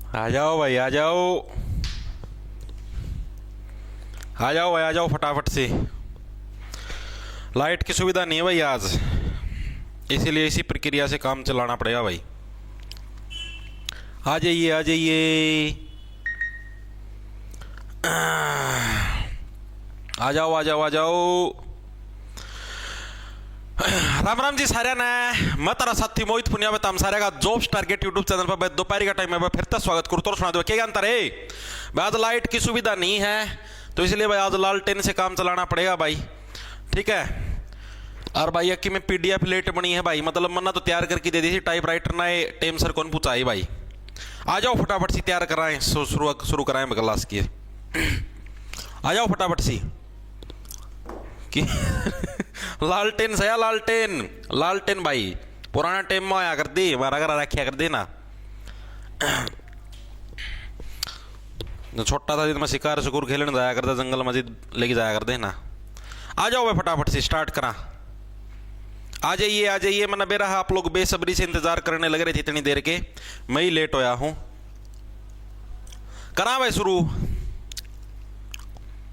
आ जाओ भाई आ जाओ। आ जाओ भाई आ जाओ फटाफट से। लाइट की सुविधा नहीं है भाई आज, इसीलिए इसी प्रक्रिया से काम चलाना पड़ेगा भाई। आ जाइए आ जाइए। आ जाओ आ जाओ आ जाओ। राम राम जी सारे ने। मैं तारा साथी मोहित पुनिया में तम सारे का जॉब्स टारगेट यूट्यूब चैनल पर मैं दोपहर का टाइम में फिर से स्वागत करूँ तो सुना दो क्या अंतर है भाई। आज लाइट की सुविधा नहीं है तो इसलिए भाई आज लालटेन से काम चलाना पड़ेगा भाई, ठीक है। और भाई अक्की में पीडीएफ लेट बनी है भाई, मतलब मन्ना तो तैयार करके दे दी थी टाइपराइटर ना टेम सर कौन पूछा भाई। आ जाओ फटाफट से तैयार कराएं, शुरू कराएं क्लास की। आ जाओ फटाफट से कि लालटेन से लालटेन लालटेन भाई पुराना टेम में आया कर दी हमारा घर रखा कर देना। छोटा था जितना शिकार शकूर खेलने जाया करता जंगल मस्जिद लेके जाया कर देना। आ जाओ भाई फटाफट से स्टार्ट करा। आ जाइए मैंने बेरा आप लोग बेसब्री से इंतजार करने लग रहे थे इतनी देर के, मैं ही लेट होया हूं। करा भाई शुरू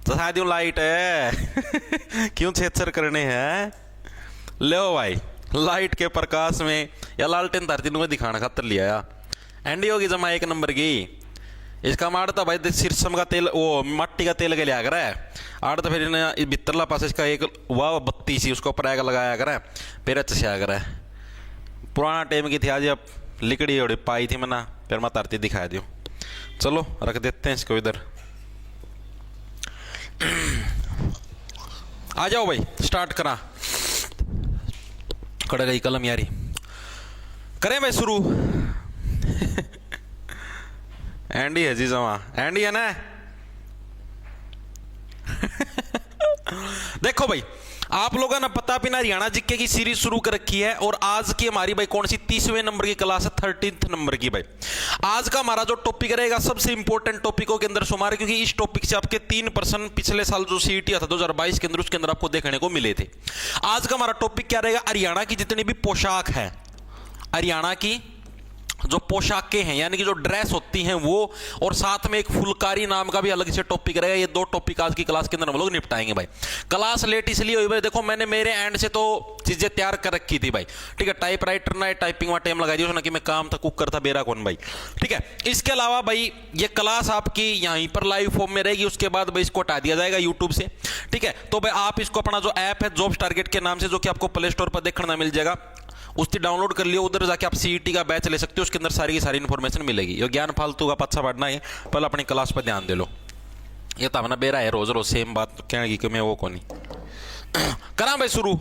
तो शायद लाइट है क्यों छेदछेद करने हैं। लो भाई लाइट के प्रकाश में या लालटेन धरती में दिखाना खातर लिया एंडी होगी जमा 1 नंबर की। इसका मार तो भाई शीर्षम का तेल वो मट्टी का तेल के लिया कर आड़ तो फिर भीतरला पास इसका एक वाह बत्ती सी उसको ऊपर लगाया कर फिर अच्छा से आकर पुराना टाइम की थी। आज अब लिकड़ी उड़ी पाई थी मना फिर मैं धरती दिखा दूँ। चलो रख देते हैं इसको इधर। आ जाओ भाई स्टार्ट करा। कड़ गई कलम यारी, करें भाई शुरू। एंडी है जी जमा, एंडी है ना। देखो भाई आप लोगों ने पता भी ना हरियाणा जीके की सीरीज शुरू कर रखी है और आज की हमारी भाई कौन सी 30वें नंबर की क्लास है, 13th नंबर की भाई। आज का हमारा जो टॉपिक रहेगा सबसे इंपॉर्टेंट टॉपिकों के अंदर शुमार, क्योंकि इस टॉपिक से आपके 3% पिछले साल जो सीईटी था 2022 के अंदर उसके अंदर आपको देखने को मिले थे। आज का हमारा टॉपिक क्या रहेगा, हरियाणा की जितनी भी पोशाक है, हरियाणा की जो पोशाकें हैं यानी कि जो ड्रेस होती हैं वो, और साथ में एक फुलकारी नाम का भी अलग से टॉपिक रहेगा। ये 2 टॉपिक आज की क्लास के अंदर हम लोग निपटाएंगे भाई। क्लास लेट इसलिए हुई भाई, देखो मैंने मेरे एंड से तो चीजें तैयार कर रखी थी भाई, ठीक है। टाइपराइटर ना टाइपिंग में टाइम लगा दी उसने कि मैं काम था कुकर था बेरा कौन भाई, ठीक है। इसके अलावा भाई ये क्लास आपकी यहीं पर लाइव फॉर्म में रहेगी, उसके बाद भाई इसको हटा दिया जाएगा यूट्यूब से, ठीक है। तो भाई आप इसको अपना जो ऐप है जॉब्स टारगेट के नाम से जो कि आपको प्ले स्टोर पर देखना मिल जाएगा उससे डाउनलोड कर लियो। उधर जाके आप सीईटी का बैच ले सकते हो, उसके अंदर सारी की सारी इन्फॉर्मेशन मिलेगी। ये ज्ञान फालतू का पच्छा पढ़ना है, पहले अपनी क्लास पर ध्यान दे लो। ये तो अपना बेरा है रोज रोज सेम बात कहने की मैं वो कौन करा भाई शुरू।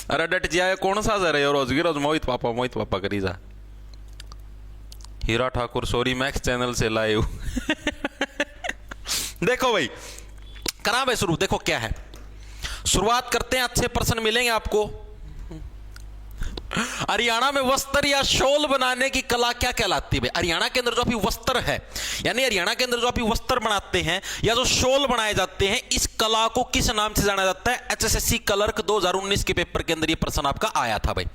अरे डट जाए कौन सा जा रहे हो रोज की रोज मोहित पापा करी जा। हीरा ठाकुर सॉरी मैक्स चैनल से लाइव। देखो भाई करा भाई शुरू। देखो क्या है, शुरुआत करते हैं, अच्छे प्रश्न मिलेंगे आपको। हरियाणा में वस्त्र या शॉल बनाने की कला क्या कहलाती है? हरियाणा के अंदर जो अभी वस्त्र है यानी हरियाणा के अंदर जो अभी वस्त्र बनाते हैं या जो शॉल बनाए जाते हैं, इस कला को किस नाम से जाना जाता है? एचएसएससी क्लर्क 2019 के पेपर के अंदर ये प्रश्न आपका आया था भाई।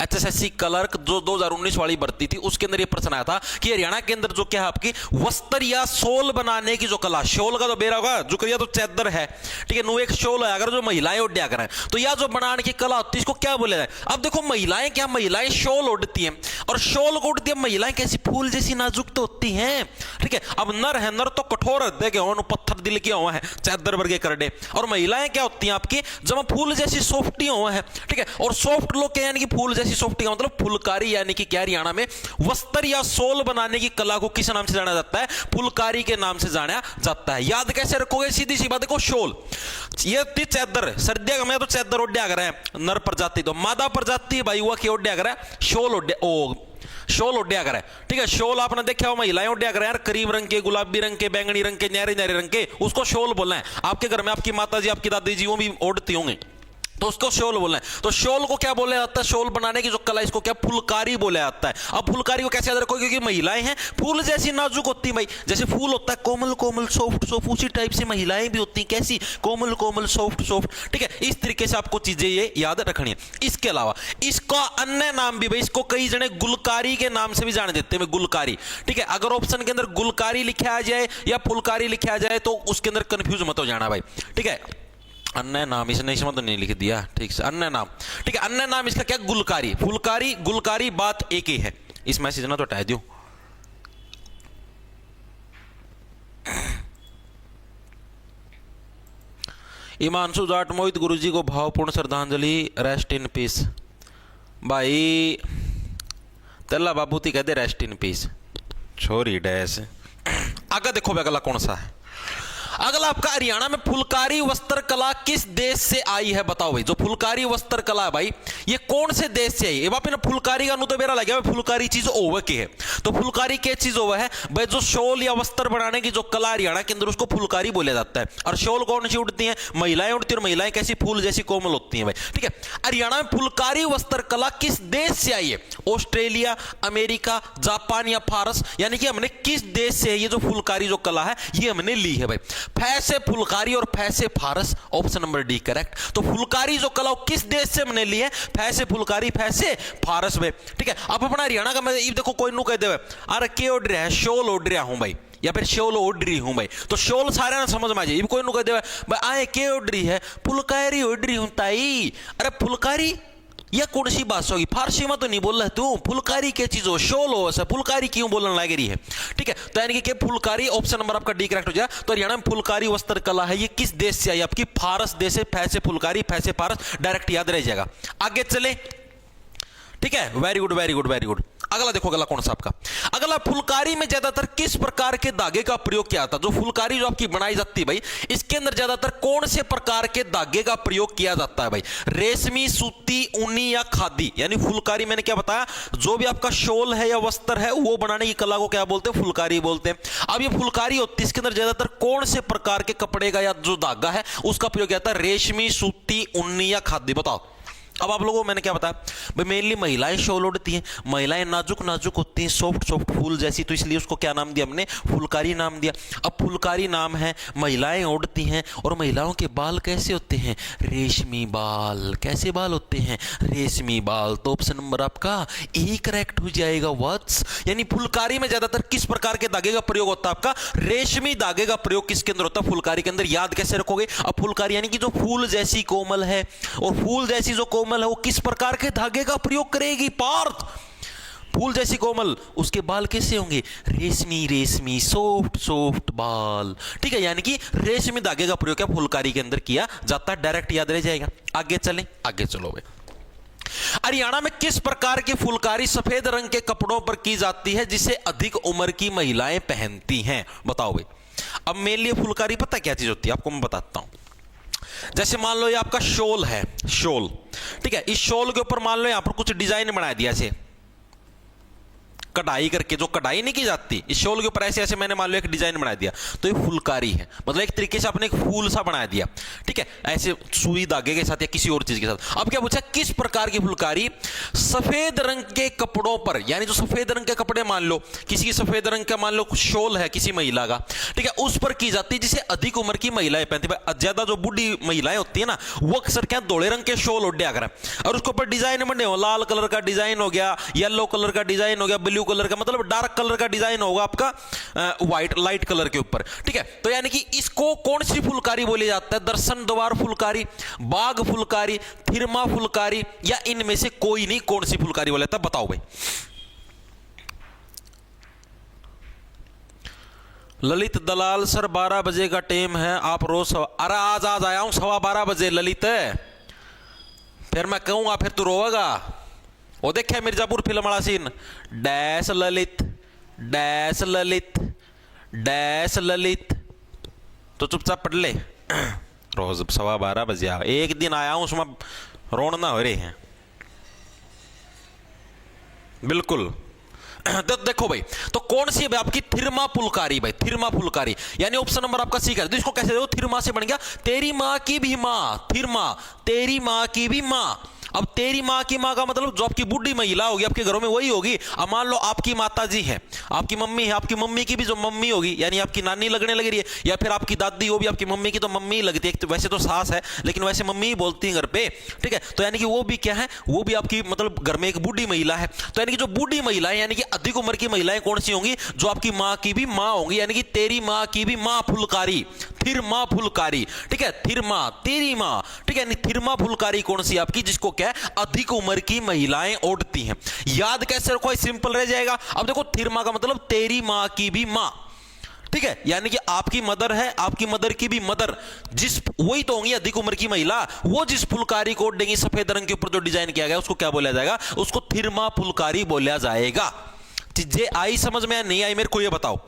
एचएसएससी क्लर्क जो 2019 वाली भर्ती थी उसके अंदर ये प्रश्न आया था कि हरियाणा के अंदर जो क्या है आपकी वस्त्र या शॉल बनाने की जो कला, शॉल का तो बेरा होगा जो करिया तो चैदर है, ठीक है। नो एक शॉल है अगर जो महिलाएं ओढ़िया करें तो यह जो बनाने की कला होती है इसको क्या बोला जाए? अब देखो क्या महिलाएं शॉल ओढ़ती हैं और शॉल को ओढ़ती है महिलाएं कैसी फूल जैसी नाजुक तो होती हैं, ठीक है। अब नर है, नर तो कठोर हृदय के हो, पत्थर दिल के हुआ है चादर वर्गे करडे, और महिलाएं क्या होती हैं आपकी जब फूल जैसी सॉफ्टी हुआ है, ठीक है। और सॉफ्ट लोग क्या यानी कि फूल जैसी सॉफ्टी का मतलब फुलकारी, यानी कि क्या हरियाणा में वस्त्र या शॉल बनाने की कला को किस नाम से जाना जाता है? फुलकारी के नाम से जाना जाता है। याद कैसे रखोगे? सीधी सी बात, देखो शॉल ये होती चादर, सर्दियों का मैं तो चादर ओढ़िया कर नर प्रजाति, तो मादा प्रजाति भाई हुआ क्या ओढ़िया करे? शॉल शॉल ओढ़िया करे, ठीक है। शॉल आपने देखा हो महिलाएं ओढ़िया करे यार, करीम रंग के, गुलाबी रंग के, बैंगनी रंग के, न्यारे न्यारे रंग के, उसको शॉल बोलना है। आपके घर में आपकी माता जी आपकी दादी जी वो भी ओढ़ती होंगे, तो उसको शोल बोलना है। तो शोल को क्या बोला जाता है, शोल बनाने की जो कला इसको क्या फुलकारी बोला जाता है। अब फुलकारी को कैसे याद रखो, क्योंकि महिलाएं हैं, फूल जैसी नाजुक होती है भाई, जैसे फूल होता है कोमल कोमल सॉफ्ट सॉफ्ट, उसी टाइप से महिलाएं भी होती हैं, कैसी कोमल कोमल सॉफ्ट सॉफ्ट। ठीक है, इस तरीके से आपको चीजें ये याद रखनी है। इसके अलावा इसका अन्य नाम भी भाई, इसको कई जने गुलकारी के नाम से भी जाने देते हैं, गुलकारी। ठीक है, अगर ऑप्शन के अंदर गुलकारी लिखा आ जाए या फुलकारी लिखा आ जाए तो उसके अंदर कंफ्यूज मत हो जाना भाई। ठीक है, अन्य नाम इसने इसमें तो नहीं लिख दिया, ठीक से अन्य नाम। ठीक है, अन्य नाम इसका क्या, गुलकारी। फुलकारी गुलकारी बात एक ही है। इस मैसेज ना तो हटा दूं। हिमांशु जाट मोहित गुरुजी को भावपूर्ण श्रद्धांजलि, रेस्ट इन पीस। भाई तेला बाबू ती कहते रेस्ट इन पीस, छोरी डैश। आगे देखो अगला कौन सा है। अगला आपका हरियाणा में फुलकारी वस्त्र कला किस देश से आई है, बताओ भाई। जो फुलकारी वस्त्र कला है भाई, ये कौन से देश से आई है। बापी ना फुलकारी का नु तो मेरा लगे फुलकारी चीज ओवर की है। तो फुलकारी क्या चीज ओवर है भाई, जो शॉल या वस्त्र बनाने की जो कला हरियाणा के अंदर, उसको फुलकारी बोला जाता है। और शॉल कौन सी उड़ती है, महिलाएं उड़ती है, और महिलाएं कैसी, फूल जैसी कोमल होती है भाई। ठीक है, हरियाणा में फुलकारी वस्त्र कला किस देश से आई है, ऑस्ट्रेलिया, अमेरिका, जापान या फारस। यानी कि हमने किस देश से ये जो फुलकारी जो कला है ये हमने ली है भाई। फैसे फुलकारी और फैसे फारस, ऑप्शन नंबर डी करेक्ट। तो फुलकारी जो कला किस देश से हमने ली है, फैसे फुलकारी फैसे फारस में। ठीक है, अब अपना हरियाणा का मैं देखो कोई नु कह दे अरे के ओढ़ रहा है, शॉल ओढ़ रहा हूं भाई, या फिर शॉल ओढ़ रही हूं भाई। तो शॉल सारे ना समझ में आ जाए। कोई नु कह दे भाई आए के ओढ़ रही है, फुलकारी ओढ़ रही हूं ताई। अरे फुलकारी यह कौन सी बात होगी, फारसी में तो नहीं बोल रहा तू, फुलकारी क्या चीज हो, शोल हो, ऐसा फुलकारी क्यों बोलने लग रही है। ठीक है, तो यानी कि फुलकारी ऑप्शन नंबर आपका डी करेक्ट हो जाए। तो हरियाणा में फुलकारी वस्त्र कला है, ये किस देश से आई, आपकी फारस देश से। फैसे फुलकारी फैसे फारस, डायरेक्ट याद रह जाएगा। आगे चले, ठीक है, very good very good very good. अगला देखो, अगला कौन सा आपका, अगला फुलकारी में ज्यादातर किस प्रकार के धागे का प्रयोग किया जाता है। जो फुलकारी जो आपकी बनाई जाती है भाई, इसके अंदर ज्यादातर कौन से प्रकार के धागे का प्रयोग किया जाता है भाई, रेशमी, सूती, ऊनी या खादी। यानी फुलकारी मैंने क्या बताया, जो भी आपका शॉल है या वस्त्र है वो बनाने की कला को क्या बोलते हैं, फुलकारी बोलते हैं। अब ये फुलकारी होती है, इसके अंदर ज्यादातर कौन से प्रकार के कपड़े का या जो धागा है उसका प्रयोग किया जाता है, रेशमी, सूती, ऊनी या खादी। बताओ। अब आप लोगों को मैंने क्या बताया भाई, मेनली महिलाएं शॉल ओढ़ती हैं, महिलाएं नाजुक नाजुक होती हैं, सॉफ्ट सॉफ्ट फूल जैसी, तो इसलिए उसको क्या नाम दिया हमने, फुलकारी नाम दिया। अब फुलकारी नाम है, महिलाएं ओढ़ती हैं, और महिलाओं के बाल कैसे होते हैं, रेशमी बाल। कैसे बाल होते हैं, रेशमी बाल। तो ऑप्शन नंबर आपका ए करेक्ट हो जाएगा। व्हाट्स, यानी फुलकारी में ज्यादातर किस प्रकार के धागे का प्रयोग होता है, आपका रेशमी धागे का प्रयोग किसके अंदर होता है, फुलकारी के अंदर। याद कैसे रखोगे, अब फुलकारी यानी कि जो फूल जैसी कोमल है, और फूल जैसी जो कोमल है वो किस प्रकार के धागे का प्रयोग करेगी, पार्थ। फूल जैसी कोमल, उसके बाल कैसे होंगे, रेशमी रेशमी सॉफ्ट सॉफ्ट बाल। ठीक है, यानी कि रेशमी धागे का प्रयोग क्या फुलकारी के अंदर किया जाता है, डायरेक्ट याद रह जाएगा। आगे चलें, आगे चलो भाई। हरियाणा में किस प्रकार की फुलकारी सफेद रंग के कपड़ों पर की जाती है, जिसे अधिक उम्र की महिलाएं पहनती हैं, बताओ भाई। अब मेरे लिए फुलकारी पता क्या चीज होती है, आपको मैं बताता हूं। जैसे मान लो ये आपका शॉल है, शॉल। ठीक है, इस शॉल के ऊपर मान लो यहां पर कुछ डिजाइन बना दिया, ऐसे कढ़ाई करके, जो कढ़ाई नहीं की जाती, इस शॉल के ऊपर ऐसे ऐसे मैंने मान लो एक डिजाइन बना दिया, तो ये फुलकारी है। मतलब एक तरीके से आपने एक फूल सा बना दिया। ठीक है, ऐसे सुई धागे के साथ या किसी और चीज के साथ। अब क्या पूछा, किस प्रकार की फुलकारी सफेद रंग के कपड़ों पर, यानी जो सफेद रंग के कपड़े मान लो, किसी की सफेद रंग का मान लो शॉल है किसी महिला का, ठीक है, उस पर की जाती है, जिसे अधिक उम्र की महिलाएं पहनती है। ज्यादा जो बूढ़ी महिलाएं होती है ना, वो अक्सर क्या धोले रंग के शॉल ओढ़ करें, और उसके ऊपर डिजाइन बने हो, लाल कलर का डिजाइन हो गया, येलो कलर का डिजाइन हो गया, ब्लू कलर का, मतलब डार्क कलर का डिजाइन होगा आपका व्हाइट लाइट कलर के ऊपर। ठीक है, तो यानी कि इसको कौन सी फुलकारी बोली जाता है, दर्शन द्वार फुलकारी, बाग फुलकारी, थिरमा फुलकारी, या इनमें से कोई नहीं, कौन सी फुलकारी बोला जाता है, बताओ भाई। ललित दलाल सर 12 बजे का टाइम है, आप रोज अरे आज आया हूं 12:15 बजे ललित, फिर मैं कहूंगा फिर तू रोएगा। वो देखे मिर्जापुर फिल्म वाला scene, dash Lalit dash Lalit dash Lalit, तो चुपचाप पढ़ ले। रोज 12:15 बजे आओ, एक दिन आया हूं उसमें रोना हो रहे हैं, बिल्कुल तो देखो भाई, तो कौन सी है भाई आपकी थिरमा फुलकारी भाई, थिरमा फुलकारी, यानी ऑप्शन नंबर आपका सी कर दो। इसको कैसे देखो, थिरमा से बन गया तेरी माँ की भी माँ, थिरमा तेरी माँ की भी माँ। अब तेरी माँ की माँ का मतलब जो आपकी बूढ़ी महिला होगी आपके घरों में वही होगी। अब मान लो आपकी माता जी है, आपकी मम्मी है, आपकी मम्मी की भी जो मम्मी होगी यानी आपकी नानी लगने लग रही है, या फिर आपकी दादी हो भी आपकी मम्मी की तो मम्मी ही लगती है। तो वैसे तो सास है लेकिन वैसे मम्मी ही बोलती है घर पे, ठीक है। तो यानी कि वो भी क्या है, वो भी आपकी मतलब घर में एक बूढ़ी महिला है। तो यानी कि जो बूढ़ी महिलाएं यानी कि अधिक उम्र की महिलाएं कौन सी होंगी, जो आपकी माँ की भी माँ होंगी, यानी कि तेरी माँ की भी माँ फुलकारी, थिर माँ फुलकारी, ठीक है। थिर माँ तेरी माँ, ठीक है। थिर माँ फुलकारी कौन सी आपकी, जिसको क्या है अधिक उम्र की महिलाएं ओढ़ती हैं। याद कैसे रखो, सिंपल रह जाएगा। अब देखो थिर माँ का मतलब तेरी माँ की भी माँ, ठीक है, यानी कि आपकी मदर है, आपकी मदर की भी मदर, जिस वही तो होंगी अधिक उम्र की महिला, वो जिस फुलकारी को ओढ़ेंगी सफेद रंग के ऊपर जो डिजाइन किया गया उसको क्या बोला जाएगा, उसको थिर माँ फुलकारी बोला जाएगा। चीजें आई समझ में, नहीं आई मेरे को ये बताओ।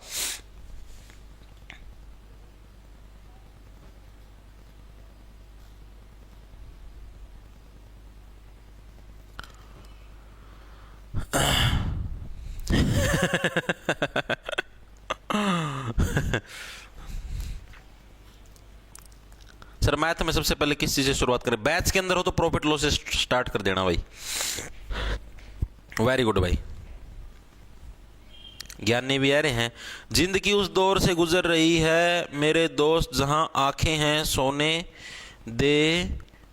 सर मैथ में सबसे पहले किस चीज से शुरुआत करें, बैच के अंदर हो तो प्रॉफिट लॉस से स्टार्ट कर देना भाई। वेरी गुड भाई, ज्ञानी भी आ रहे हैं। जिंदगी उस दौर से गुजर रही है मेरे दोस्त जहां आंखें हैं सोने दे,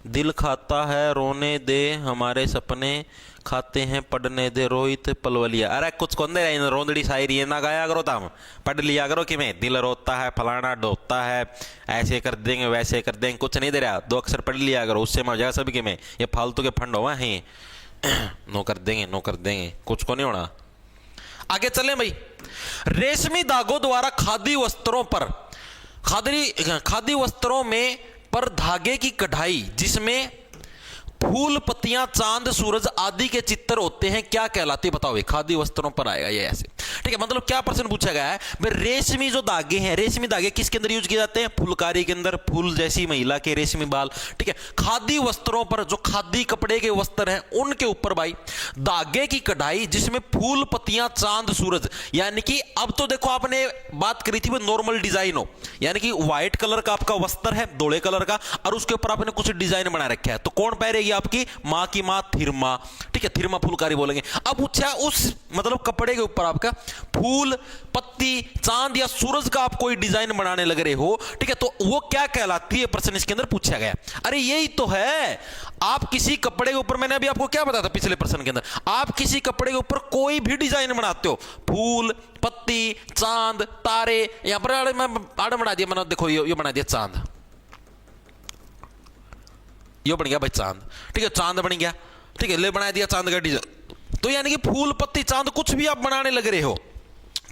दिल खाता है रोने दे, हमारे सपने खाते हैं पढ़ने दे, रोहित पलवलिया। अरे कुछ कौन दे रहा रोंदड़ी शायरी है ना गाया करो, तुम पढ़ लिया करो कि मैं दिल रोता है फलाना डोता है, ऐसे कर देंगे वैसे कर देंगे, कुछ नहीं दे रहा, 2 अक्षर पढ़ लिया करो, उससे मर जाएगा सभी के में। ये फालतू के फंड हुआ है नो कर देंगे, नो कर देंगे, कुछ को नहीं होना। आगे चलें भाई। रेशमी धागों द्वारा खादी वस्त्रों पर, खादी वस्त्रों में पर धागे की कढ़ाई जिसमें फूल पत्तियां चांद सूरज आदि के चित्र होते हैं क्या कहलाते, बताओ भाई। खादी वस्त्रों पर आएगा ये ऐसे, ठीक है। मतलब क्या प्रश्न पूछा गया है भाई, रेशमी जो धागे हैं, रेशमी धागे किसके अंदर यूज किए जाते हैं, फुलकारी के अंदर, फूल जैसी महिला के रेशमी बाल, ठीक है। खादी वस्त्रों पर, जो खादी कपड़े के वस्त्र हैं उनके ऊपर भाई धागे की कढ़ाई जिसमें फूल पत्तियां चांद सूरज, यानी कि अब तो देखो आपने बात करी थी नॉर्मल डिजाइन हो, यानी कि व्हाइट कलर का आपका वस्त्र है, धोले कलर का, और उसके ऊपर आपने कुछ डिजाइन बना रखा है, तो कौन पहनेगी आपकी मां की मां, थिरमा, ठीक है। थिरमा फुलकारी बोलेंगे। अब पूछा उस मतलब कपड़े के ऊपर आपका फूल पत्ती चांद या सूरज का आप कोई डिजाइन बनाने लग रहे हो, ठीक है, तो वो क्या कहलाती है, प्रश्न इसके अंदर पूछा गया। अरे यही तो है, आप किसी कपड़े के ऊपर, मैंने अभी आपको क्या बताया था पिछले प्रश्न के अंदर, आप किसी कपड़े के ऊपर कोई भी डिजाइन बनाते हो, फूल पत्ती चांद तारे, यहां पर आड़ बना दिया मैंने, देखो ये बना दिया चांद, ये बन गया भाई चांद, ठीक है, चांद बन गया, ठीक है, ले बना दिया चांद का डिजाइन। तो यानी कि फूल पत्ती चांद कुछ भी आप बनाने लग रहे हो,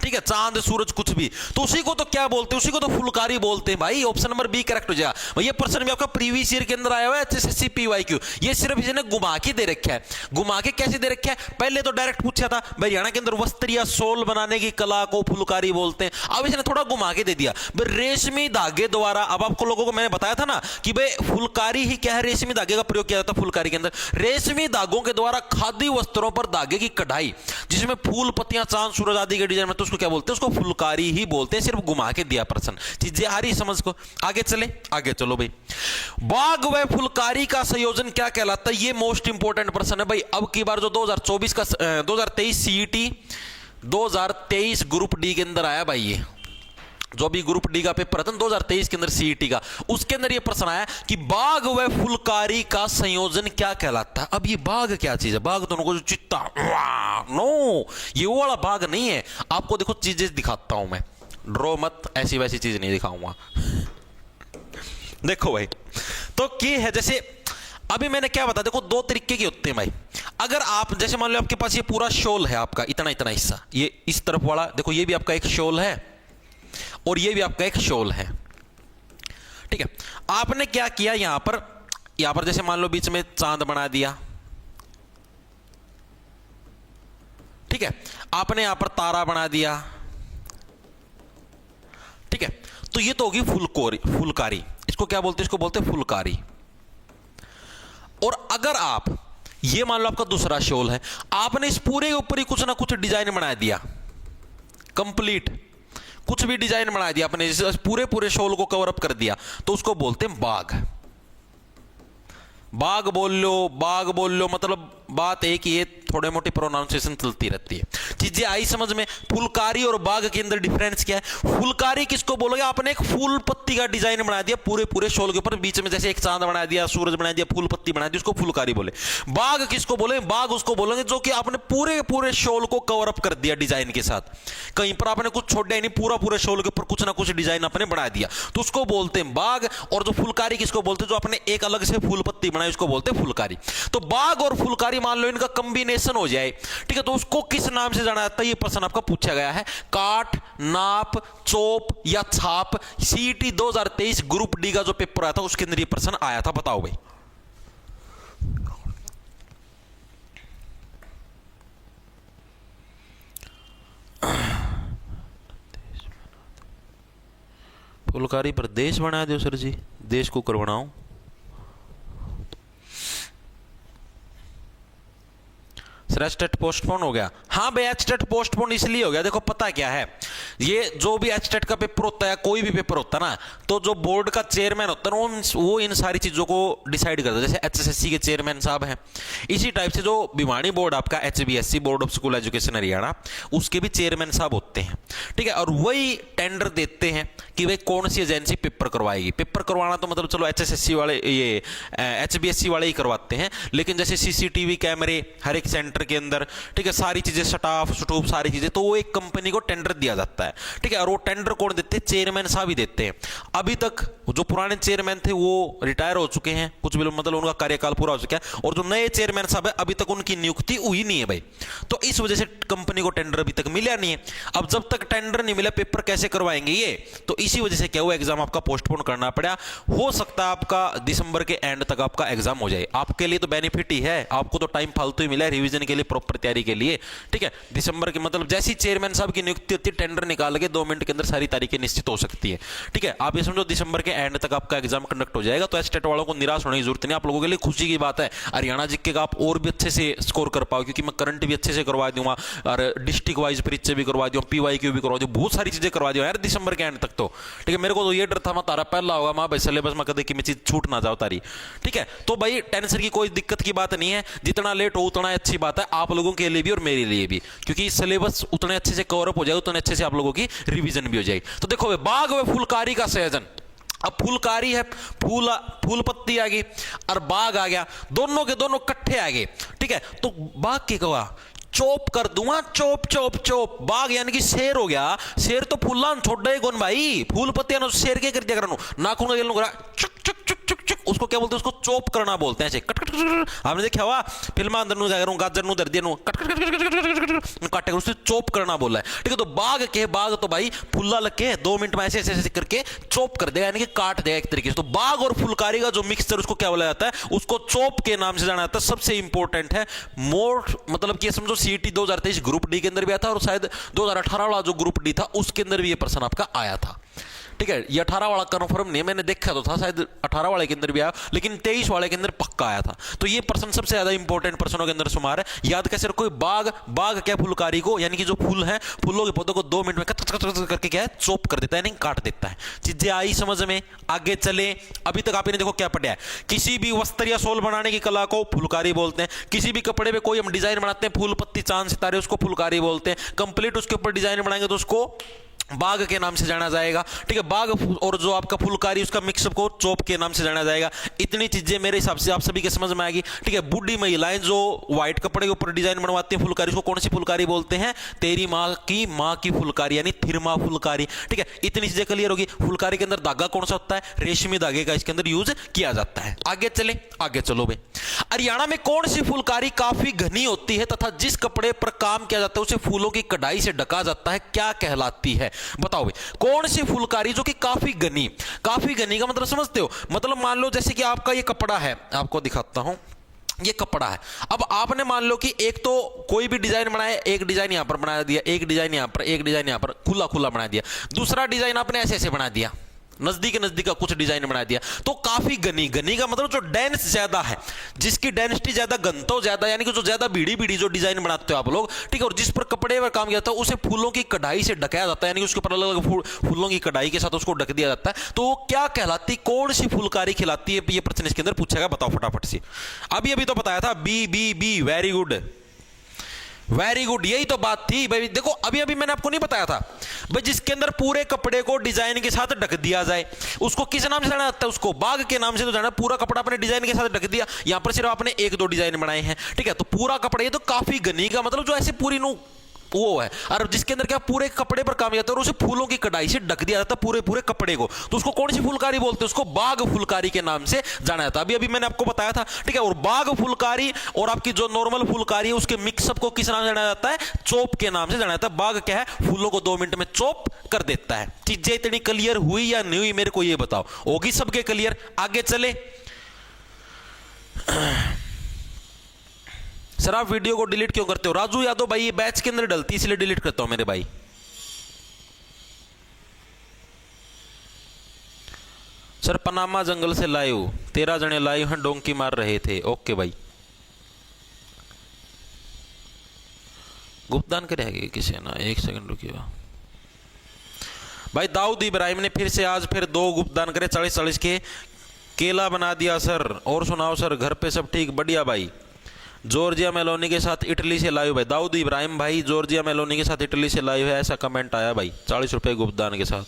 ठीक है, चांद सूरज कुछ भी, तो उसी को तो क्या बोलते हैं, उसी को तो फुलकारी बोलते हैं भाई। ऑप्शन नंबर बी करेक्ट हो जाएगा। ये प्रश्न भी आपका प्रीवियस ईयर के अंदर आया हुआ है, एचएसएससी पीवाईक्यू। ये सिर्फ इसने घुमा के दे रखा है। घुमा के कैसे दे रखा है, पहले तो डायरेक्ट पूछा था भाई हरियाणा के अंदर वस्त्र या शॉल बनाने की कला को फुलकारी बोलते हैं, अब इसने थोड़ा घुमा के दे दिया भाई रेशमी धागे द्वारा। अब आपको लोगों को मैंने बताया था ना कि भाई फुलकारी ही क्या है, रेशमी धागे का प्रयोग किया जाता है फुलकारी के अंदर। रेशमी धागों के द्वारा खादी वस्त्रों पर धागे की कढ़ाई जिसमें फूल पत्तियां चांद सूरज आदि के डिजाइन में, तो उसको क्या बोलते हैं, उसको फुलकारी ही बोलते हैं। सिर्फ घुमा के दिया प्रश्न, चीजें आ रही समझ को। आगे चले, आगे चलो भाई। बाग व फुलकारी का संयोजन क्या कहलाता है, ये मोस्ट इंपोर्टेंट प्रश्न है भाई। अब की बार जो 2024 का 2023 सीईटी 2023 ग्रुप डी के अंदर आया भाई, ये जो भी ग्रुप डी का पेपर था 2023 के अंदर सीईटी का, उसके अंदर ये प्रश्न आया कि बाग व फुलकारी का संयोजन क्या कहलाता है। अब ये बाग क्या चीज है, बाग दोनों को जो चित्ता, नो ये वो वाला बाग नहीं है। आपको देखो चीजें दिखाता हूं मैं, ड्रो मत, ऐसी वैसी चीज नहीं दिखाऊंगा। देखो भाई, तो क्या है, जैसे अभी मैंने क्या बताया, देखो 2 तरीके के होते हैं भाई। अगर आप जैसे मान लो आपके पास ये पूरा शॉल है आपका, इतना इतना हिस्सा, ये इस तरफ वाला देखो, ये भी आपका एक शॉल है और ये भी आपका एक शॉल है, ठीक है। आपने क्या किया, यहां पर जैसे मान लो बीच में चांद बना दिया, ठीक है, आपने यहां पर तारा बना दिया, ठीक है, तो ये तो होगी फुलकारी। इसको क्या बोलते हैं, इसको बोलते हैं फुलकारी। और अगर आप ये मान लो आपका दूसरा शॉल है, आपने इस पूरे के ऊपर ही कुछ ना कुछ डिजाइन बना दिया, कंप्लीट कुछ भी डिजाइन बना दिया आपने, पूरे पूरे शॉल को कवर अप कर दिया, तो उसको बोलते हैं बाग। बाग बोल लो, मतलब बात एक ही है, थोड़े मोटी प्रोनाउंसिएशन चलती रहती है। चीजें आई समझ में? फुलकारी और बाग के अंदर डिफरेंस क्या है? फुलकारी किसको बोलोगे? आपने एक फूल पत्ती का डिजाइन बना दिया पूरे पूरे शॉल के ऊपर, बीच में जैसे एक चांद बना दिया, सूरज बना दिया, फूल पत्ती बना दी, उसको फुलकारी बोले। बाग किसको बोले? बाग उसको बोलेंगे जो कि आपने पूरे पूरे शॉल को कवर अप कर दिया डिजाइन के साथ, कहीं पर आपने कुछ छोड़ दिया नहीं, पूरा पूरे शॉल के ऊपर कुछ ना कुछ डिजाइन आपने बना दिया, तो उसको बोलते हैं बाग। और जो फुलकारी किसको बोलते हैं? जो आपने एक अलग से फूल पत्ती बनाई, उसको बोलते हैं फुलकारी। तो बाग और फुलकारी मान लो इनका कंबिनेशन हो जाए, ठीक है, तो उसको किस नाम से जाना जाता है? ये प्रश्न आपका पूछा गया है। काट, नाप, चोप या छाप। सीईटी 2023 ग्रुप डी का जो पेपर आया था उसके अंदर ये प्रश्न आया था, बताओ भाई। फुलकारी पर देश बना दो सर जी, देश को कर बनाओ। सर एचटेट पोस्टपोन हो गया। हाँ भाई एचटेट पोस्टपोन इसलिए हो गया, देखो पता क्या है, ये जो भी एचटेट का पेपर होता है, कोई भी पेपर होता है ना, तो जो बोर्ड का चेयरमैन होता है ना, वो इन सारी चीजों को डिसाइड करता है। जैसे एचएसएससी के चेयरमैन साहब हैं, इसी टाइप से जो भिवानी बोर्ड आपका HBSC board of school education Haryana, उसके भी चेयरमैन साहब होते हैं, ठीक है। और वही टेंडर देते हैं कि भाई कौन सी एजेंसी पेपर करवाएगी। पेपर करवाना तो मतलब चलो एचएसएससी वाले, ये एचबीएससी वाले ही करवाते हैं, लेकिन जैसे सीसीटीवी कैमरे हर एक सेंटर के अंदर, ठीक है, सारी चीजें, स्टाफ स्टूफ सारी चीजें, तो वो एक कंपनी को टेंडर दिया जाता है, ठीक है। और वो टेंडर कौन देते हैं? चेयरमैन साहब ही देते हैं। अभी तक जो पुराने चेयरमैन थे वो रिटायर हो चुके हैं, कुछ भी मतलब उनका कार्यकाल पूरा हो चुका है, और जो नए चेयरमैन साहब है अभी तक उनकी नियुक्ति हुई नहीं है भाई। तो इस वजह से कंपनी को टेंडर अभी तक मिला नहीं है। अब जब तक टेंडर नहीं मिला, पेपर कैसे करवाएंगे ये? तो इसी वजह से क्या हुआ, एग्जाम आपका पोस्टपोन करना पड़ा। हो सकता है आपका दिसंबर के एंड तक आपका एग्जाम हो जाए। आपके लिए तो बेनिफिट ही है, आपको तो टाइम फालतू ही मिला है रिवीजन के लिए, प्रॉपर तैयारी के लिए, ठीक है। दिसंबर के मतलब जैसी चेयरमैन साहब की नियुक्ति होती है, टेंडर निकाल के 2 मिनट के अंदर सारी तारीखें निश्चित हो सकती है, ठीक है। आप ये समझो दिसंबर के एंड तक आपका एग्जाम कंडक्ट हो जाएगा। तो एचटेट वालों को निराश होने की जरूरत नहीं, आप लोगों के लिए खुशी की बात है। हरियाणा जीके का आप और भी अच्छे से स्कोर कर पाओ, क्योंकि मैं करंट भी अच्छे से करवा दूंगा, और डिस्ट्रिक्ट वाइज परीक्षा भी करवा दूं, पीवाईक्यू भी करवा दूं, बहुत सारी चीजें करवा दूं यार दिसंबर के एंड तक तो, ठीक है। मेरे को तो ये डर था मैं तारा पहला होगा, मां भाई सिलेबस में कदे की मैं चीज छूट ना जाओ तारी, ठीक है। तो भाई टेंशन की कोई दिक्कत की बात नहीं है, जितना लेट हो उतना अच्छी बात है आप लोगों के लिए भी और मेरे लिए भी, क्योंकि सिलेबस उतने अच्छे से कवर अप हो जाएगा, उतने अच्छे से आप लोगों की रिवीजन भी हो जाएगी। तो देखो बाग व फुलकारी का संयोजन, अब फुलकारी है, फूल पत्ती आ गई और बाग आ गया, दोनों के दोनों इकट्ठे आ गए, ठीक है। तो बाग के कहा चोप कर दूंगा, चोप चोप चोप। बाग यानी कि शेर हो गया, शेर तो फूला छोड़ कौन भाई, फूल पत्तियां शेर के कर दिया करना, नाखून का चुक चुक चुक चुक चुक, उसको क्या बोलते हैं? उसको चोप करना बोलते हैं। कट कट कट, आपने देखा हुआ फिल्म अंदर गाजर नु दर्दिया नु कट कट कट काटे, उससे चोप करना बोला है, ठीक है। तो बाग के बाग तो भाई फुल्ला लग के 2 मिनट में ऐसे ऐसे ऐसे करके चोप कर देगा, यानी कि काट देगा एक तरीके से। तो बाग और फुलकारी का जो मिक्सचर, उसको क्या बोला जाता है? उसको चोप के नाम से जाना जाता है। सबसे इंपॉर्टेंट है मोर, मतलब कि समझो सीईटी 2023 ग्रुप डी के अंदर भी आया था, और शायद 2018 वाला जो ग्रुप डी था उसके अंदर भी ये प्रश्न आपका आया था, ठीक है। ये 18 वाला कन्फर्म नहीं, मैंने देखा तो था शायद 18 वाले के अंदर भी आया, लेकिन 23 वाले के अंदर पक्का आया था। तो ये प्रश्न सबसे ज्यादा इंपॉर्टेंट प्रश्नों के अंदर शुमार है। याद कैसे रखो, बाग क्या फुलकारी को, यानी कि जो फूल है, फूलों के पौधों को 2 मिनट में कट कट कट करके क्या है? चोप कर देता है, यानी काट देता है। चीजें आई समझ में? आगे चले। अभी तक आपने देखो क्या पढ़ा है, किसी भी वस्त्र या शॉल बनाने की कला को फुलकारी बोलते हैं। किसी भी कपड़े पे कोई हम डिजाइन बनाते हैं, फूल पत्ती चांद सितारे, उसको फुलकारी बोलते हैं। कंप्लीट उसके ऊपर डिजाइन बनाएंगे तो उसको बाग के नाम से जाना जाएगा, ठीक है। बाग और जो आपका फुलकारी, उसका मिक्सअप को चोप के नाम से जाना जाएगा। इतनी चीजें मेरे हिसाब से आप सभी के समझ में आएगी, ठीक है। बूढ़ी महिलाएं जो व्हाइट कपड़े के ऊपर डिजाइन बनवाती हैं फुलकारी, उसको कौन सी फुलकारी बोलते हैं? तेरी माँ की फुलकारी, यानी थिरमा फुलकारी, ठीक है। इतनी चीजें क्लियर होगी। फुलकारी के अंदर धागा कौन सा होता है? रेशमी धागे का इसके अंदर यूज किया जाता है। आगे चले, आगे चलो भाई। हरियाणा में कौन सी फुलकारी काफी घनी होती है तथा जिस कपड़े पर काम किया जाता है उसे फूलों की कढ़ाई से ढका जाता है, क्या कहलाती है? बताओ भाई, कौन सी फुलकारी जो कि काफी घनी का मतलब समझते हो? मतलब मान लो जैसे कि आपका ये कपड़ा है, आपको दिखाता हूं, ये कपड़ा है। अब आपने मान लो कि एक तो कोई भी डिजाइन बनाया, एक डिजाइन यहां पर बना दिया, एक डिजाइन यहां पर, एक डिजाइन यहां पर, खुला खुला बना दिया। दूसरा डिजाइन आपने ऐसे ऐसे बना दिया, नजदीक नजदीक का कुछ डिजाइन बना दिया। तो काफी घनी, घनी का मतलब जो डेंस ज्यादा है, जिसकी डेंसिटी ज्यादा, घनत्व ज्यादा, यानी कि जो ज्यादा बीड़ी बीड़ी जो डिजाइन बनाते हो आप लोग, ठीक है, और जिस पर कपड़े पर काम किया जाता है उसे फूलों की कढ़ाई से ढकाया जाता है, यानी कि उसके ऊपर अलग अलग फूलों की कढ़ाई के साथ उसको ढक दिया जाता है। तो वो क्या कहलाती, कौन सी फुलकारी खिलाती है, ये प्रश्न इसके अंदर पूछेगा, बताओ फटाफट से। अभी अभी तो बताया था B B B, very good very good, यही तो बात थी भाई। देखो अभी अभी मैंने आपको नहीं बताया था भाई, जिसके अंदर पूरे कपड़े को डिजाइन के साथ ढक दिया जाए उसको किस नाम से जाना जाता है, उसको बाग के नाम से तो जाना। पूरा कपड़ा अपने डिजाइन के साथ ढक दिया, यहां पर सिर्फ आपने एक दो डिजाइन बनाए हैं, ठीक है, तो पूरा कपड़ा, ये तो काफी घनी का मतलब जो ऐसे पूरी नो वो है, और जिसके अंदर क्या पूरे कपड़े पर काम जाता है और उसे फूलों की कढ़ाई से ढक दिया जाता है पूरे पूरे कपड़े को, तो उसको कौन सी फुलकारी बोलते हैं, उसको बाग फुलकारी के नाम से जाना जाता है। अभी अभी मैंने आपको बताया था, ठीक है। और बाग फुलकारी और आपकी जो नॉर्मल फुलकारी है उसके मिक्सअप को किस नाम से जाना जाता है, चोप के नाम से जाना जाता है। बाग क्या है, फूलों को 2 मिनट में चोप कर देता है। चीजें इतनी क्लियर हुई या नहीं हुई मेरे को ये बताओ, होगी सबके क्लियर? आगे चले। सर आप वीडियो को डिलीट क्यों करते हो? राजू यादव भाई, ये बैच के अंदर डलती इसलिए डिलीट करता हूं मेरे भाई। सर पनामा जंगल से लाइव 13 जने लाइव हैं, डोंकी मार रहे थे। ओके भाई, गुप्तदान करेंगे किसी ना, 1 सेकंड रुकिएगा भाई। दाऊद इब्राहिम ने फिर से आज फिर 2 गुप्तदान करे, 40-40 के केला बना दिया सर। और सुनाओ सर, घर पे सब ठीक? बढ़िया भाई। जॉर्जिया मेलोनी के साथ इटली से लाइव भाई, दाऊद इब्राहिम भाई जॉर्जिया मेलोनी के साथ इटली से लाइव है, ऐसा कमेंट आया भाई। 40 रुपए गुप्तदान के साथ।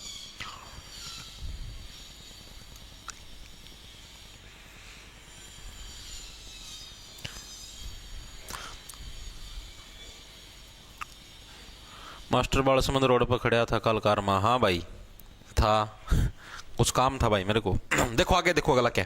मास्टर बालसमुंद रोड पर खड़ा था कल कारमा। हाँ भाई था, कुछ काम था भाई मेरे को। देखो आगे, देखो अगला क्या।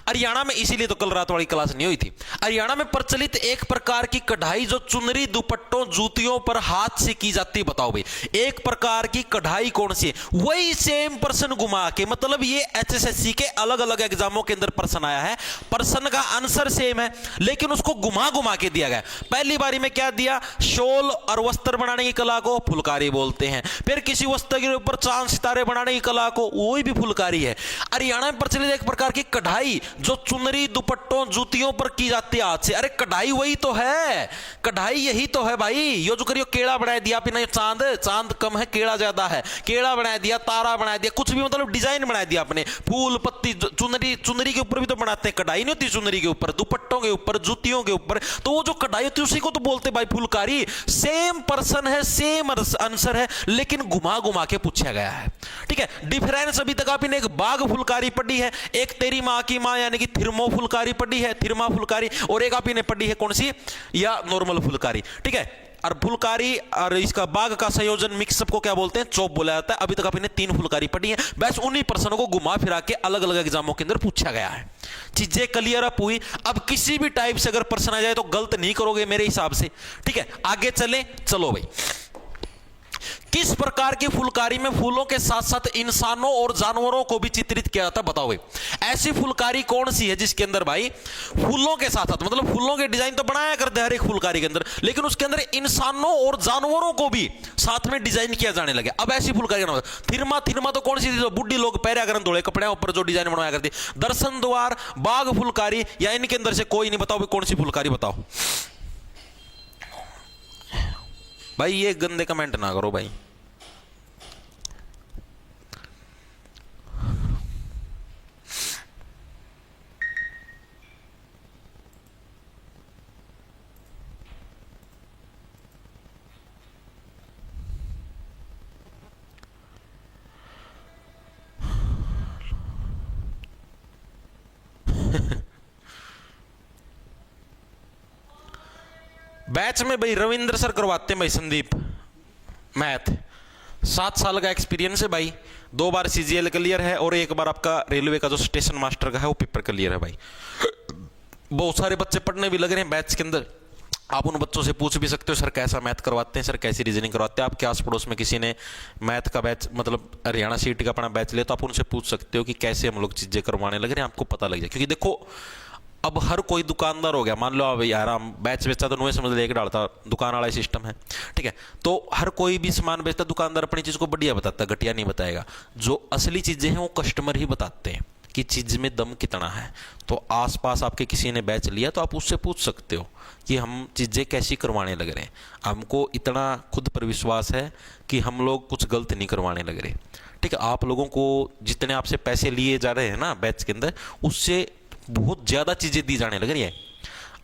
हरियाणा में, इसीलिए तो कल रात वाली क्लास नहीं हुई थी। हरियाणा में प्रचलित एक प्रकार की कढ़ाई जो चुनरी, दुपट्टों, जूतियों पर हाथ से की जाती है। बताओ भाई, एक प्रकार की कढ़ाई कौन सी है? वही सेम पर्सन घुमा के, मतलब ये एचएसएससी के अलग अलग एग्जामों के अंदर पर्सन आया है, पर्सन का आंसर सेम है लेकिन उसको घुमा घुमा के दिया गया। पहली बारी में क्या दिया, शॉल और वस्त्र बनाने की कला को फुलकारी बोलते हैं। फिर किसी वस्त्र के ऊपर चांद सितारे बनाने की कला को, वही भी फुलकारी है। हरियाणा में प्रचलित एक प्रकार की कढ़ाई जो चुनरी, दुपट्टों, जूतियों पर की जाती है हाथ से। अरे कढ़ाई वही तो है, कढ़ाई यही तो है भाई। यो जो करियो केड़ा बना दिया आपने, चांद, चांद कम है केड़ा ज्यादा है, केड़ा बना दिया, तारा बना दिया, कुछ भी मतलब डिजाइन बना दिया आपने, फूल पत्ती। चुनरी, चुनरी के ऊपर भी तो बनाते हैं, कढ़ाई नहीं होती चुनरी के ऊपर, दुपट्टों के ऊपर, जूतियों के ऊपर, तो वो जो कढ़ाई होती है उसी को तो बोलते भाई फुलकारी। सेम पर्सन है, सेम आंसर है, लेकिन घुमा घुमा के पूछा गया है, ठीक है। डिफरेंस अभी तक आपने एक बाग फुलकारी पढ़ी है, एक तेरी माँ की माँ यानी कि थिर्मो फुलकारी पढ़ी है, थिर्मा फुलकारी, और एक आपने पढ़ी है कौन सी, या नॉर्मल फुलकारी, ठीक है। और फुलकारी और इसका बाग का संयोजन मिक्सअप को क्या बोलते हैं, चौप बोला जाता है। अभी तक आपने 3 फुलकारी पढ़ी है, बस उन्हीं पर्सनों को घुमा फिरा के अलग अलग एग्जामों के अंदर पूछा गया है। चीजें क्लियर अप हुई? अब किसी भी टाइप से अगर प्रश्न आ जाए तो गलत नहीं करोगे मेरे हिसाब से, ठीक है। आगे चले, चलो भाई। किस प्रकार की फुलकारी में फूलों के साथ साथ इंसानों और जानवरों को भी चित्रित किया जाता है? बताओ भाई, ऐसी फुलकारी कौन सी है जिसके अंदर भाई फूलों के साथ साथ, मतलब फूलों के डिजाइन तो बनाया करते हैं हर एक फुलकारी के अंदर, लेकिन उसके अंदर इंसानों और जानवरों को भी साथ में डिजाइन किया जाने लगे। अब ऐसी फुलकारी का नाम थिर्मा। थिर्मा तो कौन सी थी, बुढ़ी लोग पहरे अगर धोले कपड़े ऊपर जो डिजाइन बनवाया करती। दर्शन द्वार, बाग फुलकारी, या इनके अंदर से कोई नहीं? बताओ भाई कौन सी फुलकारी, बताओ भाई। ये गंदे कमेंट ना करो भाई। बैच में भाई रविंद्र सर करवाते हैं भाई, संदीप मैथ, 7 साल का एक्सपीरियंस है भाई, 2 बार सीजीएल क्लियर है और 1 बार आपका रेलवे का जो स्टेशन मास्टर का है वो पेपर क्लियर है भाई। बहुत सारे बच्चे पढ़ने भी लग रहे हैं बैच के अंदर। आप उन बच्चों से पूछ भी सकते हो सर कैसा मैथ करवाते हैं, सर कैसी रीजनिंग करवाते हैं। आपके आस पड़ोस में किसी ने मैथ का बैच, मतलब हरियाणा सीट का अपना बैच ले, तो आप उनसे पूछ सकते हो कि कैसे हम लोग चीजें करवाने लग रहे हैं, आपको पता लग जाए। क्योंकि देखो अब हर कोई दुकानदार हो गया, मान लो अब यार हम बैच बेचता तो नुए समझ लेके डालता, दुकान वाला सिस्टम है, ठीक है। तो हर कोई भी सामान बेचता, दुकानदार अपनी चीज़ को बढ़िया बताता, घटिया नहीं बताएगा। जो असली चीज़ें हैं वो कस्टमर ही बताते हैं कि चीज़ में दम कितना है। तो आसपास आपके किसी ने बैच लिया तो आप उससे पूछ सकते हो कि हम चीज़ें कैसी करवाने लग रहे हैं, हमको इतना खुद पर विश्वास है कि हम लोग कुछ गलत नहीं करवाने लग रहे, ठीक है। आप लोगों को जितने आपसे पैसे लिए जा रहे हैं ना बैच के अंदर, उससे बहुत ज़्यादा चीज़ें दी जाने लग रही है।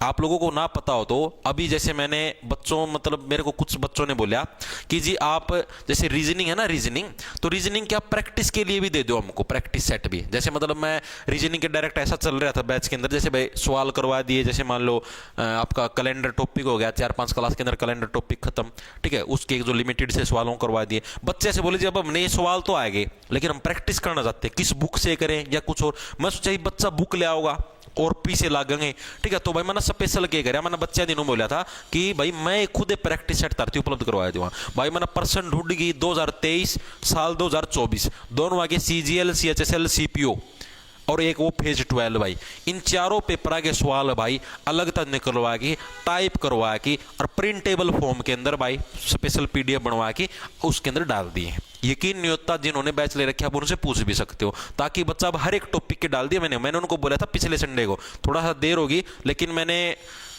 आप लोगों को ना पता हो तो अभी जैसे मैंने बच्चों, मतलब मेरे को कुछ बच्चों ने बोला कि जी आप जैसे रीजनिंग है ना, रीजनिंग, तो रीजनिंग क्या प्रैक्टिस के लिए भी दे दो हमको, प्रैक्टिस सेट भी। जैसे मतलब मैं रीजनिंग के डायरेक्ट ऐसा चल रहा था बैच के अंदर, जैसे भाई सवाल करवा दिए, जैसे मान लो आपका कैलेंडर टॉपिक हो गया, 4-5 क्लास के अंदर कैलेंडर टॉपिक खत्म, ठीक है, उसके जो लिमिटेड से सवालों करवा दिए। बच्चे ऐसे बोले जी अब हमने ये सवाल तो आएंगे लेकिन हम प्रैक्टिस करना चाहते हैं, किस बुक से करें या कुछ और। मैं सोचा बच्चा बुक ले आओगा और पीछे लागेंगे, ठीक है। तो भाई मैंने स्पेशल क्या करा, मैंने बच्चे दिनों बोला था कि भाई मैं खुद प्रैक्टिस सेट तरती उपलब्ध करवाया दूंगा। भाई मैंने पर्सन ढूंढ गई 2023 साल 2024 दोनों आगे CGL CHSL CPO और एक वो फेज 12 भाई, इन चारों पेपर के सवाल भाई अलग तक निकलवा के टाइप करवा के और प्रिंटेबल फॉर्म के अंदर भाई स्पेशल PDF बनवा के उसके अंदर डाल दिए। यकीन नहीं होता, जिन्होंने बैच ले रखे आप उनसे पूछ भी सकते हो, ताकि बच्चा अब हर एक टॉपिक के डाल दिया। मैंने उनको बोला था पिछले संडे को, थोड़ा सा देर होगी लेकिन मैंने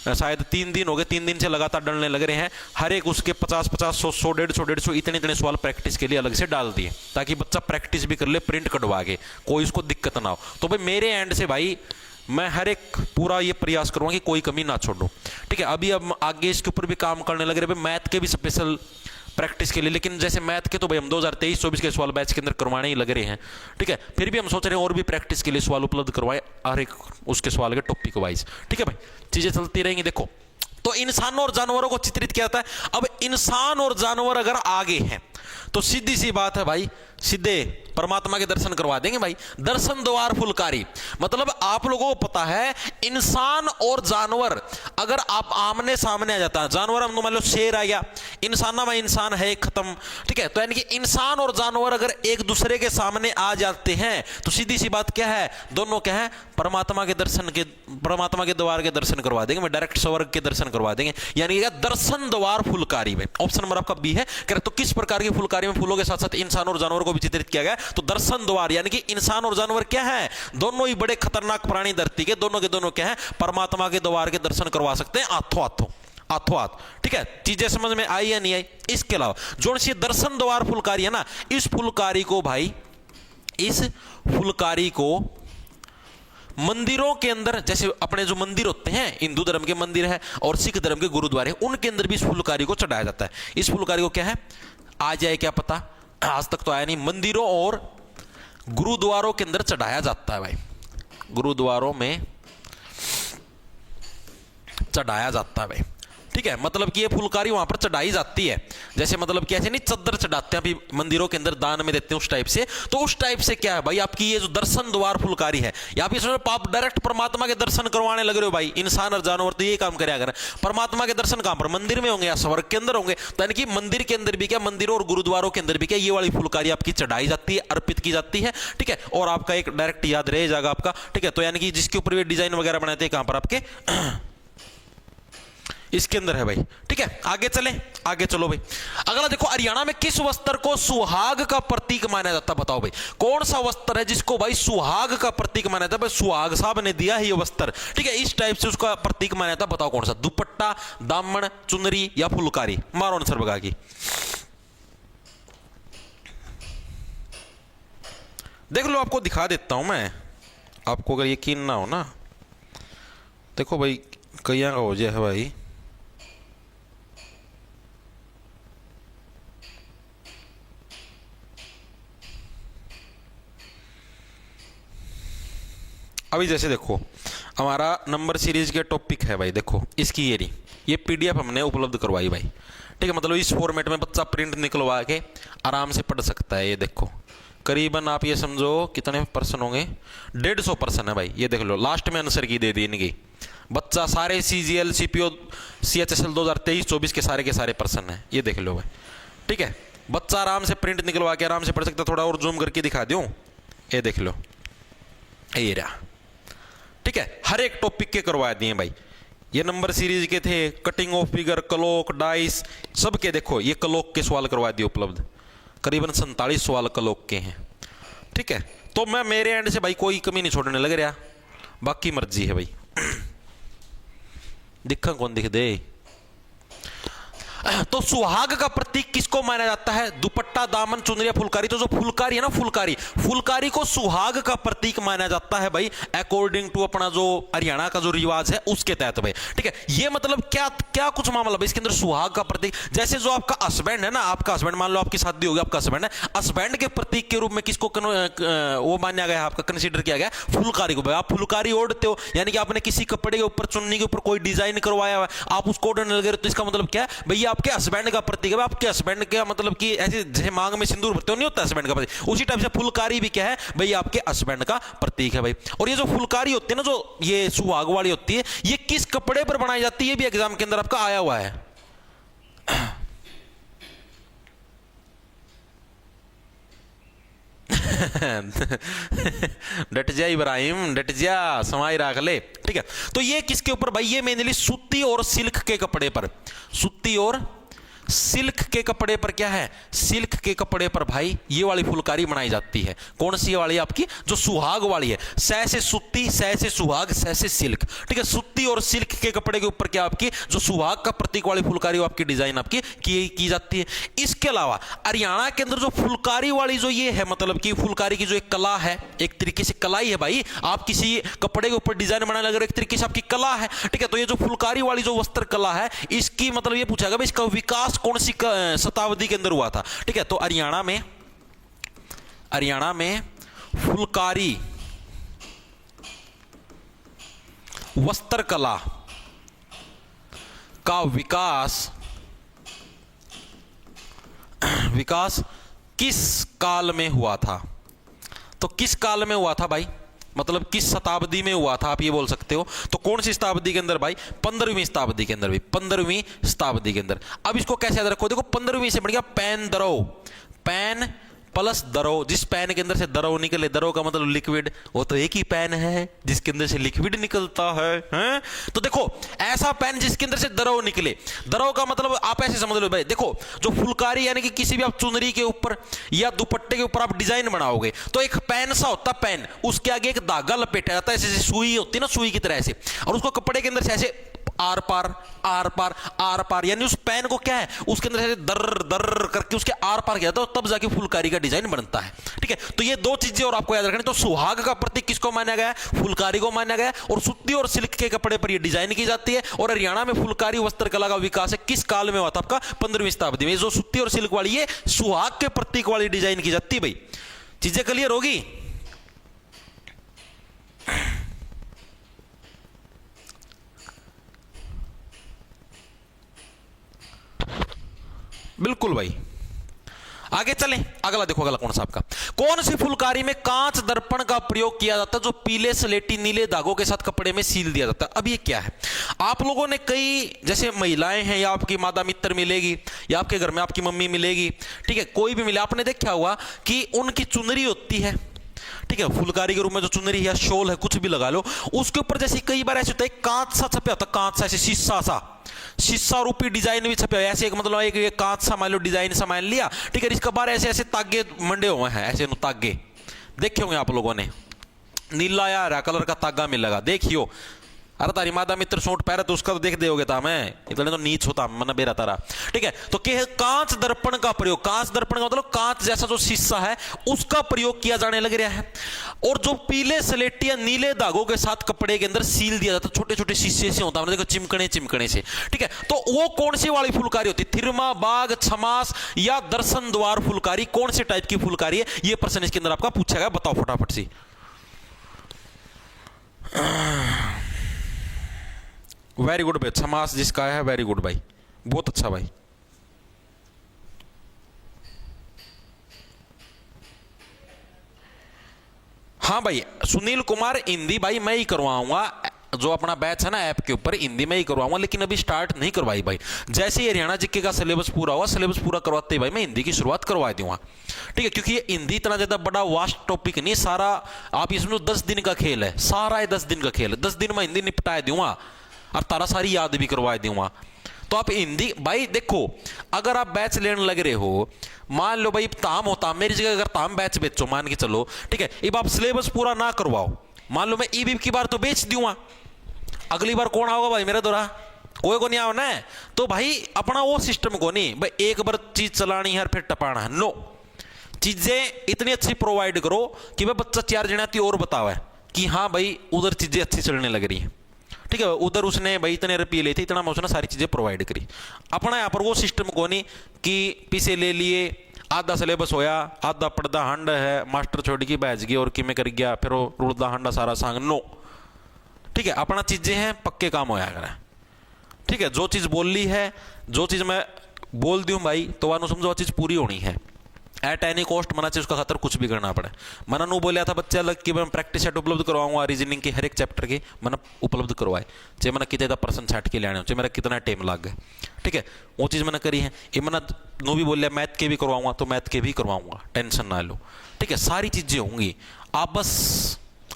शायद 3 दिन हो गए, 3 दिन से लगातार डालने लग रहे हैं। हर एक उसके 50-50 100-150 इतने सवाल प्रैक्टिस के लिए अलग से डाल दिए, ताकि बच्चा प्रैक्टिस भी कर ले प्रिंट कटवा के, कोई उसको दिक्कत ना हो। तो भाई मेरे एंड से भाई मैं हर एक पूरा ये प्रयास करूंगा कि कोई कमी ना छोड़ूं, ठीक है। अभी अब आगे इसके ऊपर भी काम करने लग रहे हैं, मैथ के भी स्पेशल प्रैक्टिस के लिए। लेकिन जैसे मैथ के तो भाई हम 2023-24 के सवाल बैच के अंदर करवाने ही लग रहे हैं, ठीक है। फिर भी हम सोच रहे हैं और भी प्रैक्टिस के लिए सवाल उपलब्ध करवाएं, हर एक उसके सवाल के टॉपिक वाइज, ठीक है भाई, चीजें चलती रहेंगी। देखो तो इंसानों और जानवरों को चित्रित किया जाता है। अब इंसान और जानवर अगर आगे हैं तो सीधी सी बात है भाई, सीधे परमात्मा के दर्शन करवा देंगे भाई। दर्शन द्वार फुलकारी, मतलब आप लोगों को पता है इंसान और जानवर अगर आप आमने सामने आ जाता है, जानवर हम मान लो शेर आ गया, इंसान में इंसान है खत्म, ठीक है। तो यानी कि इंसान और जानवर अगर एक दूसरे के सामने आ जाते हैं तो सीधी सी बात क्या है, दोनों क्या है, परमात्मा के दर्शन के, परमात्मा के द्वार के दर्शन करवा देंगे, मैं डायरेक्ट स्वर्ग के दर्शन करवा देंगे। यानी कि दर्शन द्वार फुलकारी में ऑप्शन नंबर आपका बी है। तो किस प्रकार की फुलकारी में फूलों के साथ साथ इंसान और जानवर को भी चित्रित किया गया, तो दर्शन द्वार, यानी कि इंसान और जानवर क्या है, दोनों ही बड़े खतरनाक प्राणी धरती के, दोनों के दोनों क्या है, परमात्मा के द्वार के दर्शन करवा सकते हैं हाथों हाथ, ठीक है। चीजें समझ में आई या नहीं आई। इसके अलावा जो सी दर्शन द्वार फुलकारी है ना, इस फुलकारी को भाई, इस फुलकारी को मंदिरों के अंदर, जैसे अपने जो मंदिर होते हैं, हिंदू धर्म के मंदिर है और सिख धर्म के गुरुद्वारे, उनके अंदर भी इस फुलकारी को चढ़ाया जाता है। इस फुलकारी को क्या है, आ जाए क्या पता, आज तक तो आया नहीं, मंदिरों और गुरुद्वारों के अंदर चढ़ाया जाता है भाई, गुरुद्वारों में चढ़ाया जाता है भाई, ठीक है। मतलब कि ये फुलकारी वहां पर चढ़ाई जाती है, जैसे मतलब कि ऐसे नहीं चद्दर चढ़ाते हैं अभी मंदिरों के अंदर दान में देते हैं उस टाइप से, तो उस टाइप से क्या है भाई, आपकी ये जो दर्शन द्वार फुलकारी है, यहाँ पे आप डायरेक्ट परमात्मा के दर्शन करवाने लग रहे हो भाई। इंसान और जानवर तो ये काम करे, अगर परमात्मा के दर्शन कहां पर, मंदिर में होंगे या स्वर्ग के अंदर होंगे, तो यानी कि मंदिर के अंदर भी क्या, मंदिरों और गुरुद्वारों के अंदर भी क्या, ये वाली फुलकारी आपकी चढ़ाई जाती है, अर्पित की जाती है, ठीक है। और आपका एक डायरेक्ट याद रह जाएगा आपका, ठीक है। तो यानी कि जिसके ऊपर ये डिजाइन वगैरह बनाते हैं, कहां पर, आपके इसके अंदर है भाई, ठीक है। आगे चले, आगे चलो भाई। अगला देखो, हरियाणा में किस वस्त्र को सुहाग का प्रतीक माना जाता है, बताओ भाई कौन सा वस्त्र है जिसको भाई सुहाग का प्रतीक माना जाता है। भाई सुहाग साहब ने दिया है ये वस्त्र, ठीक है, इस टाइप से उसका प्रतीक माना जाता है, बताओ कौन सा, दुपट्टा, दामन, चुनरी या फुलकारी, मारो आंसर भगा की। देख लो, आपको दिखा देता हूं मैं, आपको अगर यकीन ना हो ना, देखो भाई कई का हो जाए है भाई, अभी जैसे देखो हमारा नंबर सीरीज के टॉपिक है भाई, देखो इसकी ये PDF हमने उपलब्ध करवाई भाई, ठीक है। मतलब इस फॉर्मेट में बच्चा प्रिंट निकलवा के आराम से पढ़ सकता है। ये देखो करीबन आप ये समझो कितने पर्सन होंगे, 150 पर्सन है भाई। ये देख लो, लास्ट में आंसर की दे दी इनकी, बच्चा सारे CGL CPO CHSL 2023-24 के सारे पर्सन है, ये देख लो भाई, ठीक है। बच्चा आराम से प्रिंट निकलवा के आराम से पढ़ सकता है। थोड़ा और जूम करके दिखा दूं, ये देख लो, ये रहा, ठीक है, हर एक टॉपिक के करवा दिए भाई। ये नंबर सीरीज के थे, cutting of figure, clock, dice, सब के देखो ये क्लॉक के सवाल करवा दिए उपलब्ध, करीबन 47 सवाल क्लॉक के हैं। ठीक है, तो मैं मेरे एंड से भाई कोई कमी नहीं छोड़ने लग रहा, बाकी मर्जी है भाई। दिखा कौन दिख दे। तो सुहाग का प्रतीक किसको माना जाता है? दुपट्टा, दामन, चुनरिया, फुलकारी। तो जो फुलकारी है ना, फुलकारी को सुहाग का प्रतीक माना जाता है भाई, अकॉर्डिंग टू अपना जो हरियाणा का जो रिवाज है उसके तहत भाई। ठीक है, ये मतलब क्या क्या कुछ मामला भाई इसके अंदर सुहाग का प्रतीक। जैसे जो आपका हस्बैंड है ना, आपका हस्बैंड, मान लो आपकी शादी होगी, आपका हस्बैंड है, हस्बैंड के प्रतीक के रूप में किसको वो माना गया, आपका कंसिडर किया गया फुलकारी को भाई। आप फुलकारी ओढ़ते हो, यानी कि आपने किसी कपड़े के ऊपर, चुन्नी के ऊपर कोई डिजाइन करवाया हुआ, आप उसको ओढ़ने लगे, तो इसका मतलब क्या है भैया, आपके हस्बैंड का प्रतीक है। आपके हस्बैंड का मतलब कि ऐसे जैसे मांग में सिंदूर भरते हो नहीं होता हस्बैंड का प्रतीक, उसी टाइप से फुलकारी भी क्या है भाई, आपके हस्बैंड का प्रतीक है भाई। और ये जो फुलकारी होती है ना, जो ये सुहाग वाली होती है, ये किस कपड़े पर बनाई जाती है, ये भी एग्जाम के अंदर आपका आया हुआ है। डट जा इब्राहिम, डट जा, समाई राख ले। ठीक है, तो ये किसके ऊपर भाई, ये मेनली सूती और सिल्क के कपड़े पर, सूती और सिल्क के कपड़े पर क्या है, सिल्क के कपड़े पर भाई ये वाली फुलकारी बनाई जाती है। कौन सी वाली आपकी, जो सुहाग वाली है, सह से सूती, सह से सुहाग, सह से सिल्क। ठीक है, सूती और सिल्क के कपड़े के ऊपर क्या आपकी जो सुहाग का प्रतीक वाली फुलकारी, आपकी डिजाइन आपकी की जाती है। इसके अलावा हरियाणा के अंदर जो फुलकारी वाली जो ये है, मतलब कि फुलकारी की जो एक कला है, एक तरीके से कला ही है भाई, आप किसी कपड़े के ऊपर डिजाइन बनाने लगे, एक तरीके से आपकी कला है। ठीक है, तो ये जो फुलकारी वाली जो वस्त्र कला है, इसकी मतलब ये पूछा गया इसका विकास कौन सी शताब्दी के अंदर हुआ था। ठीक है, तो हरियाणा में फुलकारी वस्त्र कला का विकास किस काल में हुआ था? तो किस काल में हुआ था भाई, मतलब किस शताब्दी में हुआ था, आप ये बोल सकते हो। तो कौन सी शताब्दी के अंदर भाई, 15वीं शताब्दी के अंदर भाई, 15वीं शताब्दी के अंदर। अब इसको कैसे याद रखो, देखो 15वीं से बढ़ गया पैन दरो, पैन प्लस दरो, जिस पैन के अंदर से दरो निकले, दरो का मतलब लिक्विड, वो तो एक ही पैन है जिसके अंदर से लिक्विड निकलता है, हैं? तो देखो ऐसा पैन जिसके अंदर से दरो निकले, दरो का मतलब आप ऐसे समझ लो भाई, देखो जो फुलकारी यानी कि किसी भी आप चुनरी के ऊपर या दुपट्टे के ऊपर आप डिजाइन बनाओगे, तो एक पैन सा होता है, पैन, उसके आगे एक धागा लपेटा जाता है, ऐसे सुई होती है ना, सुई की तरह से, और उसको कपड़े के अंदर से ऐसे आर पार आर पार आर पार, यानी उस पैन को क्या है, उसके अंदर से दर दर करके उसके आर पार किया, तो तब जाके फुलकारी का डिजाइन बनता है। ठीक है, तो ये दो चीजें और आपको याद रखनी। तो सुहाग का प्रतीक किसको माना गया, फुलकारी को माना गया, और सूती और सिल्क के कपड़े पर ये डिजाइन की जाती है। और हरियाणा में फुलकारी वस्त्र कला का विकास है किस काल में हुआ था, आपका 15वीं शताब्दी में। जो सूती और सिल्क वाली ये सुहाग के प्रतीक वाली डिजाइन की जाती है भाई। चीजें क्लियर होगी? बिल्कुल भाई, आगे चलें। अगला देखो, अगला कौन सा आपका, कौन सी फुलकारी में कांच दर्पण का प्रयोग किया जाता है, जो पीले स्लेटी नीले धागों के साथ कपड़े में सील दिया जाता है। अब ये क्या है, आप लोगों ने कई, जैसे महिलाएं हैं, या आपकी माता मित्र मिलेगी, या आपके घर में आपकी मम्मी मिलेगी, ठीक है, कोई भी मिले, आपने देखा हुआ कि उनकी चुनरी होती है, ठीक है, फुलकारी के रूप में जो चुनरी या शॉल है, कुछ भी लगा लो, उसके ऊपर जैसे कई बार ऐसे होता है कांच सा छपा होता है, कांच सा, ऐसे शीशा रूपी डिजाइन भी छपे हुए, ऐसे एक मतलब एक कांच सा मान लो डिजाइन सा मान लिया, ठीक है, इसके बाहर ऐसे ऐसे तागे मंडे हुए हैं, ऐसे तागे देखे होंगे आप लोगों ने, नीला या हरा कलर का तागा मिलेगा, देखियो। अरे तारी मादा मित्र सूट पहरे तो उसका तो देख दोगे था मैं, इतने तो नीच होता मन बेरा तारा। ठीक है, तो क्या है, कांच दर्पण का प्रयोग, कांच दर्पण का मतलब कांच जैसा जो शीशा है उसका प्रयोग किया जाने लग रहा है। और जो पीले स्लेटी या नीले धागों के साथ कपड़े के अंदर सील दिया जाता है, छोटे छोटे शीशे से होता है, देखो चिमकने से। ठीक है, तो वो कौन सी वाली फुलकारी होती है, थिरमा, बाग, छमास या दर्शन द्वार फुलकारी, कौन से टाइप की फुलकारी है, ये प्रश्न इसके अंदर आपका पूछा गया, बताओ फटाफट से। वेरी गुड भाई, छमास जिसका है, वेरी गुड भाई, बहुत अच्छा भाई। हाँ भाई, सुनील कुमार हिंदी भाई मैं ही करवाऊंगा, जो अपना बैच है ना ऐप के ऊपर हिंदी में ही करवाऊंगा, लेकिन अभी स्टार्ट नहीं करवाई भाई। जैसे ही हरियाणा जीके का सिलेबस पूरा हुआ, सिलेबस पूरा करवाते ही भाई मैं हिंदी की शुरुआत करवा दूंगा, ठीक है। क्योंकि ये हिंदी इतना ज्यादा बड़ा वास्ट टॉपिक नहीं, सारा आप इसमें 10 दिन का खेल है, सारा 10 दिन का खेल है। 10 दिन में हिंदी निपटा दूंगा और तारा सारी याद भी करवा दूंगा। तो आप हिंदी भाई देखो, अगर आप बैच लेने लग रहे हो, मान लो भाई ताम होता मेरी जगह अगर ताम बैच बेचो मान के चलो, ठीक है। अब आप सिलेबस पूरा ना करवाओ, मान लो मैं ईबी की बार तो बेच दूंगा, अगली बार कौन आओगा भाई मेरा दोरा, कोई को नहीं आओ ना। तो भाई अपना वो सिस्टम को नहीं भाई एक बार चीज चलानी है और फिर टपाना है, नो। चीजें इतनी अच्छी प्रोवाइड करो कि भाई बच्चा 4 जने और बतावा कि हाँ भाई उधर चीजें अच्छी चलने लग रही है, ठीक है। उधर उसने भाई इतने रुपये लिए थे, इतना मैं उसने सारी चीजें प्रोवाइड करी। अपना यहाँ पर वो सिस्टम को नहीं कि पीछे ले लिए, आधा सिलेबस होया, आधा पड़दा हंड है, मास्टर छोड़ की बैच गई और किमें कर गया, फिर वो रुड़दा हंडा सारा सांग, नो, ठीक है। अपना चीजें हैं पक्के काम होया करें, ठीक है। जो चीज बोल ली है, जो चीज मैं बोल दूं भाई तो वह समझो चीज पूरी होनी है एट एनी कॉस्ट, मना चाहिए उसका खतर कुछ भी करना पड़े। मना नू बोलिया था बच्चे अलग कि मैं प्रैक्टिस सेट उपलब्ध करवाऊंगा रीजनिंग की हर एक चैप्टर की, मैंने उपलब्ध करवाए, चाहे मैंने कितने % सेट के लेने, चाहे मेरा कितना टाइम लग गया, ठीक है। वो चीज़ मैंने करी है। ये मैंने नू भी बोलिया मैथ के भी करवाऊंगा तो मैथ के भी करवाऊंगा, टेंशन ना लो, ठीक है। सारी चीजें होंगी, आप बस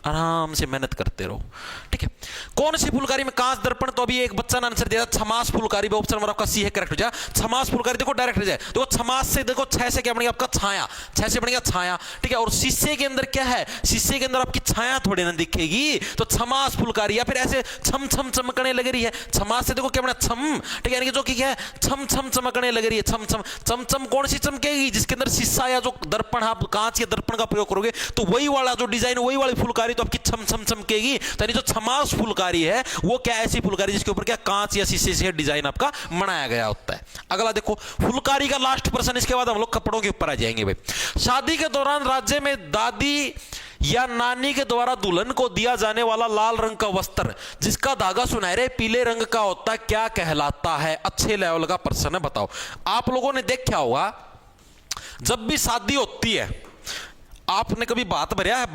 आराम से मेहनत करते रहो, ठीक है। कौन सी फुलकारी में कांच दर्पण, तो अभी एक बच्चा ने आंसर दिया छमास फुलकारी, ऑप्शन नंबर आपका सी है, करेक्ट हो जाए। छमास फुलकारी देखो डायरेक्ट हो जाए, देखो छमास से देखो 6 से क्या बनेगा आपका छाया, 6 से बनेगा छाया, ठीक है। और शीशे के अंदर क्या है, शीशे के अंदर आपकी छाया थोड़ी ना दिखेगी, तो छमास फुलकारी, या फिर ऐसे छम छम चमकने लग रही है, छमास से देखो क्या बना छम, ठीक है, यानी कि जो कि क्या है छम छम चमकने लग रही है, छम छम चम चम कौन सी चमकेगी, जिसके अंदर शीशा या जो दर्पण आप कांच या दर्पण का प्रयोग करोगे तो वही वाला जो डिजाइन, वही वाली फुलकारी तो आपकी छम छम चमकेगी। यानी जो छमास फुलकारी है वो क्या ऐसी फुलकारी जिसके ऊपर क्या कांच या शीशे से डिजाइन आपका बनाया गया होता है। अगला देखो फुलकारी का लास्ट प्रश्न, इसके बाद हम लोग कपड़ों के ऊपर आ जाएंगे भाई। शादी के दौरान राज्य में दादी या नानी के द्वारा दुल्हन को दिया जाने वाला लाल रंग का वस्त्र जिसका धागा सुनहरे पीले रंग का होता है क्या कहलाता है? अच्छे लेवल का प्रश्न है, बताओ। आप लोगों ने देखा होगा जब भी शादी होती है, आपने कभी बात भरिया है,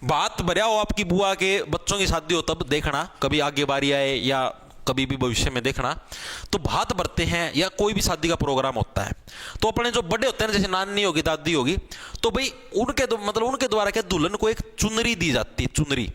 बात भरिया हो आपकी बुआ के बच्चों की शादी हो तब देखना, कभी आगे बारी आए या कभी भी भविष्य में देखना, तो भात भरते हैं या कोई भी शादी का प्रोग्राम होता है तो अपने जो बड़े होते हैं जैसे नानी होगी दादी होगी, तो भाई उनके द्वारा क्या दुल्हन को एक चुनरी दी जाती है, चुनरी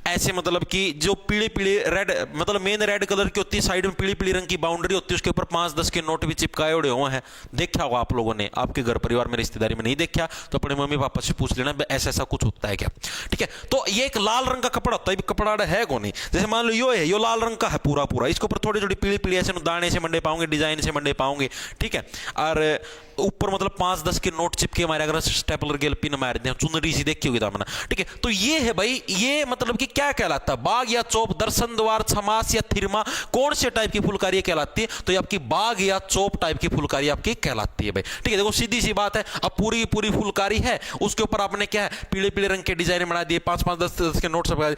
ऐसे मतलब कि जो पीले पीले रेड मतलब मेन रेड कलर की होती है, साइड में पीली पीली रंग की बाउंड्री होती है, उसके ऊपर 5-10 के नोट भी चिपकाए हुए हैं। देखा होगा आप लोगों ने, आपके घर परिवार में रिश्तेदारी में नहीं देखा तो अपने मम्मी पापा से पूछ लेना ऐसा कुछ होता है क्या, ठीक है। तो ये एक लाल रंग का कपड़ा होता है, कपड़ा है कौन नहीं, जैसे मान लो यो है, यो लाल रंग का है पूरा, इसके ऊपर थोड़ी थोड़ी पीली पीली ऐसे दाने से मंडे पाओगे, डिजाइन से मंडे पाओगे, ठीक है। और ऊपर मतलब 5-10 के नोट चिपके मारे, अगर स्टेपलर गेल पिन मार दे, चुनरी सी देखी होगी दामना, ठीक है। तो ये है भाई, ये मतलब कि क्या कहलाता है, बाग या चौप, दर्शन द्वार, छमास या थिरमा, कौन से टाइप की फुलकारी कहलाती है? तो ये आपकी बाग या चौप टाइप की फुलकारी आपकी कहलाती है भाई, ठीक है। देखो सीधी सी बात है, अब पूरी पूरी फुलकारी है, उसके ऊपर आपने क्या है पीले पीले रंग के डिजाइन बना दिए, 5-5 10 के नोट सब,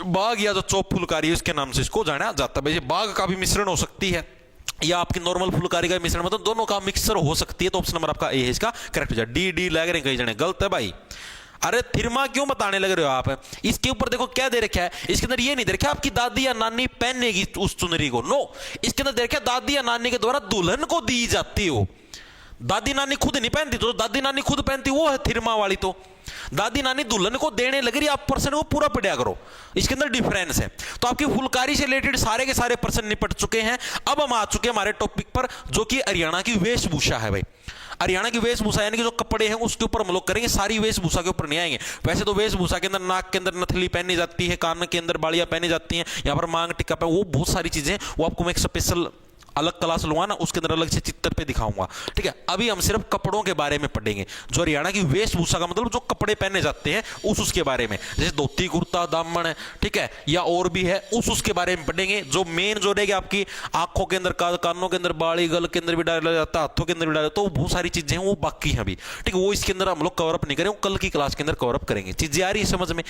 बाग या जो चौप फुलकारी है उसके नाम से इसको जाना जाता है भाई। बाग का भी मिश्रण हो सकती है या आपकी नॉर्मल फुलकारी का मिश्रण, मतलब दोनों का मिक्सर हो सकती है, तो ऑप्शन नंबर आपका ए है इसका करेक्ट हो जाए। डी लग रहे कई जने, गलत है भाई। अरे थिरमा क्यों बताने लग रहे हो आप? इसके ऊपर देखो क्या दे रखा है, इसके अंदर ये नहीं दे रखा आपकी दादी या नानी पहनेगी उस चुनरी को, नो, इसके अंदर दे रखा दादी या नानी के द्वारा दुल्हन को दी जाती हो। दादी नानी खुद नहीं पहनती, तो दादी नानी खुद पहनती वो है थिरमा वाली, तो दादी नानी दुल्हन को देने लग रही, आप प्रश्न को पूरा पढ़ा करो, इसके अंदर डिफरेंस है। तो आपकी फुलकारी से रिलेटेड सारे के सारे प्रश्न निपट चुके हैं। अब हम आ चुके हैं हमारे टॉपिक पर, जो कि हरियाणा की वेशभूषा है भाई। हरियाणा की वेशभूषा यानी कि जो कपड़े हैं उसके ऊपर हम लोग करेंगे, सारी वेशभूषा के ऊपर नहीं आएंगे। वैसे तो वेशभूषा के अंदर नाक के अंदर नथली पहनी जाती है, कान के अंदर बालियां पहनी जाती हैं, यहाँ पर मांग टिक्का पे, वो बहुत सारी चीजें, वो आपको मैं एक स्पेशल अलग क्लास लूंगा ना, उसके अंदर अलग से चित्र पे दिखाऊंगा, ठीक है। अभी हम सिर्फ कपड़ों के बारे में पढ़ेंगे, जो हरियाणा की वेशभूषा का मतलब जो कपड़े पहने जाते हैं उसके बारे में, जैसे धोती कुर्ता दामन है, ठीक है, या और भी है, उसके बारे में पढ़ेंगे। जो मेन जो रहेगी आपकी आंखों के अंदर, कानों के अंदर, बाड़ी गल के अंदर भी डाला जाता है, हाथों के अंदर भी डाला, तो बहुत सारी चीजें हैं वो बाकी हैं अभी, ठीक है। वो इसके अंदर हम लोग कवरअप नहीं करेंगे, कल की क्लास के अंदर कवरअप करेंगे। चीजें आ रही है समझ में?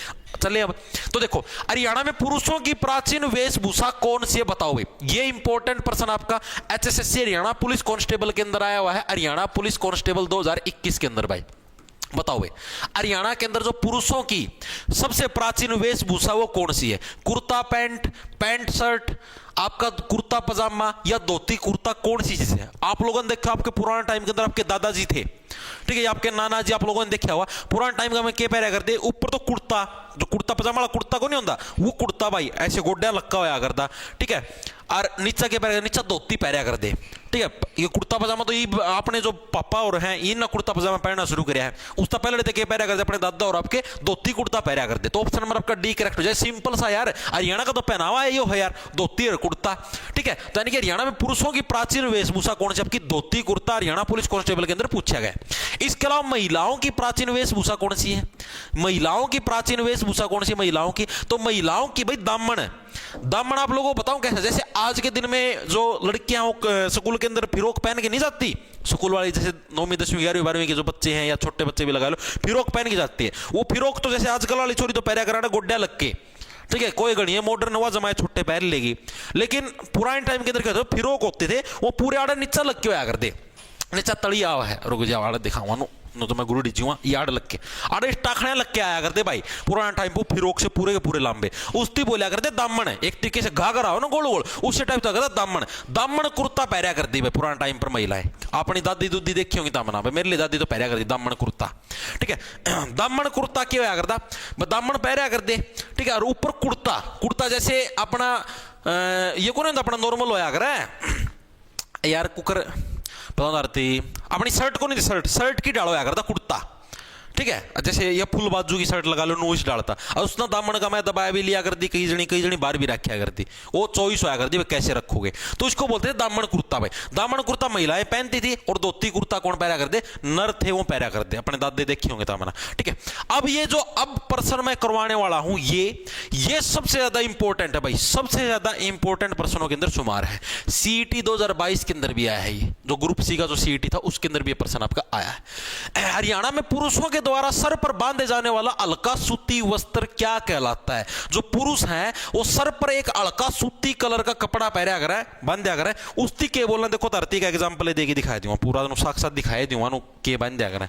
चले अब तो देखो, हरियाणा में पुरुषों की प्राचीन वेशभूषा कौन सी है बताओ भाई। ये इंपॉर्टेंट प्रश्न आपका HSSC हरियाणा पुलिस कांस्टेबल के अंदर आया हुआ है, हरियाणा पुलिस कांस्टेबल 2021 के अंदर भाई। बताओ भाई, हरियाणा के अंदर जो पुरुषों की सबसे प्राचीन वेशभूषा वो कौन सी है? कुर्ता पैंट, पैंट शर्ट, आपका कुर्ता पजामा या धोती कुर्ता, कौन सी चीज है? आप लोगों ने देखा, आपके पुराने टाइम के अंदर आपके दादाजी थे, ठीक है, आपके नाना जी, आप लोगों ने देखा हुआ पुराने टाइम का में क्या पहना करते, ऊपर तो कुर्ता, जो कुर्ता पजामा वाला कुर्ता को नहीं होता, वो कुर्ता भाई ऐसे गोड्या लक्का होया करता, ठीक है, और नीचा क्या पहना, नीचा धोती पहना कर दे, ठीक है। ये कुर्ता पजामा तो ये आपने जो पापा और हैं इन ना कुर्ता पजामा पहनना शुरू किया है, उसका पहले क्या पहना करते अपने दादा और आपके धोती कुर्ता पहना करते। तो ऑप्शन नंबर आपका डी करेक्ट हो जाए। सिंपल सा यार, हरियाणा का तो पहनावा है यो है यार, धोती और कुर्ता, ठीक है। तो यानी कि हरियाणा में पुरुषों की प्राचीन वेशभूषा कौन सी? आपकी धोती कुर्ता, हरियाणा पुलिस कांस्टेबल के अंदर पूछा गया। इसके अलावा महिलाओं की प्राचीन वेशभूषा कौन सी है? महिलाओं की प्राचीन वेशभूषा कौन सी महिलाओं की? तो महिलाओं की भाई दामन है। दामन आप लोगों को बताऊं कैसे? जैसे आज के दिन में जो लड़कियां स्कूल के अंदर फिरोक पहन के नहीं जाती, स्कूल वाली जैसे 9वीं 10वीं 11वीं 12वीं के जो बच्चे हैं या छोटे बच्चे भी लगा लो, फिरोक पहन के जाती है। वो फिरोक तो जैसे आजकल वाली छोरी तो पहना कराना गोड्या लग के, ठीक है, कोई गणी है मॉडर्न हुआ जमाए छुट्टे पहन लेगी। लेकिन पुराने टाइम के अंदर क्या होता, फिरोक होते थे वो पूरे आड़े नीचा लग के होया करते, नीचा तली आवा है, रुक जाओ आड़े दिखाऊंगा नो तो मैं गुरु डी जीवा याड लग के आड़े टाखने लग के आया करते भाई पुराना टाइम पे फिरोक से पूरे के पूरे लांबे उस्ती बोलिया करते दामन है, एक तरीके से घाघरा हो ना गोल गोल, उसी टाइप का करता दामन। दामन कुर्ता पहरा करती भाई पुराना टाइम पर महिलाएं, अपनी दादी दूदी देखी होंगी दामना भाई, मेरे लिए दादी तो पहरा करती दामन कुर्ता, ठीक है। दामन कुर्ता क्या होया करता, दामन पहरा करते, ठीक है, और ऊपर कुर्ता, कुर्ता जैसे अपना ये कौन है अपना नॉर्मल होया कर यार कुकर पता अपनी शर्ट को नहीं, शर्ट की डालो या करता कुर्ता, ठीक है, जैसे ये फुल बाजू की शर्ट लगा लो नोच डालता, और उसने दामन का मैं दबाया भी लिया करती, कई जनी बाहर भी रखा करती, वो चॉइस होया करती कैसे रखोगे, तो इसको बोलते थे दामन कुर्ता भाई। दामन कुर्ता महिलाएं पहनती थी और धोती कुर्ता कौन पहरा करते? नर थे वो पहरा करते, अपने दादे देखे होंगे दामना, ठीक है। अब ये जो अब प्रश्न मैं करवाने वाला हूं ये सबसे ज्यादा इंपॉर्टेंट है भाई, सबसे ज्यादा इंपॉर्टेंट प्रश्नों के अंदर शुमार है। सीईटी 2022 के अंदर भी आया है, ये जो ग्रुप सी का जो सीईटी था उसके अंदर भी प्रश्न आपका आया है। हरियाणा में पुरुषों के द्वारा सर पर बांधे जाने वाला हल्का सूती वस्त्र क्या कहलाता है? जो पुरुष हैं वो सर पर एक हल्का सूती कलर का कपड़ा पहना कर बांधा कर उसकी के बोलना, देखो धरती का एग्जांपल देके दिखाई दूंगा, पूरा साक्षात दिखाई दूंगा के बांधा कर।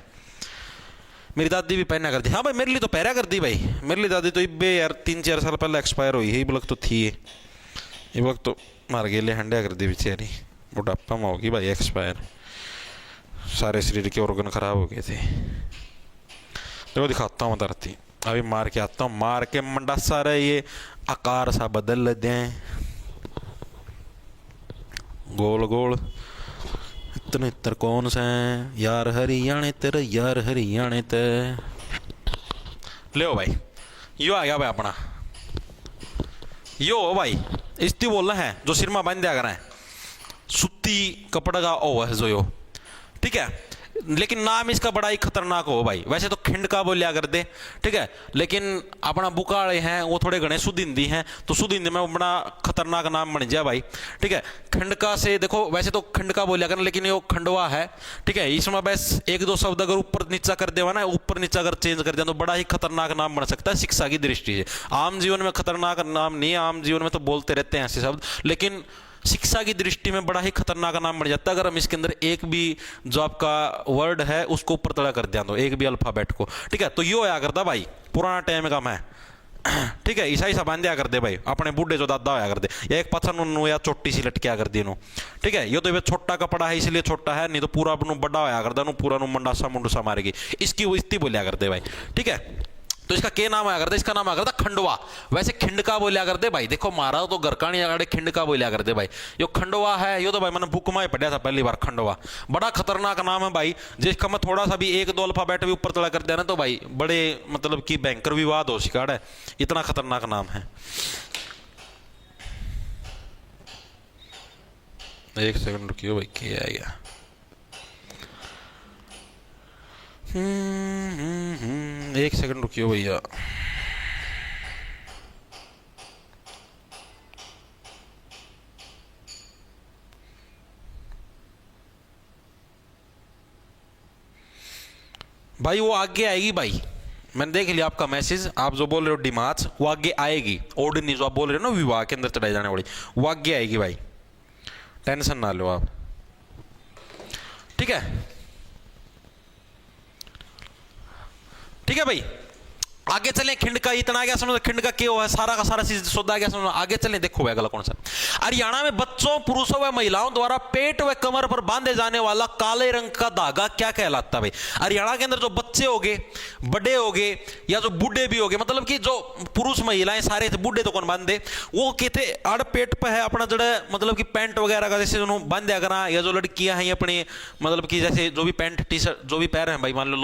मेरी दादी भी पहना करती, हाँ भाई मेरे लिए तो पहना करती भाई, मेरे लिए दादी तो इब्बे यार 3-4 साल पहले एक्सपायर हुई है, वक्त तो थी ये वक्त तो मार गेले हंडिया कर दी बेचारी, बुढ़ापा में होगी भाई एक्सपायर, सारे शरीर के ऑर्गन खराब हो गए थे। देखो दिखाता हूँ धरती, अभी मार के आता हूँ, मार के मंडा सारा ये आकार सा बदल दें, गोल गोल इतने इतर कौन सा है यार हरियाणे तेरे, यार हरियाणे ते ले भाई, यो आ गया भाई अपना, यो भाई इस्ती बोलना है जो सिर में बांध दिया करें, सूती कपड़ा का ओ है जो यो, ठीक है। लेकिन नाम इसका बड़ा ही खतरनाक हो भाई, वैसे तो खिंडका बोलिया कर दे, ठीक है, लेकिन अपना बुकाड़े हैं वो थोड़े घने सुदिंदी हैं, तो सुदिंदी में बड़ा खतरनाक नाम बन जाए भाई, ठीक है। खिंडका से देखो वैसे तो खिंडका बोलिया कर, लेकिन ये खंडवा है, ठीक है, इसमें बस 1-2 शब्द अगर ऊपर नीचा कर देवा ना, ऊपर नीचा अगर चेंज कर दिया तो बड़ा ही खतरनाक नाम बन सकता है शिक्षा की दृष्टि से। आम जीवन में खतरनाक नाम नहीं है, आम जीवन में तो बोलते रहते हैं ऐसे शब्द, लेकिन शिक्षा की दृष्टि में बड़ा ही खतरनाक नाम बन जाता है अगर हम इसके अंदर एक भी जो आपका वर्ड है उसको ऊपर तड़ा कर दिया, तो एक भी अल्फाबेट को, ठीक है। तो यो आया करता भाई पुराना टाइम का मैं, ठीक है, ईसाई सा बांध दिया करते भाई, अपने बूढ़े जो दादा होया करते, या एक पत्थर या चोटी सी लटकिया कर दी, ठीक है। ये तो छोटा कपड़ा है इसलिए छोटा है, नहीं तो पूरा बड़ा होया करता, पूरा मंडासा मुंडसा मारेगी, इसकी वो इस्ती बोलिया करते भाई, ठीक है। तो इसका क्या नाम आया करता? इसका नाम आया करता खंडवा, वैसे खिंडका बोलिया करते भाई, देखो मारा तो गरकानी आगे खिंडका बोलिया करते भाई, यो खंडवा है, यो तो भाई मैंने बुक में पढ़ा था पहली बार, खंडवा बड़ा खतरनाक नाम है भाई, जिसका मैं थोड़ा सा भी 1-2 अल्फाबेट भी ऊपर तड़ा कर दिया ना तो भाई बड़े मतलब कि भयंकर विवाद हो शिकार है, इतना खतरनाक नाम है। एक सेकंड रुकियो भाई, क्या आ गया, एक सेकंड रुकियो भैया, भाई वो आगे आएगी भाई, मैंने देख लिया आपका मैसेज, आप जो बोल रहे हो डिमाच वो आगे आएगी, ऑर्डिनरी जो आप बोल रहे हो ना विवाह के अंदर चढ़ाई जाने वाली वो आगे आएगी भाई, टेंशन ना लो आप, ठीक है। ठीक है भाई। आगे चलें, खिंड का इतना आ गया समझ, खिंड का क्या है, सारा का सारा चीज सौदा आ गया समझ। आगे चलें, देखो भाई अगला कौन सा। हरियाणा में बच्चों, पुरुषों व महिलाओं द्वारा पेट व कमर पर बांधे जाने वाला काले रंग का धागा क्या कहलाता है भाई? हरियाणा के अंदर जो बच्चे होगे, बड़े होगे या जो बूढ़े भी होगे, मतलब कि जो पुरुष महिलाएं सारे थे, बूढ़े तो कौन बांधे, वो कहते आड़ पेट पे है अपना जड़ा, मतलब कि पैंट वगैरह का जैसे बांधे करा, या जो लड़कियां हैं अपने मतलब कि जैसे जो भी पैंट टी शर्ट जो भी पैर हैं भाई, मान लो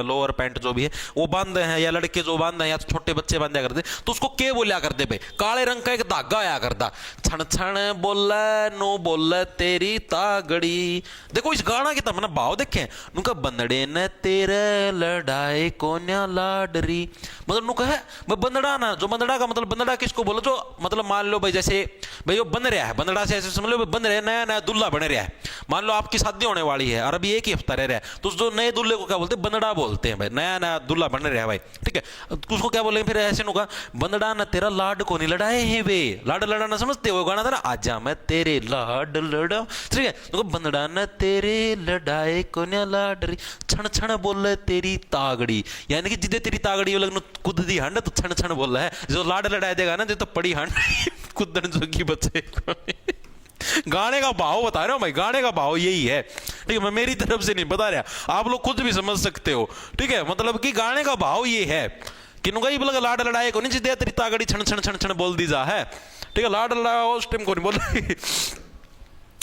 लोअर पैंट जो भी है वो बांधे हैं, या के जो बांधे या तो छोटे बच्चे बांधा करते, तो उसको के बोलिया करते भाई? काले रंग का एक धागा आया करता। छण छण बोले नो बोले तेरी तागड़ी। देखो इस गाना की तमन्ना भाव देखें, नुका बंदड़े ने तेरे लड़ाई कोन्या लाडरी, मतलब नुका है बंदड़ा ना, जो बंदड़ा का मतलब बंदड़ा किसको बोलो, जो मतलब मान लो भाई जैसे भाई वो बन रहा है, बंदड़ा से ऐसे समझ लो बन रहा है, नया नया दूल्हा बन रहा है, मान लो आपकी शादी होने वाली है और अभी एक ही हफ्ता रह रहा है, तो जो नए दूल्हे को क्या बोलते हैं? बंदड़ा बोलते हैं भाई, नया नया दूल्हा बन रहा है भाई, ठीक है। उसको क्या बोलेंगे फिर ऐसे नुका, बंदड़ा ना तेरा लाड को नहीं लड़ाए है वे, लाड लड़ाना समझते हो गाना था ना, आजा मैं तेरे लाड लड़ा, ठीक है। तो बंदड़ा ना तेरे लड़ाए को ना लाडरी, छण छण बोले तेरी तागड़ी, यानी कि जिदे तेरी तागड़ी लगन कुद दी हंड तो छण छण बोल है, जो लाड लड़ाए देगा ना जो तो पड़ी हंड कुदन जोगी बचे। गाने का भाव बता रहा हूं भाई, गाने का भाव यही है, ठीक है। मैं मेरी तरफ से नहीं बता रहा, आप लोग खुद भी समझ सकते हो, ठीक है। मतलब कि गाने का भाव ये है कि नुगाई बोला लाड लड़ाए को नहीं, जिदे तेरी तागड़ी छण छण छण छण बोल दी जा है, ठीक है। लाड लड़ाया उस टाइम को नहीं बोल,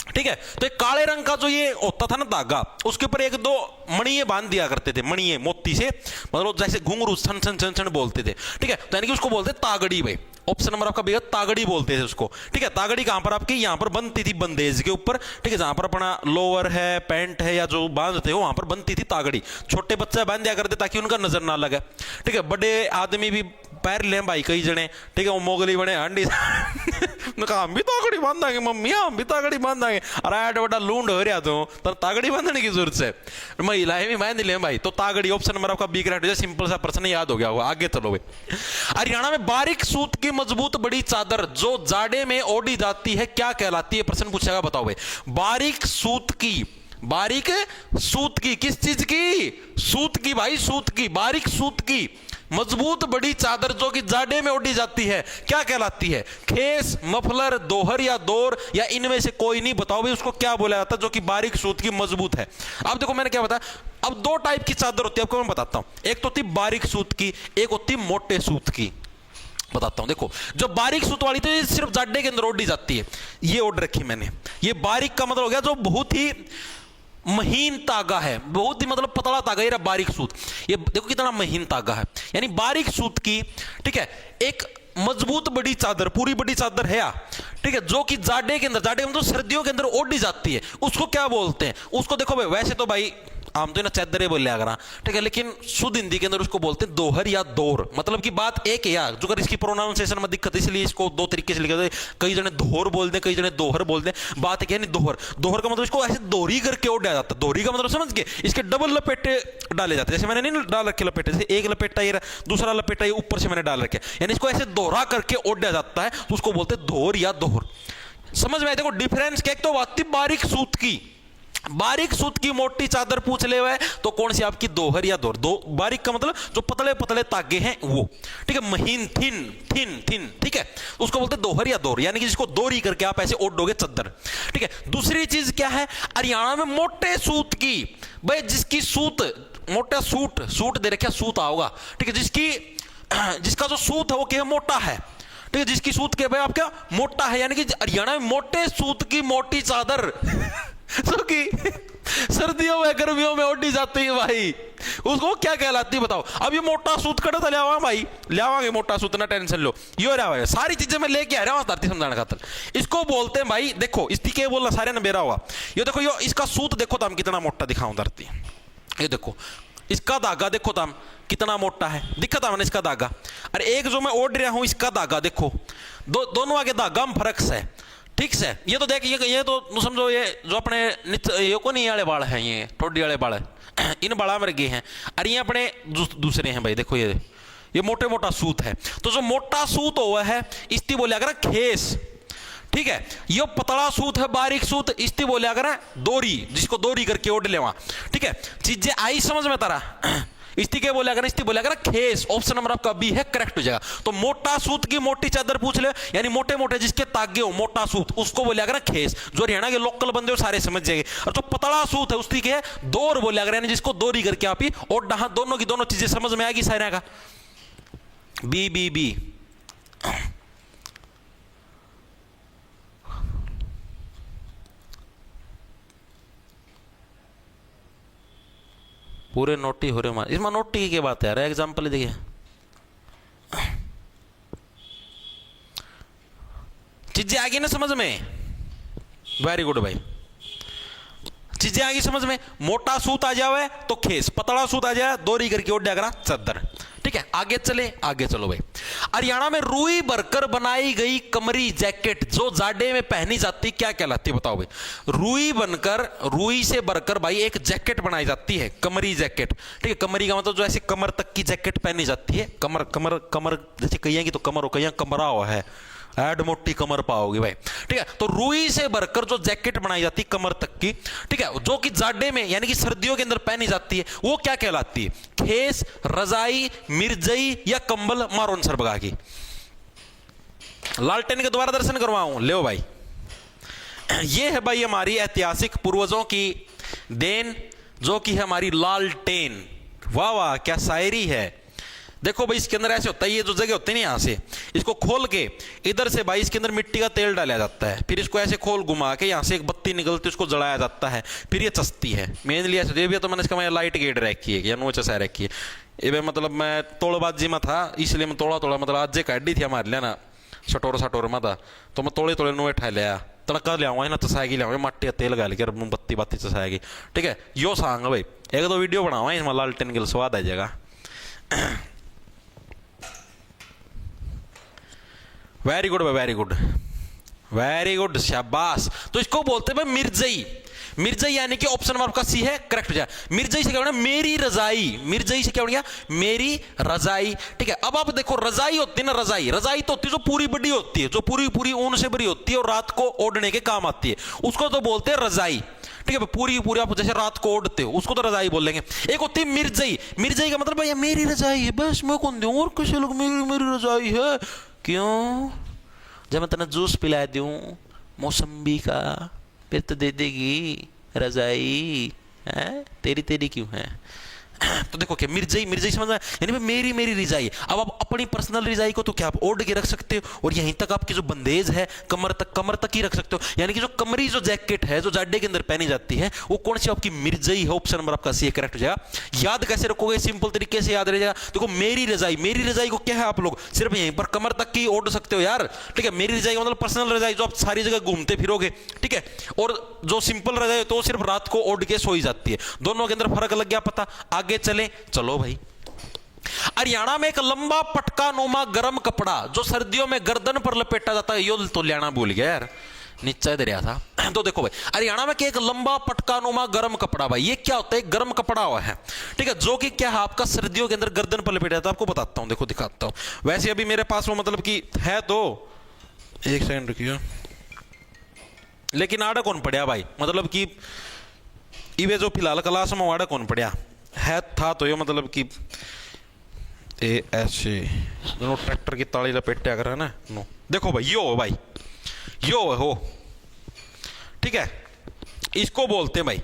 ठीक है। तो एक काले रंग का जो ये होता था ना धागा, उसके ऊपर एक दो मणिये बांध दिया करते थे, मणिये मोती से, मतलब जैसे घुंघरू छन छन छन छन बोलते थे, ठीक है। तो यानी कि उसको बोलते तागड़ी भाई। ऑप्शन नंबर आपका बेगा तागड़ी बोलते थे उसको, ठीक है। तागड़ी कहां पर आपकी, यहां पर बनती थी बंदेज के ऊपर, ठीक है, जहां पर अपना लोअर है, पैंट है या जो बांधते हो वहां पर बनती थी तागड़ी। छोटे बच्चे बांध दिया करते ताकि उनका नजर ना लगे, ठीक है। बड़े आदमी भी पैर ले भाई कई जने, ठीक है, वो मोगली बने हांडी कहा हम भी तागड़ी बांधांगे मम्मी, हम भी तागड़ी बांधांगे, अरे ऐड बड़ा लूंड हो रहा तो तागड़ी बांधने की जरूरत है, महिलाएं भी बांध ले भाई। तो तागड़ी ऑप्शन नंबर आपका बी करेक्ट हो जाए, सिंपल सा प्रश्न याद हो गया होगा। आगे चलो भाई। हरियाणा में बारीक सूत की मजबूत बड़ी चादर जो जाड़े में ओढ़ी जाती है क्या कहलाती है? प्रश्न पूछेगा, बताओ भाई। बारीक सूत की, बारीक सूत की, किस चीज की? सूत की भाई, सूत की, बारीक सूत की मजबूत बड़ी चादर जो कि जाड़े में ओढ़ी जाती है क्या कहलाती है? खेस, मफलर, दोहर या दौर, या इनमें से कोई नहीं? बताओ भाई उसको क्या बोला जाता है जो कि बारीक सूत की मजबूत है? अब देखो मैंने क्या बताया, अब दो टाइप की चादर होती है, आपको मैं बताता हूं। एक तो होती बारीक सूत की, एक होती मोटे सूत की। बताता हूं, देखो जो बारीक सूत वाली तो ये सिर्फ जाड़े के अंदर ओढ़ी जाती है, ये ओढ़ रखी मैंने। ये बारीक का मतलब हो गया जो बहुत ही महीन तागा है, बहुत ही मतलब पतला तागा, ये बारीक सूत। ये देखो कितना महीन तागा है, यानी बारीक सूत की, ठीक है। एक मजबूत बड़ी चादर, पूरी बड़ी चादर है, ठीक है, जो कि जाड़े के अंदर, जाड़े में तो सर्दियों के अंदर ओढ़ी जाती है, उसको क्या बोलते हैं? उसको देखो भाई, वैसे तो भाई आम तो ना चादरे बोल लिया करा, ठीक है, लेकिन शुद्ध हिंदी के अंदर उसको बोलते हैं दोहर या दौर। मतलब की बात एक है यार, जो अगर इसकी प्रोनाउंसिएशन में दिक्कत, इसलिए इसको दो तरीके से लिखा, कई जने दोहर बोलते हैं, कई जने दोहर बोलते हैं। बात है नहीं, दोहर, दोहर का मतलब इसको ऐसे दोहरी करके ओढ़ा जाता है। दोहरी का मतलब समझ के, इसके डबल लपेटे डाले जाते हैं, जैसे मैंने नहीं डाल रखे लपेटे, जैसे एक लपेटा ये दूसरा लपेटा ये ऊपर से मैंने डाल रखे, यानी इसको ऐसे दोहरा करके ओढ़ा जाता है, तो उसको बोलते हैं दोहर या दोहर। समझ में आए? देखो डिफरेंस क्या, एक तो बात थी बारीक सूत की, बारीक सूत की मोटी चादर पूछ ले हुए तो कौन सी आपकी? दोहर या दौर। दो बारीक का मतलब जो पतले पतले तागे हैं वो, ठीक है। महीन, थिन थिन थिन, ठीक है, उसको बोलते हैं दोहर या दौर, यानी कि जिसको दोरी करके आप ऐसे ओढ़ोगे चादर, ठीक है। दूसरी चीज क्या है, हरियाणा में मोटे सूत की, भाई जिसकी सूत, मोटा सूट, सूट दे रखा सूत आओगा, ठीक है, जिसकी जिसका जो सूत है वो क्या मोटा है, ठीक है, जिसकी सूत के भाई आपका मोटा है, यानी कि हरियाणा में मोटे सूत की मोटी चादर जो कि सर्दियों में गर्मियों में ओढ़ी जाती है भाई, उसको क्या कहलाती है बताओ? अब ये मोटा सूत कड़ा तो लिया भाई, लियावांगे मोटा सूत, ना टेंशन लो, ये रहा भाई, सारी चीजें मैं लेके आ रहा हूं धरती समझाने खातर। इसको बोलते हैं भाई, देखो इसकी क्या बोलना सारे ने बेरा हुआ, ये देखो यो इसका सूत देखो तम कितना मोटा दिखाऊं धरती, ये देखो इसका धागा देखो तम कितना मोटा है, दिखा था मैंने इसका धागा। अरे एक जो मैं ओढ़ रहा हूं इसका धागा देखो, दोनों आगे धागा में फर्क है, ठीक से। ये तो देख, ये तो समझो ये जो अपने ये को नहीं वाले बाल हैं, ये ठोडी वाले बाल है, इन बाड़ा में गए हैं, अरे ये अपने दूसरे हैं भाई, देखो ये मोटे मोटा सूत है। तो जो मोटा सूत हुआ है इसकी बोले अगर खेस, ठीक है, ये पतला सूत है बारीक सूत, इसकी बोले अगर दोरी, जिसको दोरी करके ओढ़ ले वहां, ठीक है। चीजें आई समझ में तारा? इस्ती क्या बोला इस्ती बोला खेस। ऑप्शन नंबर आपका बी है, करेक्ट हो जाएगा। तो मोटा सूत की मोटी चादर पूछ ले, यानी मोटे मोटे जिसके तागे हो, मोटा सूत, उसको बोला खेस। जो हरियाणा के लोकल बंदे हो सारे समझ जाएंगे। और जो पतला सूत है उसकी क्या है, दोर बोला, यानी जिसको दोरी करके आप ही और डहा, दोनों की दोनों चीजें समझ में आएगी सारे का। बी बी बी पूरे नोटी हो रहे, इसमें नोटी की बात है यार। एग्जाम्पल देखिए, चीजें आ गई ना समझ में, वेरी गुड भाई, चीजें आ गई समझ में। मोटा सूत आ जावे तो खेस, पतला सूत आ जाए दोरी करके ओढ़ करा चादर। ठीक है, आगे चले, आगे चलो भाई। हरियाणा में रुई भरकर बनाई गई कमरी जैकेट जो जाड़े में पहनी जाती क्या कहलाती है, बताओ भाई। रुई बनकर, रुई से भरकर भाई एक जैकेट बनाई जाती है, कमरी जैकेट। ठीक है, कमरी का मतलब जो ऐसे कमर तक की जैकेट पहनी जाती है। कमर कमर कमर जैसे कहीं की तो कमर हो, कहीं कमरा हुआ है, ऐड मोटी कमर पाओगे भाई। ठीक है, तो रुई से भरकर जो जैकेट बनाई जाती है कमर तक की, ठीक है, जो कि जाड़े में यानी कि सर्दियों के अंदर पहनी जाती है, वो क्या कहलाती है? खेस, रजाई, मिर्जई या कंबल? मारो आंसर बगा की। लालटेन के दोबारा दर्शन करवाऊं, ले भाई। ये है भाई हमारी ऐतिहासिक पूर्वजों की देन, जो कि है हमारी लालटेन। वाह वाह, क्या शायरी है। देखो भाई, इसके अंदर ऐसे होता है, ये जो जगह होती है ना, यहां से इसको खोल के इधर से भाई इसके अंदर मिट्टी का तेल डाला जाता है, फिर इसको ऐसे खोल घुमा के यहां से एक बत्ती निकलती है, उसको जलाया जाता है, फिर ये चसती है। मेनली ऐसे ये भी तो मैंने इसका मैं लाइट गेट रखी है या नो चसा रखी है। ये मतलब मैं तोड़बाजी में था, इसलिए मैं थोड़ा थोड़ा मतलब आज काटी थी हमारे लिए ना, सटोर में था, तो मैं तोड़े तोड़े नुए ठा लिया, तड़का लियाऊंगा ना, चसाएगी लियाऊंगा, मट्टी तेल गाल के बत्ती बत्ती चसाएगी। ठीक है, यो सांग भाई, एक दो वीडियो बनाऊंगा इसमें लालटेन के स्वाद आ जाएगा। वेरी गुड भाई, वेरी गुड, वेरी गुड, शाबाश। तो इसको बोलते हैं भाई मिर्जई। मिर्जई यानी कि ऑप्शन नंबर आपका सी है, करेक्ट हो जाए। मिर्जई से क्या बना? मेरी रजाई। मिर्जई से क्या बन गया? मेरी रजाई। ठीक है, अब आप देखो, रजाई होती है ना, रजाई, रजाई तो होती है जो पूरी बड़ी होती है, जो पूरी पूरी ऊन से बड़ी होती है और रात को ओढ़ने के काम आती है, उसको तो बोलते हैं रजाई। ठीक है, पूरी पूरी आप जैसे रात को ओढ़ते हो उसको तो रजाई बोलेंगे। एक होती है मिर्जई। मिर्जई का मतलब भैया मेरी रजाई है, बस मैं कौन दूं और किसी लोग मेरी मेरी रजाई है। क्यों? जब मैं तेना जूस पिला दूं मौसम्बी का, फिर तो दे देगी रजाई है, तेरी तेरी क्यों है? तो देखो क्या मिर्जई, मिर्जई समझ में, यानी मेरी मेरी रजाई। अब आप अपनी पर्सनल रजाई को तो क्या आप ओढ़ के रख सकते हो, और यहीं तक आपकी जो बंदेज है कमर तक ही रख सकते हो। यानी कि जो कमरी जो जैकेट है जो जाड़े के अंदर पहनी जाती है, वो कौन सी आपकी मिर्जई है। ऑप्शन नंबर आपका सी करेक्ट हो जाएगा। याद कैसे रखोगे? सिंपल तरीके से याद रह जाएगा। देखो मेरी रजाई, मेरी रजाई को क्या है, आप लोग सिर्फ यहीं पर कमर तक की ओढ़ सकते हो यार। ठीक है, मेरी रजाई मतलब पर्सनल रजाई जो आप सारी जगह घूमते फिरोगे। ठीक है, और जो सिंपल रजाई तो सिर्फ रात को ओढ़ के सोई जाती है। दोनों के अंदर फर्क लग गया पता। आगे चले, चलो भाई। हरियाणा में एक लंबा पटका नुमा गर्म कपड़ा जो सर्दियों में गर्दन पर लपेटा जाता है, यो तो लेना भूल गया यार, नीचे दरिया था। तो देखो भाई, हरियाणा में एक लंबा पटका नुमा गर्म कपड़ा, भाई ये क्या होता है? गर्म कपड़ा हुआ है। ठीक है, जो कि क्या है आपका सर्दियों के अंदर गर्दन पर लपेटा जाता है। आपको बताता हूं, देखो दिखाता हूं। वैसे अभी मेरे पास वो मतलब कि है, तो एक सेकंड रुकिए, लेकिन आड़ा कौन पड़िया भाई, मतलब कि इवे जो फिलहाल क्लास में आड़ा कौन पड़िया है, था तो ये मतलब कि ए ऐसे दोनों ट्रैक्टर की ताली लपेटा कर है ना। नो देखो भाई, यो भाई, यो हो। ठीक है, इसको बोलते हैं भाई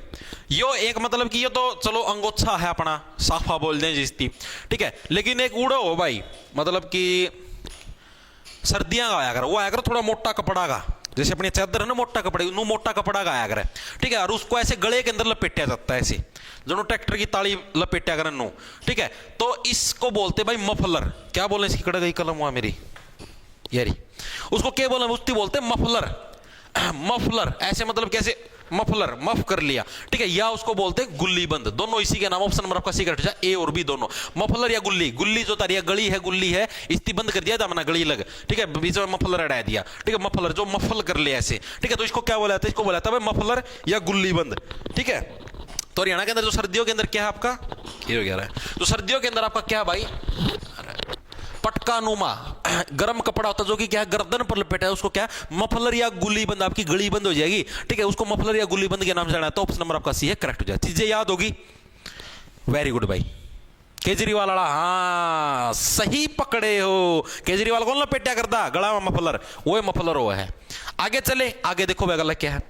यो, एक मतलब कि ये तो चलो अंगोछा है अपना, साफा बोल दें जिसकी। ठीक है, लेकिन एक उड़ो हो भाई, मतलब कि सर्दियां का आया कर, वो आया कर थोड़ा मोटा कपड़ा का, जैसे अपनी चादर है ना मोटा कपड़े, नो मोटा कपड़ा का आया करे। ठीक है, और उसको ऐसे गले के अंदर लपेटा जाता है, ऐसे दोनों ट्रैक्टर की ताली लपेटा करे नो। ठीक है, तो इसको बोलते भाई मफलर। क्या बोले? इसकी कड़ गई कलम हुआ मेरी यारी, उसको क्या बोले? उसकी बोलते मफलर। मफलर ऐसे मतलब कैसे? मफलर, मफ कर लिया। ठीक है, या उसको बोलते हैं गुल्ली बंद। दोनों इसी के नाम। ऑप्शन नंबर आपका सी करेक्ट है, ए और बी दोनों। मफलर या गुल्ली, गुल्ली जो तारी गली है, गुल्ली है, इसकी बंद कर दिया था मैंने, गली लग। ठीक है, बीच में मफलर हटा दिया। ठीक है, मफलर जो मफल कर लिया ऐसे। ठीक है, तो इसको क्या बोला था? इसको बोला था भाई मफलर या गुल्ली बंद। ठीक है, तो हरियाणा के अंदर जो सर्दियों के अंदर क्या है आपका, ये हो गया है, तो सर्दियों के अंदर आपका क्या है भाई? पटका नुमा गर्म कपड़ा होता है जो कि क्या है गर्दन पर लपेटा है, उसको क्या मफलर या गुल्ली बंद, आपकी गली बंद हो जाएगी। ठीक है, उसको मफलर या गुल्ली बंद के नाम से जाना है। तो ऑप्शन नंबर आपका सी है, करेक्ट हो जाए। चीजें याद होगी, वेरी गुड भाई। केजरीवाल वाला, हाँ सही पकड़े हो। केजरीवाल कौन लपेटा करता गला में मफलर, वो मफलर वो है। आगे चले, आगे देखो गलत क्या है।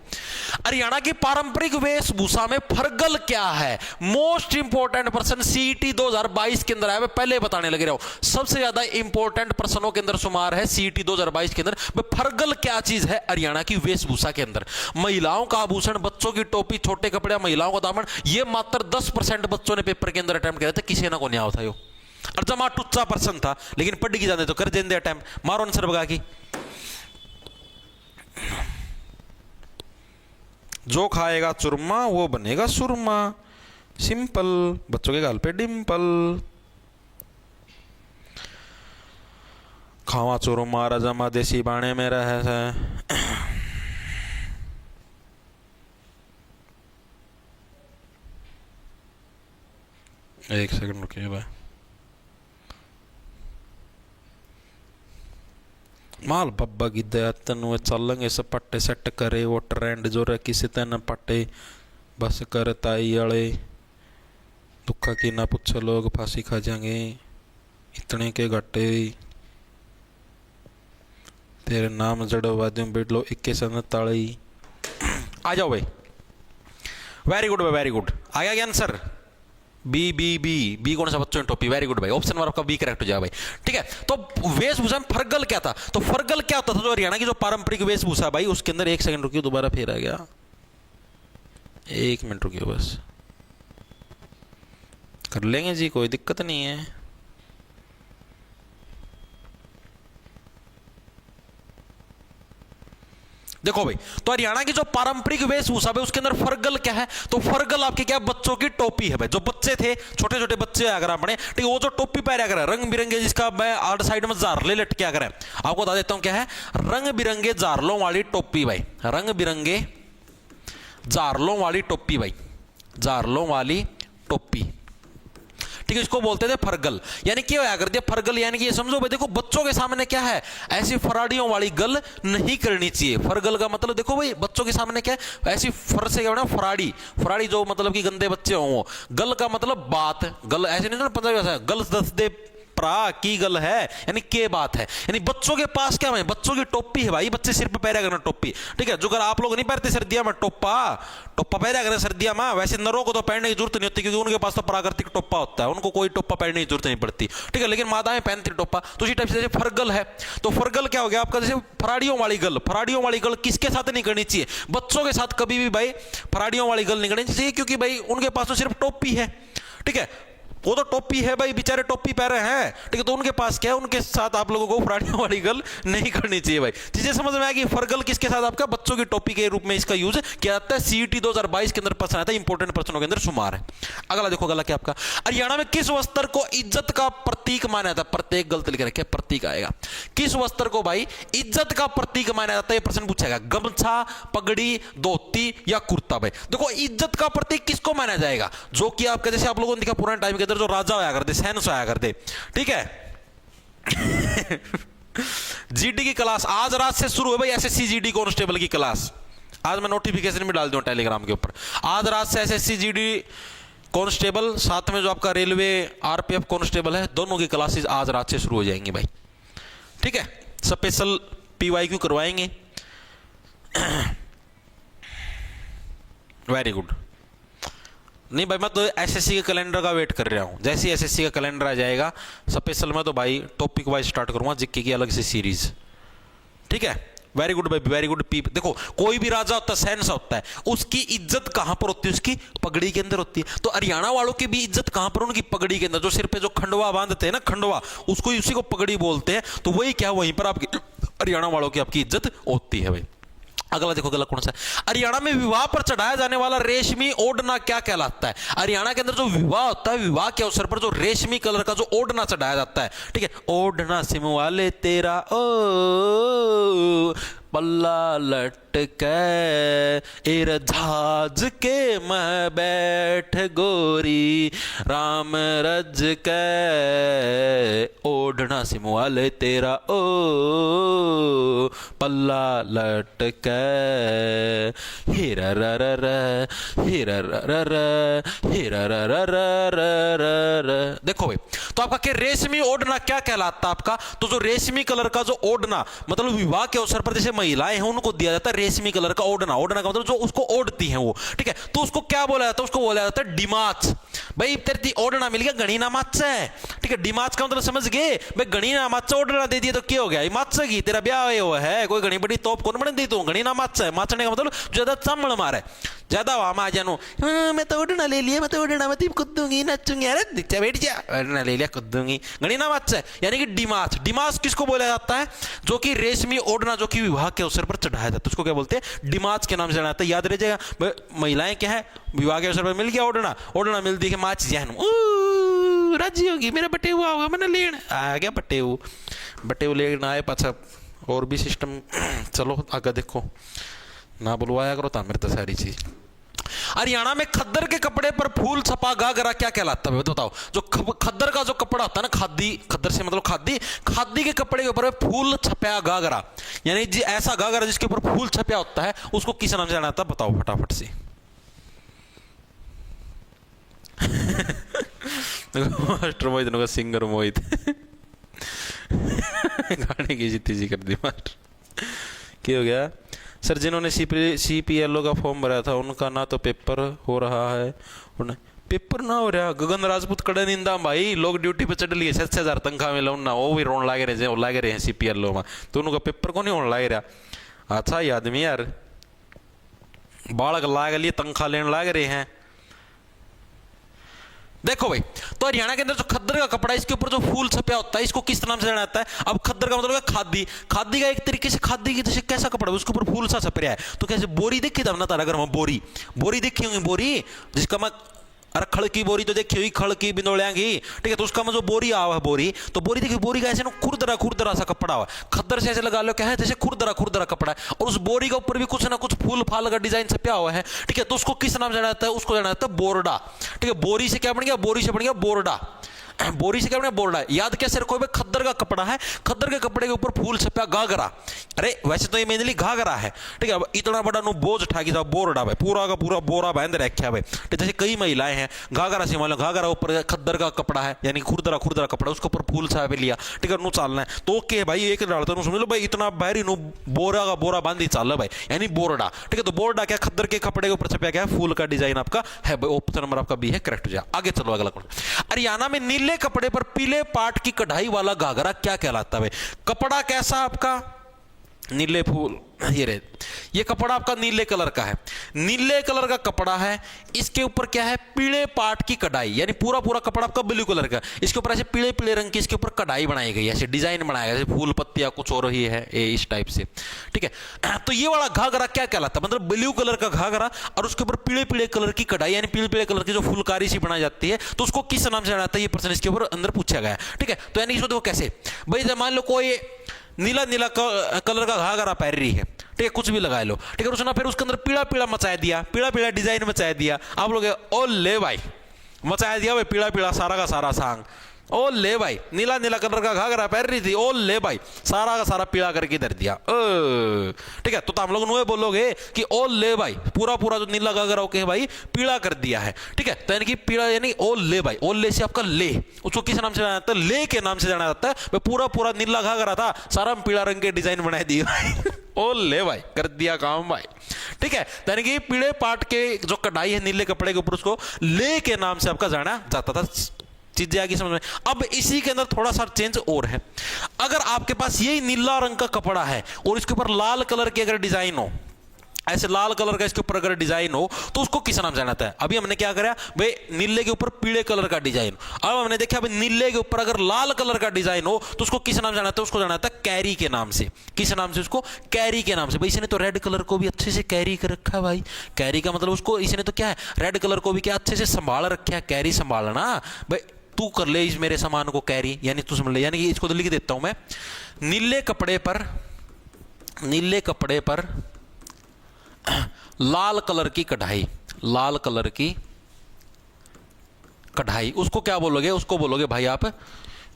हरियाणा की पारंपरिक वेशभूषा में फरगल क्या है? मोस्ट इंपोर्टेंट प्रश्न सीईटी 2022 के अंदर आया, मैं पहले बताने लग रहा हूं। सबसे ज्यादा इंपोर्टेंट प्रश्नों के अंदर शुमार है सीईटी 2022 के अंदर। फरगल क्या चीज है हरियाणा की वेशभूषा के अंदर? महिलाओं का आभूषण, बच्चों की टोपी, छोटे कपड़े, महिलाओं का दामन। ये मात्र 10% बच्चों ने पेपर के अंदर अटेम्प्ट किया था, किसी ना को नहीं आता यो। और जमा टुच्चा पर्सन था, लेकिन पढ़ की जाने तो कर देंगे अटेम्प्ट, मारो आंसर भगा की। जो खाएगा चुरमा वो बनेगा सुरमा, सिंपल। बच्चों के गाल पे डिंपल। खावा चुरमा राजमा देसी बाणे में रहे है। एक सेकंड रुकिए भाई। माल बब्बा की दया तनु चलेंगे सपट्टे सेट करे वो ट्रेंड जो रे किसी तन पट्टे बस करता ही अड़े दुखा की ना पूछो लोग फांसी खा जाएंगे इतने के घट्टे तेरे नाम जड़वा दूं बिट लो 21 आ जाओ भाई। वेरी गुड भाई, वेरी गुड। आ गया क्या answer? B B B B कौन सा बच्चों ने टोपी? वेरी गुड भाई, ऑप्शन नंबर आपका बी करेक्ट हो जाएगा भाई। ठीक है, तो वेशभूषा में फरगल क्या था? तो फरगल क्या होता था जो हरियाणा की जो पारंपरिक वेशभूषा भाई, उसके अंदर एक सेकंड रुकिए, दोबारा फिर आ गया, एक मिनट रुकिए बस, कर लेंगे जी, कोई दिक्कत नहीं है। देखो भाई, तो हरियाणा की जो पारंपरिक वेशभूषा है उसके अंदर फरगल क्या है? तो फरगल आपके क्या, बच्चों की टोपी है भाई। जो बच्चे थे, छोटे छोटे बच्चे अगर अपने, ठीक है, वो जो टोपी पहना करे रंग बिरंगे, जिसका मैं आर्ट साइड में जारले लटकिया करे, आपको बता देता हूं क्या है, रंग बिरंगे जारलों वाली टोपी भाई, रंग बिरंगे जारलों वाली टोपी भाई, जारलों वाली टोपी। ठीक है, इसको बोलते थे फरगल। यानी क्या होया कर दिया फरगल, यानी कि ये समझो भाई, देखो बच्चों के सामने क्या है, ऐसी फराड़ियों वाली गल नहीं करनी चाहिए। फरगल का मतलब देखो भाई, बच्चों के सामने क्या है, ऐसी फर से क्या है, फराड़ी, फराड़ी जो मतलब कि गंदे बच्चे हों वो। गल का मतलब बात, गल ऐसे नहीं ना पंजाबी भाषा, गल दस दे प्रा की गल है, यानी के बात है। यानी बच्चों के पास क्या है, बच्चों की टोपी है भाई, बच्चे सिर पे पहरा करना टोपी। ठीक है, जो अगर आप लोग नहीं पहनते सर्दियों में टोपा, टोपा पहरा करें सर्दियों में, वैसे नरों को तो पहनने की जरूरत नहीं होती, क्योंकि उनके पास तो प्राकृतिक टोपा होता है, उनको कोई टोपा पहनने की जरूरत नहीं पड़ती। ठीक है, लेकिन माताएं पहनती टोपा। तो इसी टाइप से जैसे फरगल है, तो फरगल क्या हो गया आपका, जैसे फराड़ियों वाली गल। फराड़ियों वाली गल किसके साथ नहीं करनी चाहिए? बच्चों के साथ कभी भी भाई फराड़ियों वाली गल नहीं करनी चाहिए, क्योंकि भाई उनके पास तो सिर्फ टोपी है। ठीक है, वो तो टोपी है भाई, बेचारे टोपी पहने हैं, ठीक है, तो उनके पास क्या है, उनके साथ आप लोगों को फराड़ियों वाली गल नहीं करनी चाहिए भाई। चीजें समझ में आएगी। फरगल किसके साथ, आपका बच्चों की टोपी के रूप में इसका यूज किया जाता है। सीईटी 2022 के अंदर प्रश्न आता है, इंपोर्टेंट प्रश्नों के अंदर शुमार है। अगला देखो, गला क्या आपका, हरियाणा में किस वस्त्र को इज्जत का प्रतीक माना जाता है? प्रत्येक गलत लिख रखे, प्रतीक आएगा। किस वस्त्र को भाई इज्जत का प्रतीक माना जाता है, यह प्रश्न पूछेगा। गमछा, पगड़ी, धोती या कुर्ता? भाई देखो, इज्जत का प्रतीक किसको माना जाएगा? जो कि आपका, जैसे आप लोगों ने देखा पुराने टाइम के अंदर जो राजा होया करते, सैनिक होया करते, ठीक है। जीडी की क्लास आज रात से शुरू है भाई, एसएससी जीडी कांस्टेबल की क्लास। आज मैं नोटिफिकेशन भी डाल दूं टेलीग्राम के ऊपर। आज रात से एसएससी जीडी कांस्टेबल, साथ में जो आपका रेलवे आरपीएफ कांस्टेबल है, दोनों की क्लासेस आज रात से शुरू हो जाएंगी भाई। ठीक है, स्पेशल पीवाईक्यू करवाएंगे। Very good. नहीं भाई, मैं तो एसएससी के कैलेंडर का वेट कर रहा हूं। जैसे ही एसएससी का कैलेंडर आ जाएगा स्पेशल में, तो भाई टॉपिक वाइज स्टार्ट करूंगा, जीके की अलग से सीरीज। ठीक है, वेरी गुड भाई, वेरी गुड। देखो, कोई भी राजा होता है, सैनिक होता है, उसकी इज्जत कहां पर होती है? उसकी पगड़ी के अंदर होती है। तो हरियाणा वालों की भी इज्जत कहां पर? उनकी पगड़ी के अंदर। जो सिर पे जो खंडवा बांधते हैं ना, खंडवा, उसको उसी को पगड़ी बोलते हैं। तो वही क्या, वहीं पर आपकी हरियाणा वालों की आपकी इज्जत होती है भाई। अगला देखो, गलत कौन सा है? हरियाणा में विवाह पर चढ़ाया जाने वाला रेशमी ओढ़ना क्या कहलाता है? हरियाणा के अंदर जो विवाह होता है, विवाह के अवसर पर जो रेशमी कलर का जो ओढ़ना चढ़ाया जाता है, ठीक है, ओढ़ना सिमवाले तेरा ओ पल्ला लटके एर झाज के मह बैठ गोरी राम रज के ओढ़ना सिमवाले तेरा ओ पल्ला लटके हीरा र र र हीरा र र र हीरा र र र र र। देखो भाई, तो आपका क्या रेशमी ओढ़ना क्या कहलाता है आपका? तो जो रेशमी कलर का जो ओढ़ना, मतलब विवाह के अवसर पर जैसे महिलाएं हैं उनको दिया जाता है रेशमी कलर का ओढ़ना। ओढ़ना का मतलब जो उसको ओढ़ती हैं वो, ठीक है। तो उसको क्या बोला जाता है? उसको बोला जाता है डिमाच। भाई तेरी ओढ़ना मिल गया, गणी ना माच है, ठीक है। डिमाच का मतलब समझ गए भाई, गणी ना माच ओढ़ना दे दिया तो क्या हो गया? माच की तेरा ब्याह हुआ है, कोई घनी बड़ी तोप कौन बन दी तू? गणी ना माच है। माचने का मतलब ज्यादा चमड़ मारे, ज्यादा वहां आ जानू, मैं तो ओढ़ना ले लिया, मैं तो ओढ़ना में कूदूंगी नचूंगी, अरे नीचे बैठ जा, ओढ़ना ले लिया कूदूंगी, गणी ना माच है। यानी कि डिमाच। डिमाच किसको बोला जाता है? जो कि रेशमी ओढ़ना जो कि विवाह के अवसर पर चढ़ाया जाता है, उसको क्या बोलते हैं? डिमाच के नाम से जाना जाता है। याद रह जाएगा, महिलाएं क्या है, विवाह के अवसर पर मिल गया ओढ़ना, ओढ़ना मिलती है माच जहन राजी होगी, मेरा बटे हुआ होगा, मैंने लेन आ गया बटे वो लेना आए पाछा और भी सिस्टम। चलो आगे देखो, ना बुलवाया करो था मेरे तो सारी चीज। हरियाणा में खद्दर के कपड़े पर फूल छपा घाघरा क्या कहलाता है? बताओ। जो खद्दर का जो कपड़ा होता है ना, खादी, खद्दर से मतलब खादी, खादी के कपड़े के ऊपर फूल छपया घाघरा, यानी जी ऐसा घाघरा जिसके ऊपर फूल छपया होता है, उसको किस नाम से जाना जाता है? बताओ फटाफट से। मास्टर मोहित ने सिंगर मोहित गाने की जीती जी कर दी मास्टर। क्या हो गया? सर जिन्होंने CPLO का फॉर्म भरा था उनका ना तो पेपर हो रहा है, पेपर ना हो रहा। गगन राजपूत कड़े निंदा भाई, लोग ड्यूटी पे चढ़ लिए 6,000 तनख्वाह में ना, वो भी रोन लागे रहे हैं CPLO में, तो उनका पेपर को नहीं होने लाग रहा। अच्छा ये आदमी यार बालक लाग लिए तनख्वाह लेने लाग रहे हैं। देखो भाई, तो हरियाणा के अंदर जो खद्दर का कपड़ा है, इसके ऊपर जो फूल छपया होता है, इसको किस नाम से जाना जाता है? अब खद्दर का मतलब है खादी। खादी का एक तरीके से खादी की जैसे कैसा कपड़ा है, उसके ऊपर फूल सा छप रहा है, तो कैसे बोरी देखी था ना तारा घर में, बोरी देखी होंगी, बोरी जिसका मैं, अरे खड़ की बोरी तो देखी हुई, खड़ की बिंदोलिया की, ठीक है। तो उसका जो बोरी आवा है, बोरी तो बोरी देखिए, बोरी का ऐसे ना खुरदरा सा कपड़ा हुआ, खद्दर से ऐसे लगा लो क्या है, जैसे खुरदरा कपड़ा है, और उस बोरी के ऊपर भी कुछ ना कुछ फूल फाल का डिजाइन छपया हुआ है, ठीक है। तो उसको किस नाम से जाना जाता है? उसको जाना जाता है बोरडा, ठीक है। बोरी से क्या बन गया? बोरी से बन गया बोरडा। बोरी से क्या बना? बोरडा। याद कैसे रखो भाई, खद्दर का कपड़ा है, खद्दर के कपड़े के ऊपर फूल छपया घाघरा। अरे वैसे तो ये मेनली घाघरा है, ठीक है। अब इतना बड़ा नो बोझ ठाकी था बोरडा भाई, पूरा का पूरा बोरा बांध रखा भाई, ठीक। जैसे कई महिलाएं हैं घाघरा से, मान लो घाघरा ऊपर खद्दर का कपड़ा है, यानी खुरदरा कपड़ा, उसके ऊपर फूल छाप लिया, ठीक है। नु चालना है तो ओके भाई, एक डालता समझ लो भाई, इतना भारी नु बोरा का बोरा बांधी चाल भाई, यानी बोरडा, ठीक है। तो बोरडा क्या? खद्दर के कपड़े के ऊपर छपया गया फूल का डिजाइन आपका है भाई। ऑप्शन नंबर आपका बी है, करेक्ट हो जाए। आगे चलो अगला क्वेश्चन। हरियाणा में नीले कपड़े पर पीले पाट की कढ़ाई वाला घाघरा क्या कहलाता है? कपड़ा कैसा आपका? नीले फूल, ये कपड़ा आपका नीले कलर का है, नीले कलर का कपड़ा है, इसके ऊपर क्या है? पीले पाट की कढ़ाई, यानी पूरा कपड़ा आपका ब्लू कलर का, इसके ऊपर ऐसे पीले रंग की इसके ऊपर कढ़ाई बनाई गई, ऐसे डिजाइन बनाया गया, जैसे फूल पत्तियां कुछ हो रही है इस टाइप से, ठीक है। तो ये वाला घाघरा क्या कहलाता है? मतलब ब्लू कलर का घाघरा और उसके ऊपर पीले कलर की कढ़ाई, यानी पीले कलर की जो फुलकारी सी बनाई जाती है, तो उसको किस नाम से जाना जाता है? ये प्रश्न इसके ऊपर अंदर पूछा गया है, ठीक है। तो यानी इसको देखो कैसे भाई, मान लो कोई नीला कलर का घाघरा पहन रही है, ठीक है, कुछ भी लगा लो, ठीक है। उसने फिर उसके अंदर पीला मचाया दिया, पीला डिजाइन मचाया दिया, आप लोग ओ ले भाई मचाया दिया भाई, पीला सारा का सारा सांग, ओ ले भाई नीला कलर का घाघरा पहन रही थी, ओ ले भाई सारा का सारा पीला करके धर दिया, ठीक है। तो हम लोग नुए बोलोगे कि ओ ले भाई पूरा जो नीला घाघरा होके भाई पीला कर दिया है, ठीक है। तो यानी कि पीला यानी ओ ले भाई, ओ ले से आपका ले, उसको किस नाम से जाना जाता है? ले के नाम से जाना जाता है भाई। पूरा नीला घाघरा था, सारा पीला रंग के डिजाइन बनाए दिए ओ ले भाई कर दिया काम भाई, ठीक है। यानी कि पीले पाट के जो कढ़ाई है नीले कपड़े के ऊपर, उसको ले के नाम से आपका जाना जाता था। चीजें आगे समझ में। अब इसी के अंदर थोड़ा सा चेंज और है, अगर आपके पास यही नीला रंग का कपड़ा है और इसके ऊपर लाल कलर की अगर डिजाइन हो, ऐसे लाल कलर का इसके ऊपर अगर डिजाइन हो, तो उसको किस नाम जाना जाता है? अभी हमने क्या करा भाई, नीले के ऊपर पीले कलर का डिजाइन, अब हमने देखा भाई नीले के ऊपर अगर लाल कलर का डिजाइन हो तो उसको किस नाम जाना जाता है? उसको जाना जाता है कैरी के नाम से। किस नाम से? उसको कैरी के नाम से। भाई इसने तो रेड कलर को भी अच्छे से कैरी कर रखा है भाई, कैरी का मतलब उसको इसने तो क्या है, रेड कलर को भी क्या अच्छे से संभाल रखा है, कैरी संभालना भाई, तू कर ले इस मेरे सामान को कैरी, यानी तू समझ ले, यानी कि इसको तो लिख देता हूं मैं, नीले कपड़े पर लाल कलर की कढ़ाई, उसको क्या बोलोगे? उसको बोलोगे भाई आप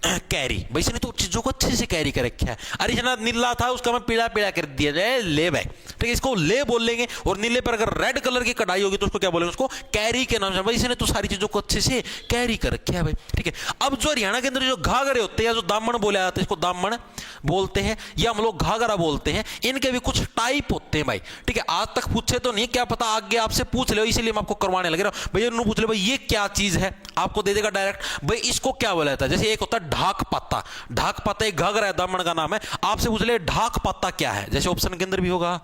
कैरी भाई, इसने तो चीजों को अच्छे से कैरी कर रखा है। अरे जना नीला था उसका मैं पीला पीला कर दिया जाए, ले भाई, ठीक है, इसको ले बोल लेंगे। और नीले पर अगर रेड कलर की कढ़ाई होगी तो उसको क्या बोलेंगे, उसको कैरी के नाम से। भाई इसने तो सारी चीजों को अच्छे से कैरी कर रखा है भाई, ठीक है। अब जो हरियाणा के अंदर जो घाघरे होते हैं, जो दामन बोले जाते हैं, इसको दामन बोलते हैं या हम लोग घाघरा बोलते हैं, इनके भी कुछ टाइप होते हैं भाई, ठीक है। आज तक पूछे तो नहीं, क्या पता आगे आपसे पूछ ले, इसीलिए मैं आपको करवाने लग रहा हूं। भैया उन्होंने पूछ ले भाई ये क्या चीज है, आपको दे देगा डायरेक्ट भाई इसको क्या बोला जाता है। जैसे एक होता है ढाक पत्ता, ढाक पत्ता एक घाघरा है, दामन का नाम है। आपसे पूछ ले ढाक पत्ता क्या है, जैसे ऑप्शन के अंदर भी होगा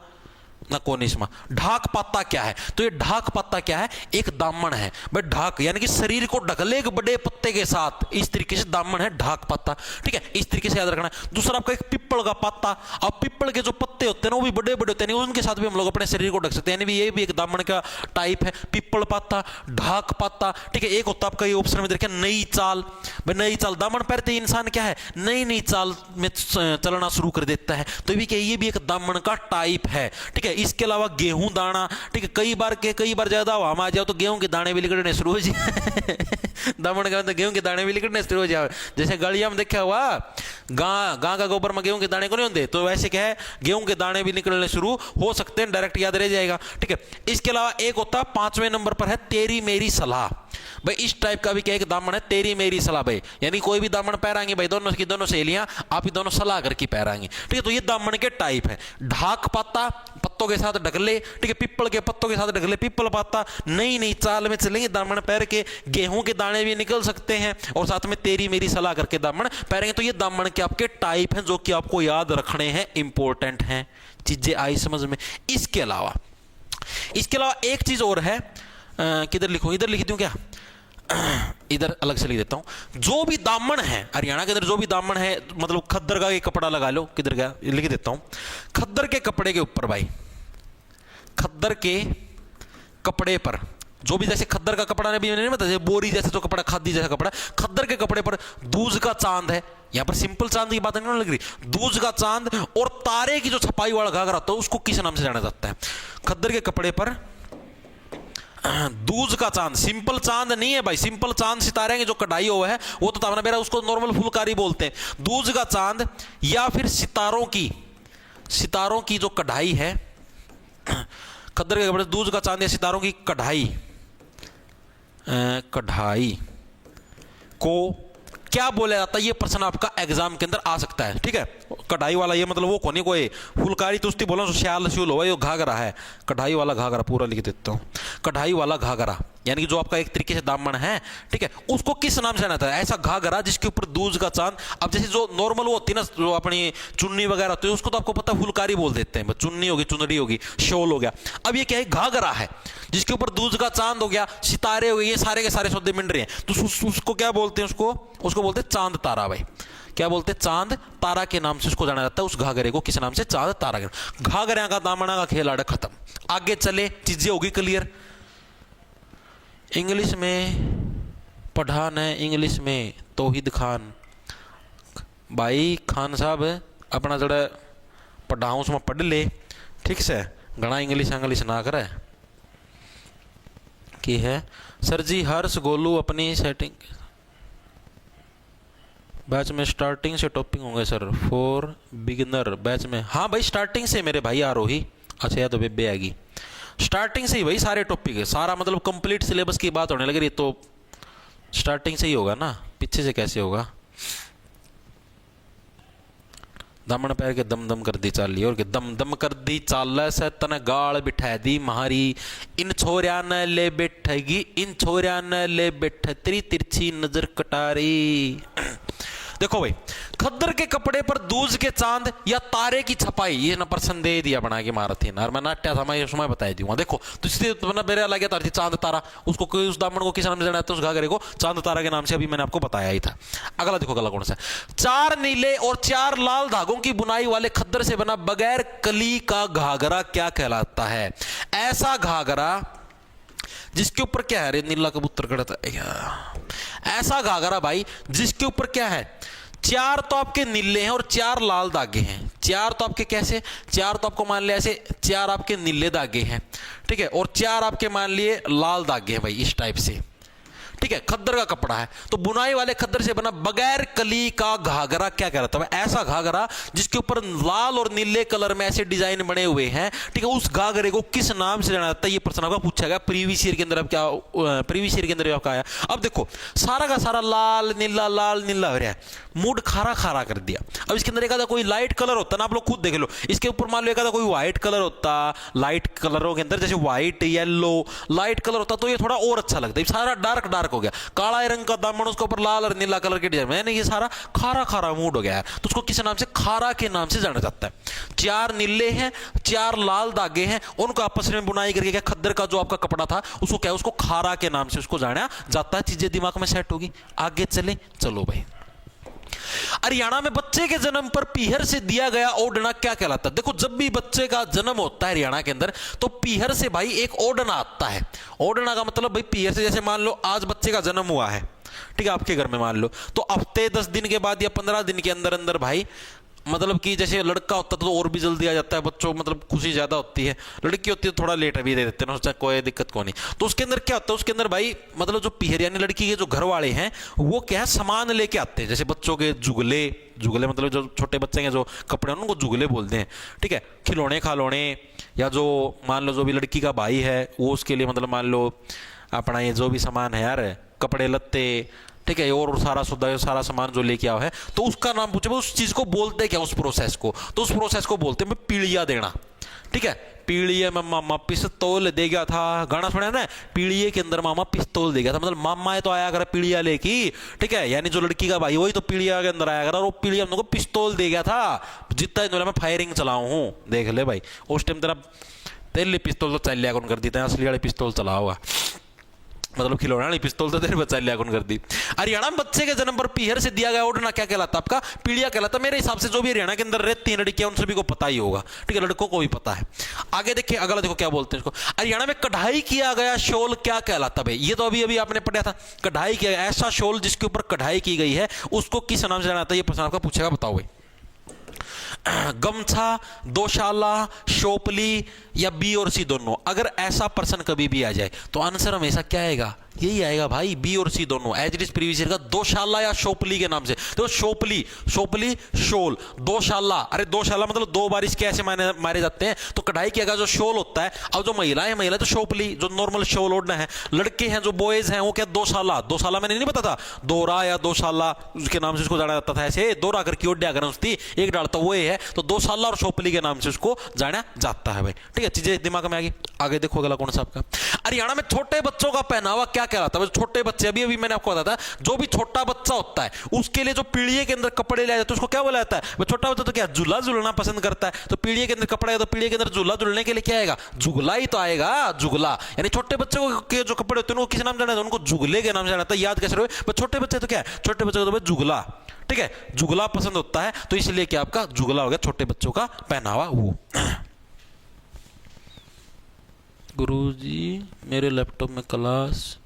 ना, कौन इसमें ढाक पत्ता क्या है, तो ये ढाक पत्ता क्या है, एक दामन है भाई। ढाक यानी कि शरीर को ढक ले एक बड़े पत्ते के साथ, इस तरीके से दामन है ढाक पत्ता, ठीक है, इस तरीके से याद रखना है। दूसरा आपका एक पिप्पल का पत्ता, अब पिप्पल के जो पत्ते होते हैं ना वो भी बड़े बड़े होते हैं, उनके साथ भी हम लोग अपने शरीर को ढक सकते हैं, यानी ये भी एक दामन का टाइप है, पिप्पल पत्ता, ढाक पत्ता, ठीक है। एक होता आपका ये ऑप्शन में देखिए नई चाल, भाई नई चाल, दामन पहनते इंसान क्या है, नई नई चाल में चलना शुरू कर देता है, तो ये भी एक दामन का टाइप है, ठीक है। इसके अलावा गेहूं दाना, ठीक है, कई बार ज्यादा हवा में आ जाओ तो गेहूं के दाने भी निकलने शुरू हो जाए दामन का तो गेहूं के दाने भी निकलने शुरू हो जाए। जैसे गलिया में देखा हुआ गां का गोबर में गेहूं के दाने को नहीं होते, तो वैसे क्या है गेहूं के दाने भी निकलने शुरू हो सकते हैं, डायरेक्ट याद रह जाएगा, ठीक है। इसके अलावा एक होता है 5वें नंबर पर है तेरी मेरी सलाह, भाई इस टाइप का भी क्या एक दामन है, तेरी मेरी सलाह भाई, यानी कोई भी दामन पहराएंगे भाई, दोनों सहेलियां आप ही दोनों सलाह करके पहराएंगे, ठीक है। तो ये दामन के टाइप है, ढाक पत्ता पत्तों के साथ ढकले, ठीक है, पिप्पल के पत्तों के साथ ढकले, पिप्पल पत्ता, नई नई चाल में चलेंगे दामन पहन के, गेहूं के दाने भी निकल सकते हैं और साथ में तेरी मेरी सलाह करके दामन पहनेंगे। तो ये दामन के आपके टाइप हैं जो कि आपको याद रखने हैं, इंपॉर्टेंट हैं, चीजें आई समझ में। इसके अलावा एक चीज और है, किधर लिखूं, इधर लिख दूं क्या, इधर अलग से लिख देता हूं। जो भी दामन है हरियाणा के अंदर, जो भी दामन है, मतलब खद्दर का एक कपड़ा लगा लो, किधर गया, लिख देता हूं। खद्दर के कपड़े के ऊपर भाई, खद्दर के कपड़े पर जो भी, जैसे खद्दर का कपड़ा ने भी नहीं पता, जैसे बोरी जैसे जो कपड़ा, खादी जैसा कपड़ा, खद्दर के कपड़े पर दूज का चांद है, यहां पर सिंपल चांद की बात नहीं लग रही, दूज का चांद और तारे की जो छपाई वाला घाघरा होता है उसको किस नाम से जाना जाता है। खद्दर के कपड़े पर दूज का चांद, सिंपल चांद नहीं है भाई, सिंपल चांद सितारे की जो कढ़ाई हुआ है वो तो तावना बेरा, उसको नॉर्मल फुलकारी बोलते हैं। दूज का चांद या फिर सितारों की जो कढ़ाई है, खद्दर के कपड़े दूज का चांद या सितारों की कढ़ाई को क्या बोला जाता है, ये प्रश्न आपका एग्जाम के अंदर आ सकता है, ठीक है। कढ़ाई वाला ये मतलब वो कोनी कोई फुलकारी तुस्ती बोला तो श्याल श्यूल हो, ये घाघरा है, कढ़ाई वाला घाघरा, पूरा लिख देता हूं, कढ़ाई वाला घाघरा, यानी कि जो आपका एक तरीके से दामन है, ठीक है, उसको किस नाम से जाना था, ऐसा घाघरा जिसके ऊपर दूज का चांद। अब जैसे जो नॉर्मल वो होती है ना, जो अपनी चुन्नी वगैरह होती है, उसको तो आपको पता फुलकारी बोल देते हैं, चुन्नी होगी, चुनरी होगी, शॉल हो गया। अब ये क्या है, घाघरा है जिसके ऊपर दूज का चांद हो गया, सितारे हो गए, ये सारे के सारे सौदे मिल रहे हैं, तो उसको क्या बोलते हैं, उसको बोलते हैं चांद तारा भाई, क्या बोलते हैं, चांद तारा के नाम से उसको जाना जाता है, उस घाघरे को किस नाम से, चांद तारा के। घाघरे का दामना का खेल आड़ा खत्म, आगे चले, चीजें होगी क्लियर। इंग्लिश में पठान है, इंग्लिश में तौहीद खान, भाई खान साहब अपना जरा पढ़ाऊं उसमें पढ़ ले, ठीक से, घना इंग्लिश ना करे की है। सर जी हर्ष गोलू अपनी सेटिंग बैच में स्टार्टिंग से टॉपिंग होंगे सर, फॉर बिगिनर बैच में, हाँ भाई स्टार्टिंग से मेरे भाई आरोही, अच्छा या तो बेबे आएगी, स्टार्टिंग से ही भाई सारे टॉपिक है, सारा मतलब कंप्लीट सिलेबस की बात होने लग रही है, तो स्टार्टिंग से ही होगा ना, पीछे से कैसे होगा। दामन पैर के दम दम कर दी चाली, और के दम दम कर दी चाल से तने गाल बिठा दी महारी, इन छोरिया न ले बैठेगी, इन छोरिया न ले बैठ, तेरी तिरछी नजर कटारी। देखो भाई, खद्दर के कपड़े पर दूज के चांद या तारे की छपाई, ये ना प्रश्न दे दिया बना के मारा थी ना, मैं नाट्या था मैं उसमें बताई दूंगा। देखो तो इसलिए मेरे लगे तार थी चांद तारा, उसको उस दामन को किस नाम से जाना है, उस घाघरे को चांद तारा के नाम से अभी मैंने आपको बताया ही था। अगला देखो, अगला कौन सा, 4 नीले और 4 लाल धागों की बुनाई वाले खद्दर से बना बगैर कली का घाघरा क्या कहलाता है। ऐसा घाघरा जिसके ऊपर क्या है, नीला कबूतर करता है, ऐसा घाघरा भाई जिसके ऊपर क्या है, 4 तो आपके नीले हैं और 4 लाल धागे हैं। 4 तो आपके कैसे, 4 तो आपको मान लिया ऐसे, 4 आपके नीले धागे हैं, ठीक है, और 4 आपके मान लिए लाल धागे हैं भाई, इस टाइप से, ठीक है, खद्दर का कपड़ा है, तो बुनाई वाले खद्दर से बना बगैर कली का घाघरा क्या कहलाता है? ऐसा घाघरा जिसके ऊपर लाल और नीले कलर में ऐसे डिजाइन बने हुए हैं, ठीक है, उस घाघरे को किस नाम से जाना जाता है? ये प्रश्न आपका पूछा गया प्रीवियस ईयर के अंदर। अब क्या प्रीवियस ईयर के अंदर आपका आया? अब देखो सारा का सारा लाल नीला हो रहा है, मूड खारा खारा कर दिया। अब इसके अंदर एक आधा कोई लाइट कलर होता ना, आप लोग खुद देख लो, इसके ऊपर मान लो एक आधा कोई व्हाइट कलर होता, लाइट कलरों के अंदर जैसे व्हाइट येलो लाइट कलर होता तो ये थोड़ा और अच्छा लगता है। सारा डार्क डार्क हो गया, काला रंग का दामन, उसके ऊपर लाल और नीला कलर के डिजाइन, यानी ये सारा खारा खारा मूड हो गया है, तो उसको किस नाम से? खारा के नाम से जाना जाता है। 4 नीले हैं, 4 लाल धागे हैं, उनको आपस में बुनाई करके क्या खद्दर का जो आपका कपड़ा था उसको क्या, उसको खारा के नाम से उसको जाना जाता है। चीजें दिमाग में सेट होगी, आगे चले, चलो भाई। हरियाणा में बच्चे के जन्म पर पीहर से दिया गया ओढ़ना क्या कहलाता है? देखो जब भी बच्चे का जन्म होता है हरियाणा के अंदर तो पीहर से भाई एक ओढ़ना आता है। ओढ़ना का मतलब भाई पीहर से, जैसे मान लो आज बच्चे का जन्म हुआ है, ठीक है, आपके घर में मान लो, तो हफ्ते 10 दिन के बाद या 15 दिन के अंदर अंदर भाई, मतलब कि जैसे लड़का होता तो और भी जल्दी आ जाता है, बच्चों मतलब खुशी ज्यादा होती है, लड़की होती है तो थोड़ा लेट भी दे देते हैं, चाहे कोई दिक्कत को नहीं। तो उसके अंदर क्या होता है, उसके अंदर भाई मतलब जो पीहर यानी लड़की के जो घर वाले हैं वो क्या है, सामान लेके आते हैं, जैसे बच्चों के जुगले मतलब जो छोटे बच्चे हैं जो कपड़े हैं उनको जुगले बोलते हैं, ठीक है, खिलौने खालौने, या जो मान लो जो भी लड़की का भाई है वो उसके लिए मतलब मान लो अपना ये जो भी सामान है यार, कपड़े लत्ते, ठीक है, और सारा सामान जो लेके आओ है, तो उसका नाम पूछे उस चीज को बोलते क्या, उस प्रोसेस को, तो उस प्रोसेस को बोलते हैं पीड़िया देना। ठीक है, पीड़िए में मामा पिस्तौल दे गया था, गाना सुना ना, पीड़िए के अंदर मामा पिस्तौल दे गया था, मतलब मामा तो आया कर पीड़िया लेकी, ठीक है, यानी जो लड़की का भाई वही तो पीड़िया के अंदर आया कर, और वो पीड़िया हम लोग को पिस्तौल दे गया था, जितना इन्होंने मैं फायरिंग चलाऊ हूँ, देख ले भाई, उस टाइम तेरा तेरे पिस्तौल तो चल लिया कौन कर दी था, असली वाले पिस्तौल चला होगा, मतलब खिलौना नहीं, पिस्तौल तो तेरे बच्चा लिया कौन कर दी। हरियाणा में बच्चे के जन्म पर पीहर से दिया गया ओढ़ना क्या कहलाता? आपका पीड़िया कहलाता। मेरे हिसाब से जो भी हरियाणा के अंदर रहती हैं लड़कियां उन सभी को पता ही होगा, ठीक है, लड़कों को भी पता है। आगे देखिए, अगला देखो क्या बोलते हैं इसको, हरियाणा में कढ़ाई किया गया शॉल क्या कहलाता? भाई ये तो अभी अभी आपने पढ़ा था, कढ़ाई किया गया ऐसा शॉल जिसके ऊपर कढ़ाई की गई है उसको किस नाम से जाना जाता है? ये प्रश्न आपका पूछेगा, बताओ भाई। गमछा, दोशाला, शोपली या बी और सी दोनों? अगर ऐसा प्रश्न कभी भी आ जाए तो आंसर हमेशा क्या आएगा? यही आएगा भाई, बी और सी दोनों, as it is previous year का। दोशाला या शोपली के नाम से, तो शोपली शोल, दोशाला, अरे दोशाला मतलब 2 बार इसके ऐसे मारे जाते हैं, तो कढ़ाई की अगर जो शोल होता है, अब जो महिला तो शोपली जो नॉर्मल शोल ओढ़ना है, लड़के हैं जो बॉयज हैं वो क्या दोशाला मैंने नहीं पता था, दोरा या दोशाला उसके नाम से उसको जाना जाता था, ऐसे दोरा करके ओढ़ कर उसकी एक डाल तो वो है, तो दोशाला और शोपली के नाम से उसको जाना जाता है भाई, ठीक है, चीजें दिमाग में आ गई। आगे देखो अगला कौन सा आपका, हरियाणा में छोटे बच्चों का पहनावा क्या कहलाता है? छोटे बच्चे, अभी मैंने आपको बताया था, जो भी छोटा बच्चा होता है उसके लिए जो पीढ़िए के अंदर कपड़े ले जाते हैं उसको क्या बोला जाता है? छोटा बच्चा तो क्या झूला झूलना पसंद करता है, तो पीढ़िए के अंदर कपड़ा है तो पीढ़िए के अंदर झूला झूलने के लिए क्या आएगा? जुगला ही तो आएगा, जुगला। यानी छोटे बच्चों के जो कपड़े होते हैं उनको किस नाम जाना, उनको जुगले के नाम जाना था। याद कैसे रहे? छोटे बच्चे तो क्या है, छोटे बच्चे को तो जुगला, ठीक है, जुगला पसंद होता है, तो इसलिए क्या आपका जुगला हो गया छोटे बच्चों का पहनावा। वो गुरुजी मेरे लैपटॉप में क्लास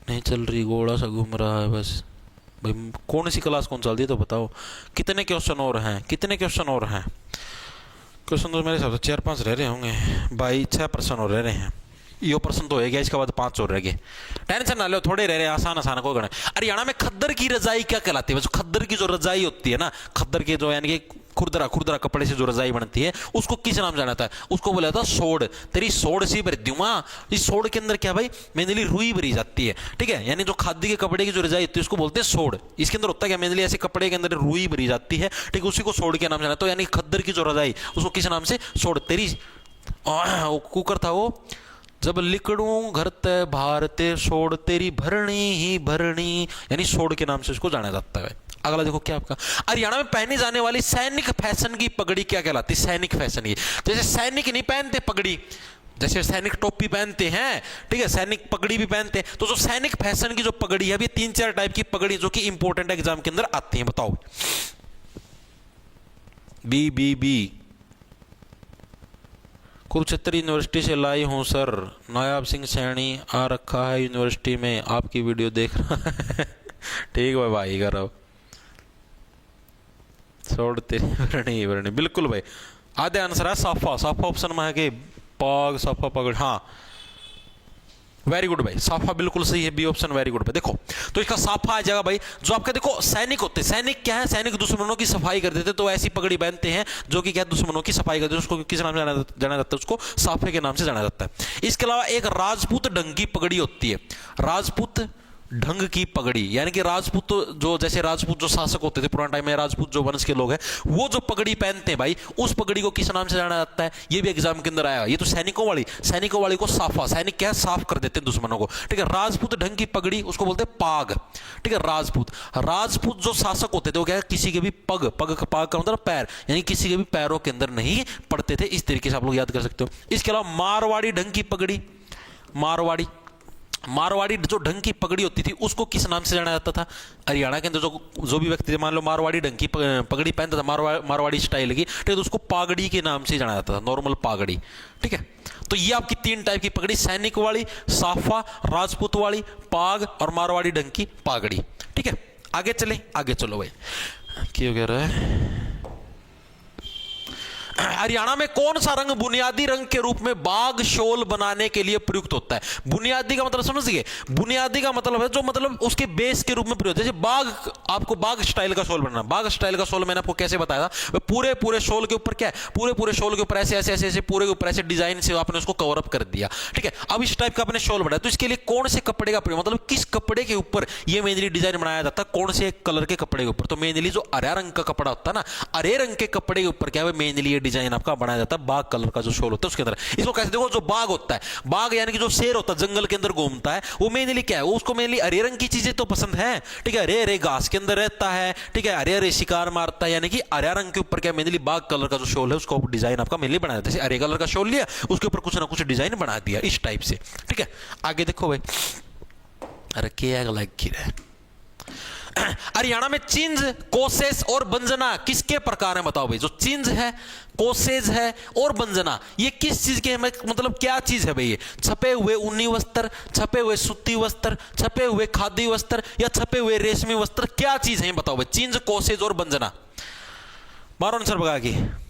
नहीं चल रही, घोड़ा सा घूम रहा है बस। भाई कौन सी क्लास कौन चल रही है तो बताओ। कितने क्वेश्चन और हैं? क्वेश्चन तो मेरे हिसाब से 4-5 रह रहे होंगे भाई, 6% और रह रहे हैं, ये प्रश्न तो हो गया, इसके बाद 5 और रह गए, टेंशन ना लो, थोड़े रह रहे, आसान को गणे। हरियाणा में खद्दर की रजाई क्या कहलाती है? खद्दर की जो रजाई होती है ना, खद्दर के जो यानी कि खुरदरा कपड़े से जो रजाई बनती है उसको किस नाम जाना था? उसको बोला था सोड़। तेरी सोड़ सी भर दूंगा। इस सोड़ के अंदर क्या भाई, मेनली रुई भरी जाती है, ठीक है, यानी जो खादी के कपड़े की जो रजाई होती है उसको बोलते हैं सोड़। इसके अंदर होता है क्या, मेनली ऐसे कपड़े के अंदर रुई भरी जाती है, ठीक है, उसी को सोड़ के नाम जाना। तो यानी खद्दर की जो रजाई उसको किस नाम से? सोड़। तेरी कुकर था वो, जब लिकड़ू घर ते भार ते सोड़ तेरी भरणी ही भरणी, यानी सोड़ के नाम से उसको जाना जाता है। अगला देखो क्या आपका, हरियाणा में पहनी जाने वाली सैनिक फैशन की पगड़ी क्या कहलाती है? सैनिक फैशन की, जैसे सैनिक नहीं पहनते पगड़ी, जैसे सैनिक टोपी पहनते हैं, ठीक है, सैनिक पगड़ी भी पहनते हैं, तो जो सैनिक फैशन की जो पगड़ी है, अभी 3-4 टाइप की पगड़ी जो कि इंपॉर्टेंट एग्जाम के अंदर आती है, बताओ। बी कुरुक्षेत्र यूनिवर्सिटी से लाई हूं सर, नायाब सिंह सैनी आ रखा है यूनिवर्सिटी में, आपकी वीडियो देख रहा है। ठीक है भाई, करो छोड़ तेरी भरणी, बिल्कुल भाई, आधे आंसर है साफा ऑप्शन में है कि पाग साफा पगड़, हाँ वेरी गुड भाई, साफा बिल्कुल सही है, बी ऑप्शन वेरी गुड भाई। देखो तो इसका साफा आ जाएगा भाई, जो आपके देखो सैनिक होते हैं, सैनिक क्या है, सैनिक दुश्मनों की सफाई कर देते, तो ऐसी पगड़ी पहनते हैं जो कि क्या दुश्मनों की सफाई करते हैं, उसको किस नाम से जाना जाता है, उसको साफे के नाम से जाना जाता है। इसके अलावा एक राजपूत ढंग की पगड़ी होती है, राजपूत ढंग की पगड़ी, यानी कि राजपूत जो, जैसे राजपूत जो शासक होते थे पुराने टाइम में, राजपूत जो वंश के लोग हैं, वो जो पगड़ी पहनते हैं भाई, उस पगड़ी को किस नाम से जाना जाता है, ये भी एग्जाम के अंदर आया। ये तो सैनिकों वाली को साफा, सैनिक क्या है, साफ कर देते हैं दुश्मनों को, ठीक है। राजपूत ढंग की पगड़ी उसको बोलते हैं पाग, ठीक है। राजपूत जो शासक होते थे वो क्या है, किसी के भी पाग का मतलब पैर, यानी किसी के भी पैरों के अंदर नहीं पड़ते थे। इस तरीके से आप लोग याद कर सकते हो। इसके अलावा मारवाड़ी ढंग की पगड़ी, मारवाड़ी जो ढंग की पगड़ी होती थी उसको किस नाम से जाना जाता था? हरियाणा के अंदर जो भी व्यक्ति मान लो मारवाड़ी ढंग की पगड़ी पहनता था, मारवाड़ी स्टाइल की, ठीक है, तो उसको पागड़ी के नाम से जाना जाता था, नॉर्मल पागड़ी, ठीक है। तो ये आपकी 3 टाइप की पगड़ी, सैनिक वाली, साफा, राजपूत वाली, पाग और मारवाड़ी ढंग की पागड़ी, ठीक है। आगे चलो भाई, क्या कह रहा है, हरियाणा में कौन सा रंग बुनियादी रंग के रूप में बाग शोल बनाने के लिए प्रयुक्त होता है? बुनियादी का मतलब समझिए, बुनियादी का मतलब है जो मतलब उसके बेस के रूप में प्रयुक्त, जैसे बाग, आपको बाग स्टाइल का शोल बनाना, बाग स्टाइल का शोल मैंने आपको कैसे बताया था, पूरे शोल के ऊपर क्या है, पूरे शोल के ऊपर ऐसे पूरे के ऊपर ऐसे डिजाइन से आपने उसको कवर अप कर दिया, ठीक है। अब इस टाइप का आपने शोल बनाया, तो इसके लिए कौन से कपड़े का प्रयोग, मतलब किस कपड़े के ऊपर ये मेनली डिजाइन बनाया जाता है, कौन से कलर के कपड़े के ऊपर? तो मेनली जो हरा रंग का कपड़ा होता है ना, हरे रंग के कपड़े के ऊपर क्या है मेनली ये डिजाइन आपका बनाया जाता है, बाग कलर का जो शोल होता है उसके अंदर। इसको कैसे देखो, जो बाग होता है, बाग यानी कि जो शेर होता है जंगल के अंदर घूमता है, वो मेनली क्या है, उसको मेनली हरे रंग की चीजें तो पसंद है, ठीक है, हरे घास के अंदर रहता है, ठीक है, हरे शिकार मारता है, यानी कि हरे रंग के ऊपर क्या मेनली बाग कलर का जो शोल है उसको डिजाइन आपका मेनली बनाया जाता है। जैसे हरे कलर का शोल लिया, उसके ऊपर कुछ ना कुछ डिजाइन बना दिया इस टाइप से, ठीक है। आगे देखो भाई, अरे क्या लाइक है, हरियाणा में चिंज, कोसेस और बंजना किसके प्रकार है? बताओ भाई, जो चिंज है, कोसेज है और बंजना, ये किस चीज के मतलब क्या चीज है भाई? ये छपे हुए ऊनी वस्त्र, छपे हुए सूती वस्त्र, छपे हुए खादी वस्त्र या छपे हुए रेशमी वस्त्र, क्या चीज है बताओ भाई? चिंज, कोसेज और बंजना, मारो आंसर भगा के।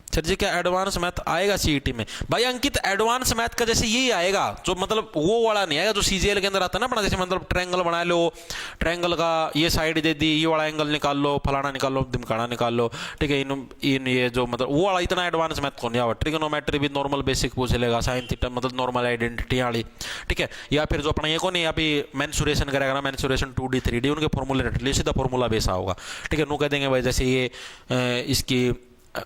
सर जी क्या एडवांस मैथ आएगा सीईटी में? भाई अंकित एडवांस मैथ का जैसे यही आएगा, जो मतलब वो वाला नहीं आएगा जो सीजीएल के अंदर आता है ना अपना, जैसे मतलब ट्रायंगल बना लो, ट्रायंगल का ये साइड दे दी, ये वाला एंगल निकाल लो, फलाना निकाल लो, दिमकाना निकाल लो, ठीक है। इन ये जो मतलब वो वाला इतना एडवांस मैथ को नहीं आवा। ट्रिगोनोमेट्री भी नॉर्मल बेसिक पूछ लेगा, साइन थीटा मतलब नॉर्मल आइडेंटिटी वाली, ठीक है। या फिर जो अपना ये को नहीं अभी मेंसुरेशन करेगा ना, मेंसुरेशन 2D 3D, उनके फॉर्मूले रट लिए, सीधा फॉर्मूला बेसा होगा, ठीक है। नो कह देंगे भाई जैसे ये इसकी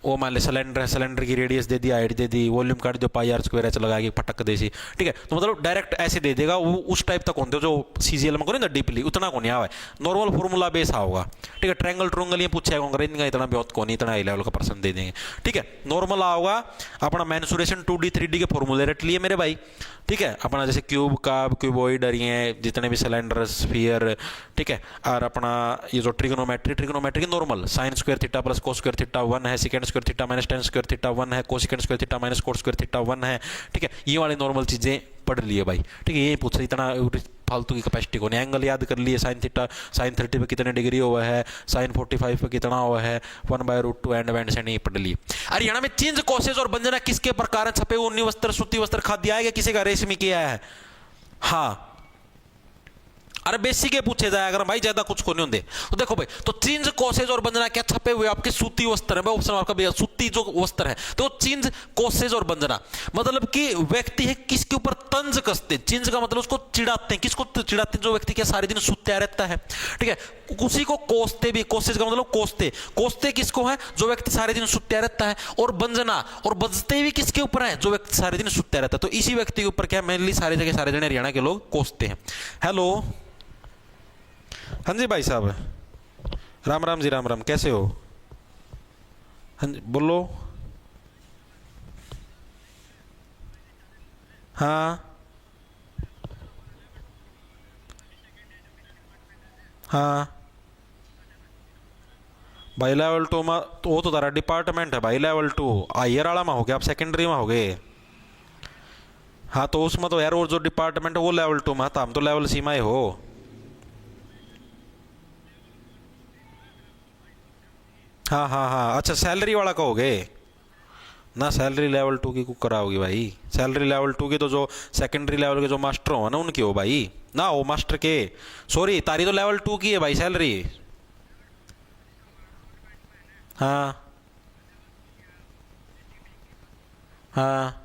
वो मान ले सिलेंडर है, सिलेंडर की रेडियस दे दी, हाइट दे दी, वॉल्यूम काट दो, पाई आर स्क्वायर ऐसे लगा के पटक दे सी, ठीक है। तो मतलब डायरेक्ट ऐसे दे देगा, वो उस टाइप तक होते जो सीजीएल में को नहीं डीपली उतना को नहीं आवा, नॉर्मल फॉर्मूला बेस होगा, ठीक है। ट्रायंगल ट्रुंगल ये पूछेगा इनका इतना बहुत को नहीं, इतना हाई लेवल का पर्सन दे देंगे, ठीक है। नॉर्मल आओगा अपना मेंसुरेशन 2D 3D के फॉर्मूले रट लिए मेरे भाई, ठीक है। अपना जैसे क्यूब का क्यूबॉइड और ये जितने भी सिलेंडर स्फीयर, ठीक है। और अपना ये जो ट्रिगोनोमेट्री की normal sine square theta plus cos square theta 1 है, secant square theta minus tan square theta 1 है, cosecant square theta minus cot square theta 1 है, ठीक है। ये वाली नॉर्मल चीजें पढ़ लिए भाई, ठीक है। ये पूछ इतना फालतू की कैपेसिटी को नहीं, एंगल याद कर लिए, साइन थीटा साइन 30 पे कितने डिग्री हुआ है, साइन 45 पे कितना हुआ है, 1/√2 एंड वेंड से नहीं पढ़ लिए। हरियाणा में चिंज, कोसेज और बंजना किसके प्रकार छपे ऊनी वस्त्र, सूती वस्त्र, खाद्य आएगा, किसी का रेशमी किया है? हाँ, अरे बेसिक के पूछे जाए अगर भाई, ज्यादा कुछ को नहीं होंगे। तो देखो भाई, तो चिंज, कोसेज और बंजना क्या छपे हुए आपके सूती वस्त्र है, ऑप्शन आपका भैया सूती जो वस्त्र है, तो चिंज, कोसेज और बंजना मतलब कि व्यक्ति है किसके ऊपर तंज कसते हैं। चिंज का मतलब उसको चिढ़ाते हैं, किसको चिढ़ाते हैं? जो व्यक्ति क्या सारे दिन सुत्या रहता है, ठीक है, उसी को कोसते भी। कोसेज का मतलब कोसते किसको है? जो व्यक्ति सारे दिन सुत्या रहता है। और बंजना और बजते भी किसके ऊपर है? जो व्यक्ति सारे दिन सुत्या रहता है। तो इसी व्यक्ति के ऊपर क्या मेनली सारे जगह सारे जने हरियाणा के लोग कोसते हैं। हेलो, हाँ जी भाई साहब, राम राम जी, राम राम, कैसे हो? हाँ जी बोलो। हाँ हाँ भाई लेवल 2 में तो वो तो तारा डिपार्टमेंट है भाई, लेवल 2 हायर वाला में हो गया, आप सेकेंडरी में हो गए। हाँ तो उसमें तो यार वो जो डिपार्टमेंट है वो लेवल 2 में था, हम तो लेवल सी में हो। हाँ हाँ हाँ, अच्छा सैलरी वाला कहोगे? ना सैलरी लेवल 2 की कुक कराओगी भाई। सैलरी लेवल 2 की तो जो सेकेंडरी लेवल के जो मास्टर हो ना उनकी हो भाई, ना वो मास्टर के। सॉरी तारी तो लेवल 2 की है भाई सैलरी। हाँ हाँ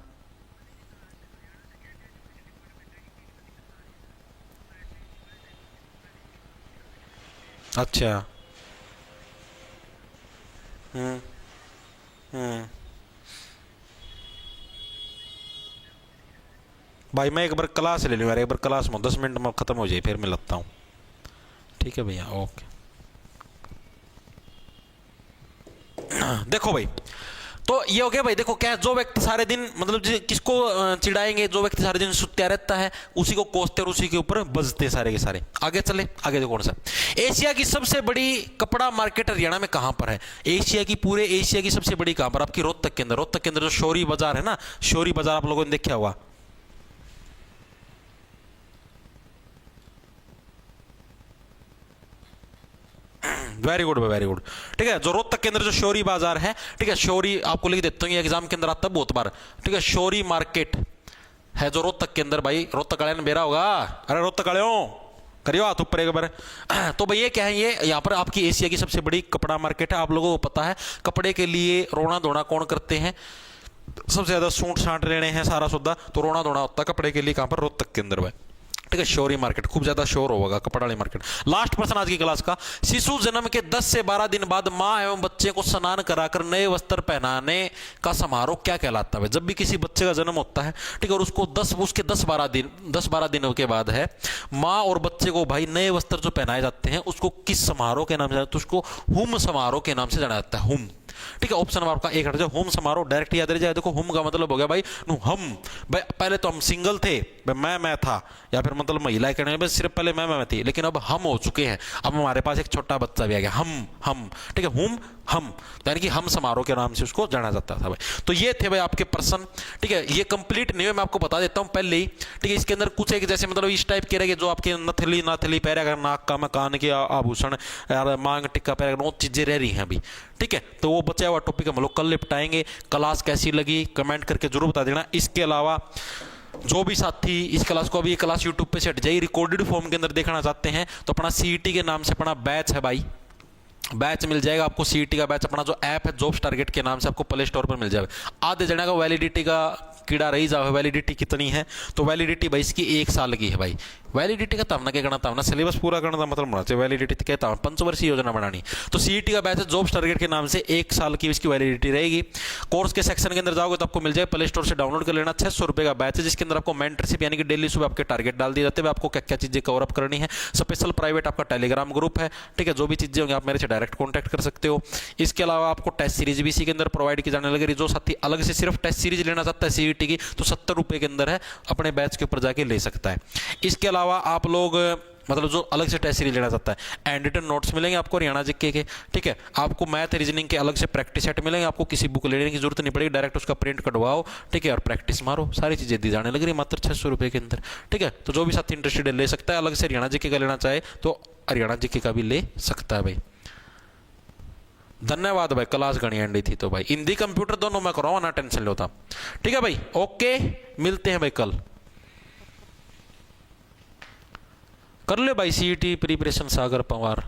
अच्छा। हम्म हम्म। भाई मैं एक बार क्लास ले लूँ यार, एक बार क्लास में 10 मिनट में ख़त्म हो जाए फिर मैं लगता हूँ। ठीक है भैया ओके। देखो भाई, तो ये हो गया भाई। देखो क्या, जो व्यक्ति सारे दिन मतलब किसको चिढ़ाएंगे, जो व्यक्ति सारे दिन सुत्या रहता है उसी को कोसते और उसी के ऊपर बजते सारे के सारे। आगे चले, आगे देखो कौन सा। एशिया की सबसे बड़ी कपड़ा मार्केट हरियाणा में कहां पर है? एशिया की, पूरे एशिया की सबसे बड़ी कहां पर? आपकी रोहतक के अंदर। रोहतक के अंदर जो शौरी बाजार है ना, शौरी बाजार आप लोगों ने देखा होगा। वेरी गुड भाई वेरी गुड। ठीक है, जो रोहतक के अंदर जो शौरी बाजार है, ठीक है, शौरी आपको लिख देता हूँ, एग्जाम के अंदर आता है बहुत बार। ठीक है, शौरी मार्केट है जो रोहतक के अंदर। भाई रोहतक वाले ने बेरा होगा, अरे रोहतक वाले हो करियो हाथ ऊपर एक बार। तो भैया क्या है, ये यहाँ पर आपकी एशिया की सबसे बड़ी कपड़ा मार्केट है। आप लोगों को पता है कपड़े के लिए रोना धोना कौन करते हैं? सबसे ज्यादा सूट साट लेने हैं सारा सौदा, तो रोना धोना होता है कपड़े के लिए कहां पर? रोहतक के अंदर भाई। ठीक है, शौरी मार्केट खूब ज्यादा शोर होगा कपड़ा वाली मार्केट। लास्ट प्रश्न आज की क्लास का। शिशु जन्म के 10 से 12 दिन बाद मां एवं बच्चे को स्नान कराकर नए वस्त्र पहनाने का समारोह क्या कहलाता है? जब भी किसी बच्चे का जन्म होता है, ठीक है, और उसको 10-12 दिनों के बाद है, माँ और बच्चे को भाई नए वस्त्र जो पहनाए जाते हैं उसको किस समारोह के नाम से जाना? तो उसको हुम समारोह के नाम से जाना जाता है, हुम। ठीक है, ऑप्शन आपका एक हट जाए, होम समारोह डायरेक्ट याद रह जाए। देखो होम का मतलब हो गया भाई नु हम, भाई पहले तो हम सिंगल थे, मैं था, या फिर मतलब महिला कहने में सिर्फ पहले मैं थी, लेकिन अब हम हो चुके हैं, अब हमारे पास एक छोटा बच्चा भी आ गया, हम। ठीक है, हुम हम, यानी कि हम समारोह के नाम से उसको जाना जाता था भाई। तो ये थे भाई आपके प्रश्न। ठीक है, ये कंप्लीट नहीं है, मैं आपको बता देता हूं पहले ही। ठीक है, इसके अंदर कुछ एक जैसे मतलब इस टाइप के रहेंगे जो आपके नथली पहरेगा, नाक का मकान के आभूषण, मांग टिक्का पहरेगा, वो चीजें रह रही हैं अभी। ठीक है, तो वो बचा हुआ टॉपिक हम लोग कल निपटाएंगे। क्लास कैसी लगी कमेंट करके जरूर बता देना। इसके अलावा जो भी साथी इस क्लास को, अभी ये क्लास यूट्यूब पे से हट जाए, रिकॉर्डेड फॉर्म के अंदर देखना चाहते हैं तो अपना सीईटी के नाम से अपना बैच है भाई, बैच मिल जाएगा आपको। सीईटी का बैच अपना जो ऐप है जॉब्स टारगेट के नाम से आपको प्ले स्टोर पर मिल जाएगा। आधे जने का वैलिडिटी का कीड़ा रही जाओ, वैलिडिटी कितनी है? तो वैलिडिटी भाई इसकी 1 साल की है भाई। वैलिडिटी का तब ना क्या करना था ना, सिलेबस पूरा करना था, मतलब होना चाहिए वैलिडिटी कहता हूँ, पंचवर्षीय योजना बनानी। तो सीईटी का बैच है जॉब्स टारगेट के नाम से, 1 साल की इसकी वैलिडिटी रहेगी। कोर्स के सेक्शन के अंदर जाओगे तो आपको मिल जाए, प्ले स्टोर से डाउनलोड कर लेना। 600 रुपये का बैच है जिसके अंदर आपको मेंटरशिप यानी कि डेली सुबह आपके टारगेट डाल दिए जाते हैं, आपको क्या क्या चीजें कवर अप करनी है। स्पेशल प्राइवेट आपका टेलीग्राम ग्रुप है। ठीक है, जो भी चीजें होंगी आप मेरे से डायरेक्ट कॉन्टैक्ट कर सकते हो। इसके अलावा आपको टेस्ट सीरीज भी इसी के अंदर प्रोवाइड की जाने लगी। जो साथी अलग से सिर्फ टेस्ट सीरीज लेना चाहता है सीईटी की, तो 70 रुपये के अंदर है, अपने बैच के ऊपर जाके ले सकता है। इसके अलावा आप लोग मतलब जो अलग से टेस्ट सीरीज लेना चाहता है, एंड रिटन नोट्स मिलेंगे आपको हरियाणा जीके के। ठीक है, आपको मैथ रीजनिंग के अलग से प्रैक्टिस सेट मिलेंगे, आपको किसी बुक लेने की जरूरत नहीं पड़ेगी, डायरेक्ट उसका प्रिंट कटवाओ, ठीक है, और प्रैक्टिस मारो। सारी चीजें दी जाने लग रही मात्र 600 रुपये के अंदर। ठीक है, तो जो भी साथी इंटरेस्टेड है ले सकता है, अलग से हरियाणा जीके का लेना चाहे तो हरियाणा जीके का भी ले सकता है भाई। धन्यवाद भाई, क्लास गणी एंडी थी तो भाई हिंदी कंप्यूटर दोनों मैं कराऊंगा, ना टेंशन लेता। ठीक है भाई, ओके, मिलते हैं भाई कल। कर ले भाई सीईटी प्रिपरेशन सागर पवार।